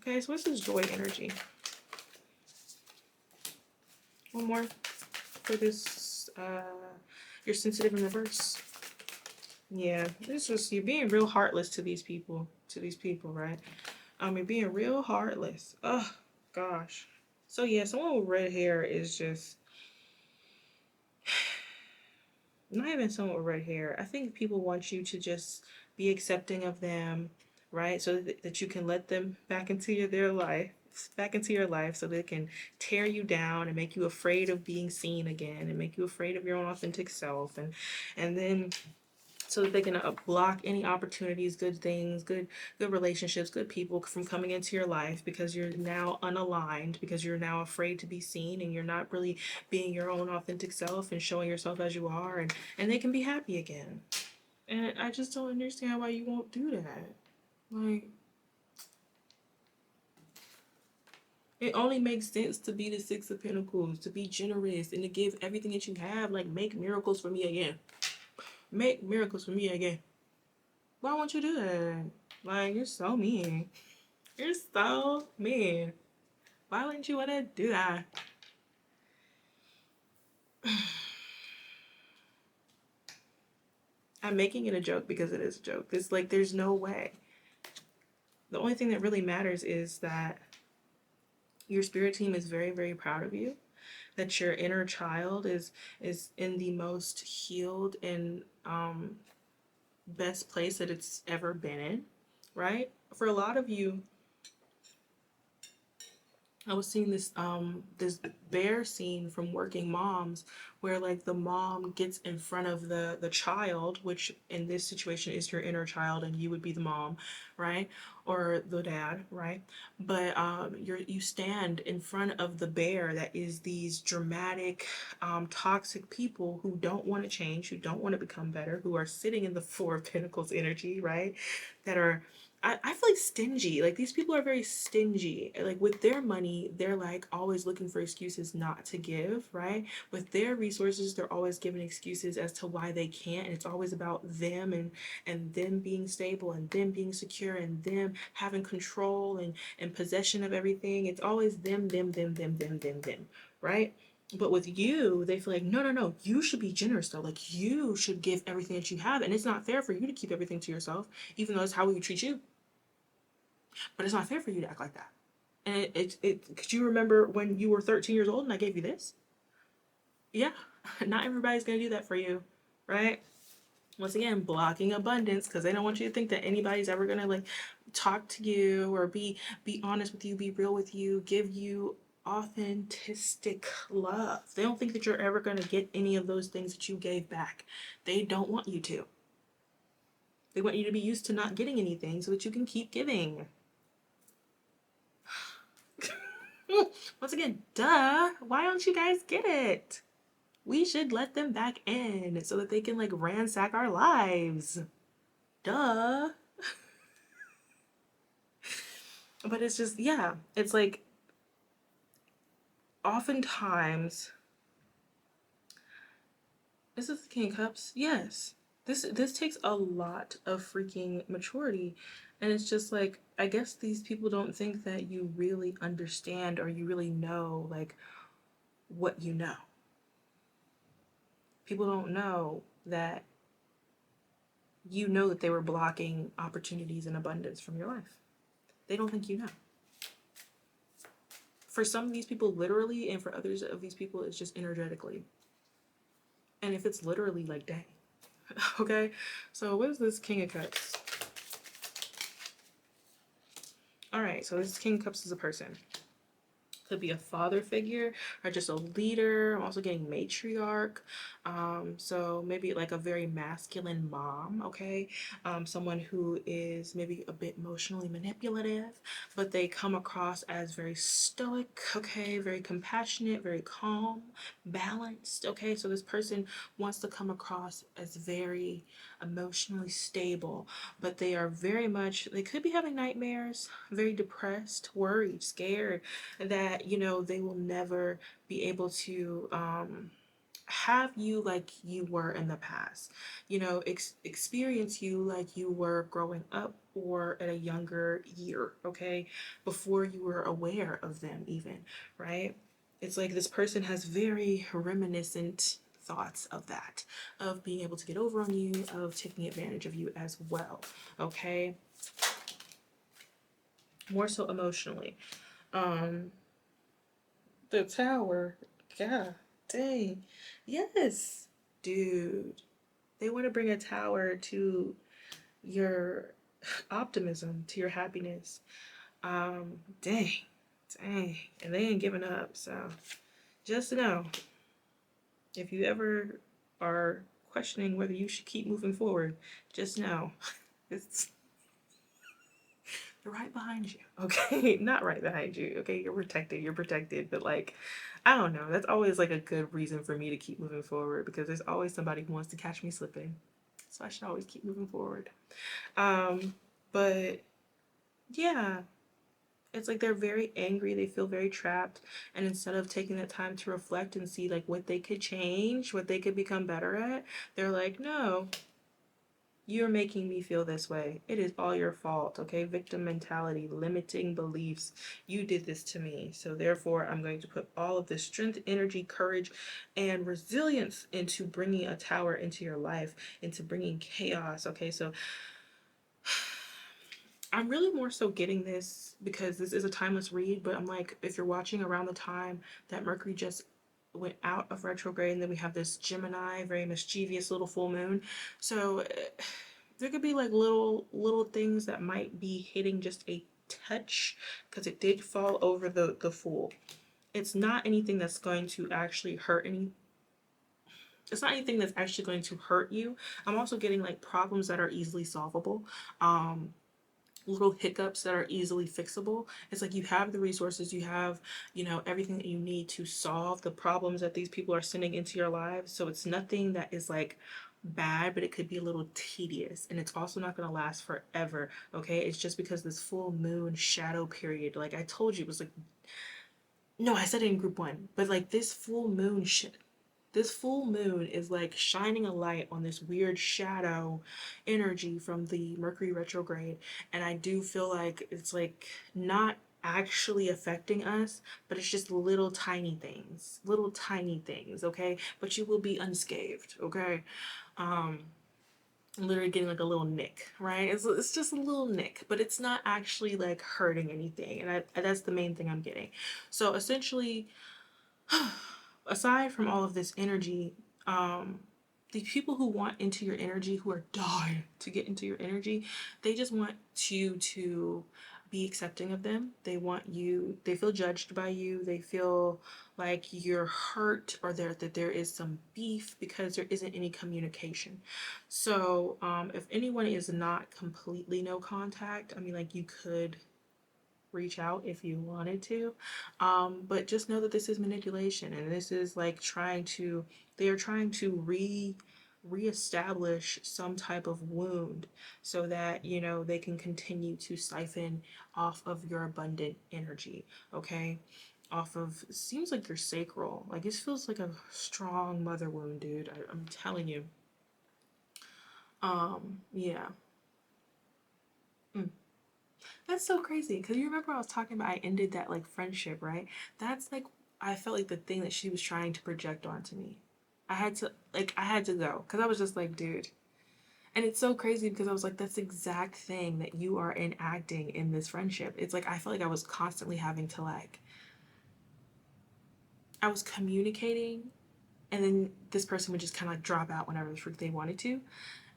Okay, so what's this joy energy? One more for this you're sensitive in reverse. Yeah, it's just you're being real heartless to these people, right? You're being real heartless. Oh gosh. So yeah, someone with red hair is just not even someone with red hair. I think people want you to just be accepting of them, right? So that you can let them back into their life, back into your life, so they can tear you down and make you afraid of being seen again, and make you afraid of your own authentic self, and then so that they can block any opportunities, good things, good relationships, good people from coming into your life because you're now unaligned, because you're now afraid to be seen and you're not really being your own authentic self and showing yourself as you are, and they can be happy again. And I just don't understand why you won't do that. Like, it only makes sense to be the Six of Pentacles, to be generous and to give everything that you have. Like, make miracles for me again. Make miracles for me again. Why won't you do that? Like, you're so mean. You're so mean. Why wouldn't you want to do that? I'm making it a joke because it is a joke. It's like, there's no way. The only thing that really matters is that your spirit team is very, very proud of you. That your inner child is in the most healed and best place that it's ever been in, right? For a lot of you, I was seeing this bear scene from Working Moms where like the mom gets in front of the child, which in this situation is your inner child and you would be the mom, right? Or the dad, right? But you stand in front of the bear that is these dramatic toxic people who don't want to change, who don't want to become better, who are sitting in the Four of Pentacles energy, right? That are I feel like stingy. Like these people are very stingy. Like with their money, they're like always looking for excuses not to give, right? With their resources, they're always giving excuses as to why they can't. And it's always about them and them being stable and them being secure and them having control and possession of everything. It's always them, right? But with you, they feel like, no, no, no, you should be generous though. Like you should give everything that you have. And it's not fair for you to keep everything to yourself, even though it's how we would treat you. But it's not fair for you to act like that. And could you remember when you were 13 years old and I gave you this? Yeah, not everybody's gonna do that for you, right? Once again, blocking abundance because they don't want you to think that anybody's ever gonna like talk to you or be honest with you, be real with you, give you authentic love. They don't think that you're ever gonna get any of those things that you gave back. They don't want you to. They want you to be used to not getting anything so that you can keep giving. Once again, duh. Why don't you guys get it? We should let them back in so that they can like ransack our lives. Duh. But it's just, yeah, it's like oftentimes, is this the King of Cups? Yes. This takes a lot of freaking maturity. And it's just like, I guess these people don't think that you really understand or you really know like what you know. People don't know that you know that they were blocking opportunities and abundance from your life. They don't think you know. For some of these people, literally, and for others of these people, it's just energetically. And if it's literally, like, dang. Okay? So, what is this King of Cups? All right, so this King of Cups is a person. Could be a father figure or just a leader. I'm also getting matriarch. So maybe like a very masculine mom, okay? Someone who is maybe a bit emotionally manipulative, but they come across as very stoic, okay? Very compassionate, very calm, balanced, okay? So this person wants to come across as very emotionally stable, but they are very much, they could be having nightmares, very depressed, worried, scared that they will never be able to have you like you were in the past, experience you like you were growing up or at a younger year, okay, before you were aware of them even, right? It's like this person has very reminiscent thoughts of that, of being able to get over on you, of taking advantage of you as well, okay, more so emotionally. um The Tower. God dang. Yes. Dude. They want to bring a tower to your optimism, to your happiness. Dang. Dang. And they ain't giving up. So just know, if you ever are questioning whether you should keep moving forward, just know it's right behind you. Okay. Not right behind you. Okay. You're protected. You're protected. But like, I don't know. That's always like a good reason for me to keep moving forward because there's always somebody who wants to catch me slipping. So I should always keep moving forward. But yeah, it's like they're very angry. They feel very trapped. And instead of taking that time to reflect and see like what they could change, what they could become better at, they're like, no, you're making me feel this way. It is all your fault, okay? Victim mentality, limiting beliefs. You did this to me. So therefore, I'm going to put all of this strength, energy, courage, and resilience into bringing a tower into your life, into bringing chaos, okay? So I'm really more so getting this because this is a timeless read, but I'm like, if you're watching around the time that Mercury just went out of retrograde and then we have this Gemini, very mischievous little full moon. So there could be like little things that might be hitting just a touch because it did fall over the Fool. It's not anything that's going to actually hurt any. It's not anything that's actually going to hurt you. I'm also getting like problems that are easily solvable. Little hiccups that are easily fixable. It's like you have the resources, you have, everything that you need to solve the problems that these people are sending into your lives. So it's nothing that is like bad, but it could be a little tedious, and it's also not going to last forever. Okay, it's just because this full moon shadow period, like I told you, it was like, no, I said it in group one, but like this full moon is like shining a light on this weird shadow energy from the Mercury retrograde. And I do feel like it's like not actually affecting us, but it's just little tiny things, okay? But you will be unscathed, okay? Um, literally getting like a little nick, right? It's just a little nick, but it's not actually like hurting anything. And that's the main thing I'm getting. So essentially, aside from all of this energy, the people who want into your energy, who are dying to get into your energy, they just want you to be accepting of them. They want you, they feel judged by you. They feel like you're hurt, or that there is some beef because there isn't any communication. So, if anyone is not completely no contact, I mean, like you could reach out if you wanted to. But just know that this is manipulation, and this is like they are trying to reestablish some type of wound so that, they can continue to siphon off of your abundant energy, okay? Off of, seems like your sacral. Like it feels like a strong mother wound, dude. I'm telling you. Yeah. Mm. That's so crazy because you remember I was talking about I ended that like friendship, right? That's like I felt like the thing that she was trying to project onto me. I had to go because I was just like, dude. And it's so crazy because I was like, that's the exact thing that you are enacting in this friendship. It's like I felt like I was constantly having to like I was communicating, and then this person would just kind of like drop out whenever the freak they wanted to.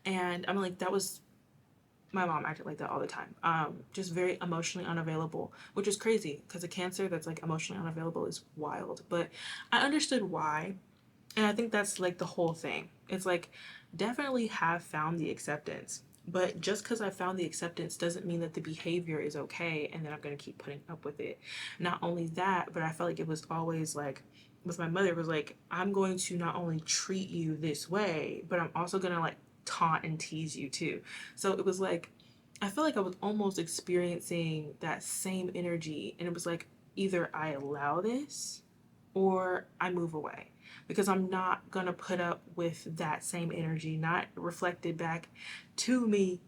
And I'm like, that was my mom acted like that all the time. Just very emotionally unavailable, which is crazy because a Cancer that's like emotionally unavailable is wild. But I understood why. And I think that's like the whole thing. It's like, definitely have found the acceptance. But just because I found the acceptance doesn't mean that the behavior is okay and that I'm going to keep putting up with it. Not only that, but I felt like it was always like, with my mother, it was like, I'm going to not only treat you this way, but I'm also going to like taunt and tease you too. So it was like, I feel like I was almost experiencing that same energy. And it was like, either I allow this or I move away, because I'm not going to put up with that same energy not reflected back to me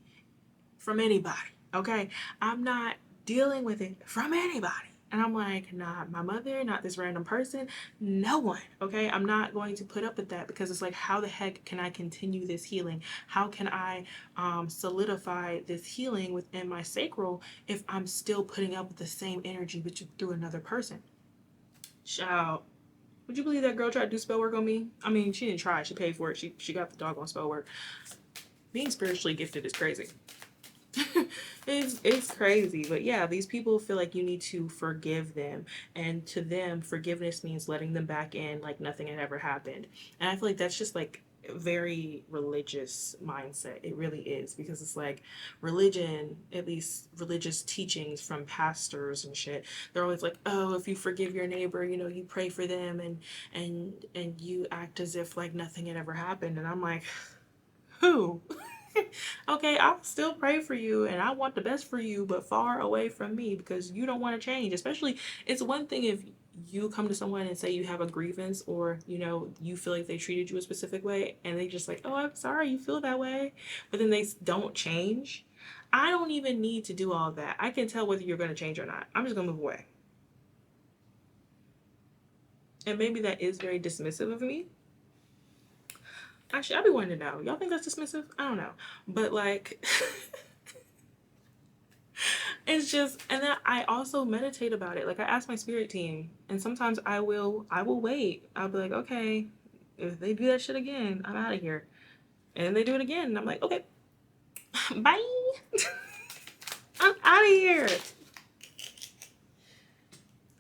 from anybody. Okay? I'm not dealing with it from anybody. And I'm like, not my mother, not this random person, no one. Okay? I'm not going to put up with that, because it's like, how the heck can I continue this healing? How can I solidify this healing within my sacral if I'm still putting up with the same energy but through another person? Shout. Would you believe that girl tried to do spell work on me? I mean, she didn't try. She paid for it. She got the doggone spell work. Being spiritually gifted is crazy. It's crazy. But yeah, these people feel like you need to forgive them. And to them, forgiveness means letting them back in like nothing had ever happened. And I feel like that's just like very religious mindset. It really is, because it's like religion, at least religious teachings from pastors and shit, they're always like, oh, if you forgive your neighbor, you pray for them, and you act as if like nothing had ever happened. And I'm like, who? Okay, I'll still pray for you and I want the best for you, but far away from me, because you don't want to change. Especially, it's one thing if you come to someone and say you have a grievance, or you feel like they treated you a specific way and they just like, oh, I'm sorry you feel that way, but then they don't change. I don't even need to do all of that. I can tell whether you're going to change or not. I'm just going to move away. And maybe that is very dismissive of me. Actually, I'd be wanting to know. Y'all think that's dismissive? I don't know. But like, it's just, and then I also meditate about it. Like, I ask my spirit team, and sometimes I will wait. I'll be like, okay, if they do that shit again, I'm out of here. And then they do it again, and I'm like, okay, bye. I'm out of here.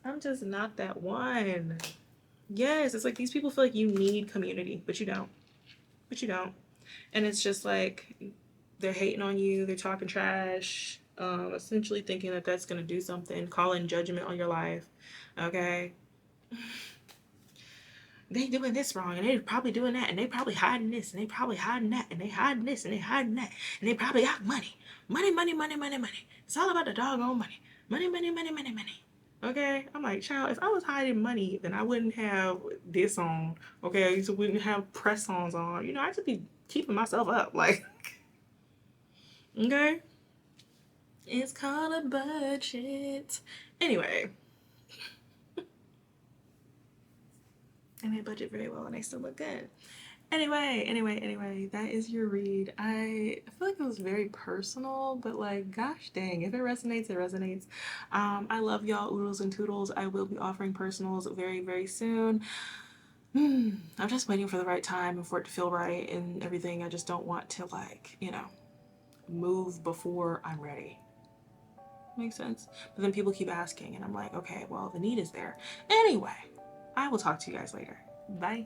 I'm just not that one. Yes, it's like these people feel like you need community, but you don't. But you don't. And it's just like, they're hating on you, they're talking trash, essentially thinking that that's going to do something, calling judgment on your life. Okay? they doing this wrong, and they probably doing that, and they probably hiding this, and they probably hiding that, and they hiding this, and they hiding that, and they probably got money. Money, money, money, money, money. It's all about the doggone money. Money, money, money, money, money. Okay? I'm like, child, if I was hiding money, then I wouldn't have this on. Okay? I wouldn't have press-ons on. You know, I'd just be keeping myself up. Like, okay? It's called a budget. Anyway. And they budget very well and they still look good. Anyway, that is your read. I feel like it was very personal, but like, gosh dang, if it resonates, it resonates. I love y'all, oodles and toodles. I will be offering personals very, very soon. I'm just waiting for the right time and for it to feel right and everything. I just don't want to, like, you know, move before I'm ready. Makes sense. But then people keep asking, and I'm like, okay, well, the need is there. Anyway, I will talk to you guys later. Bye.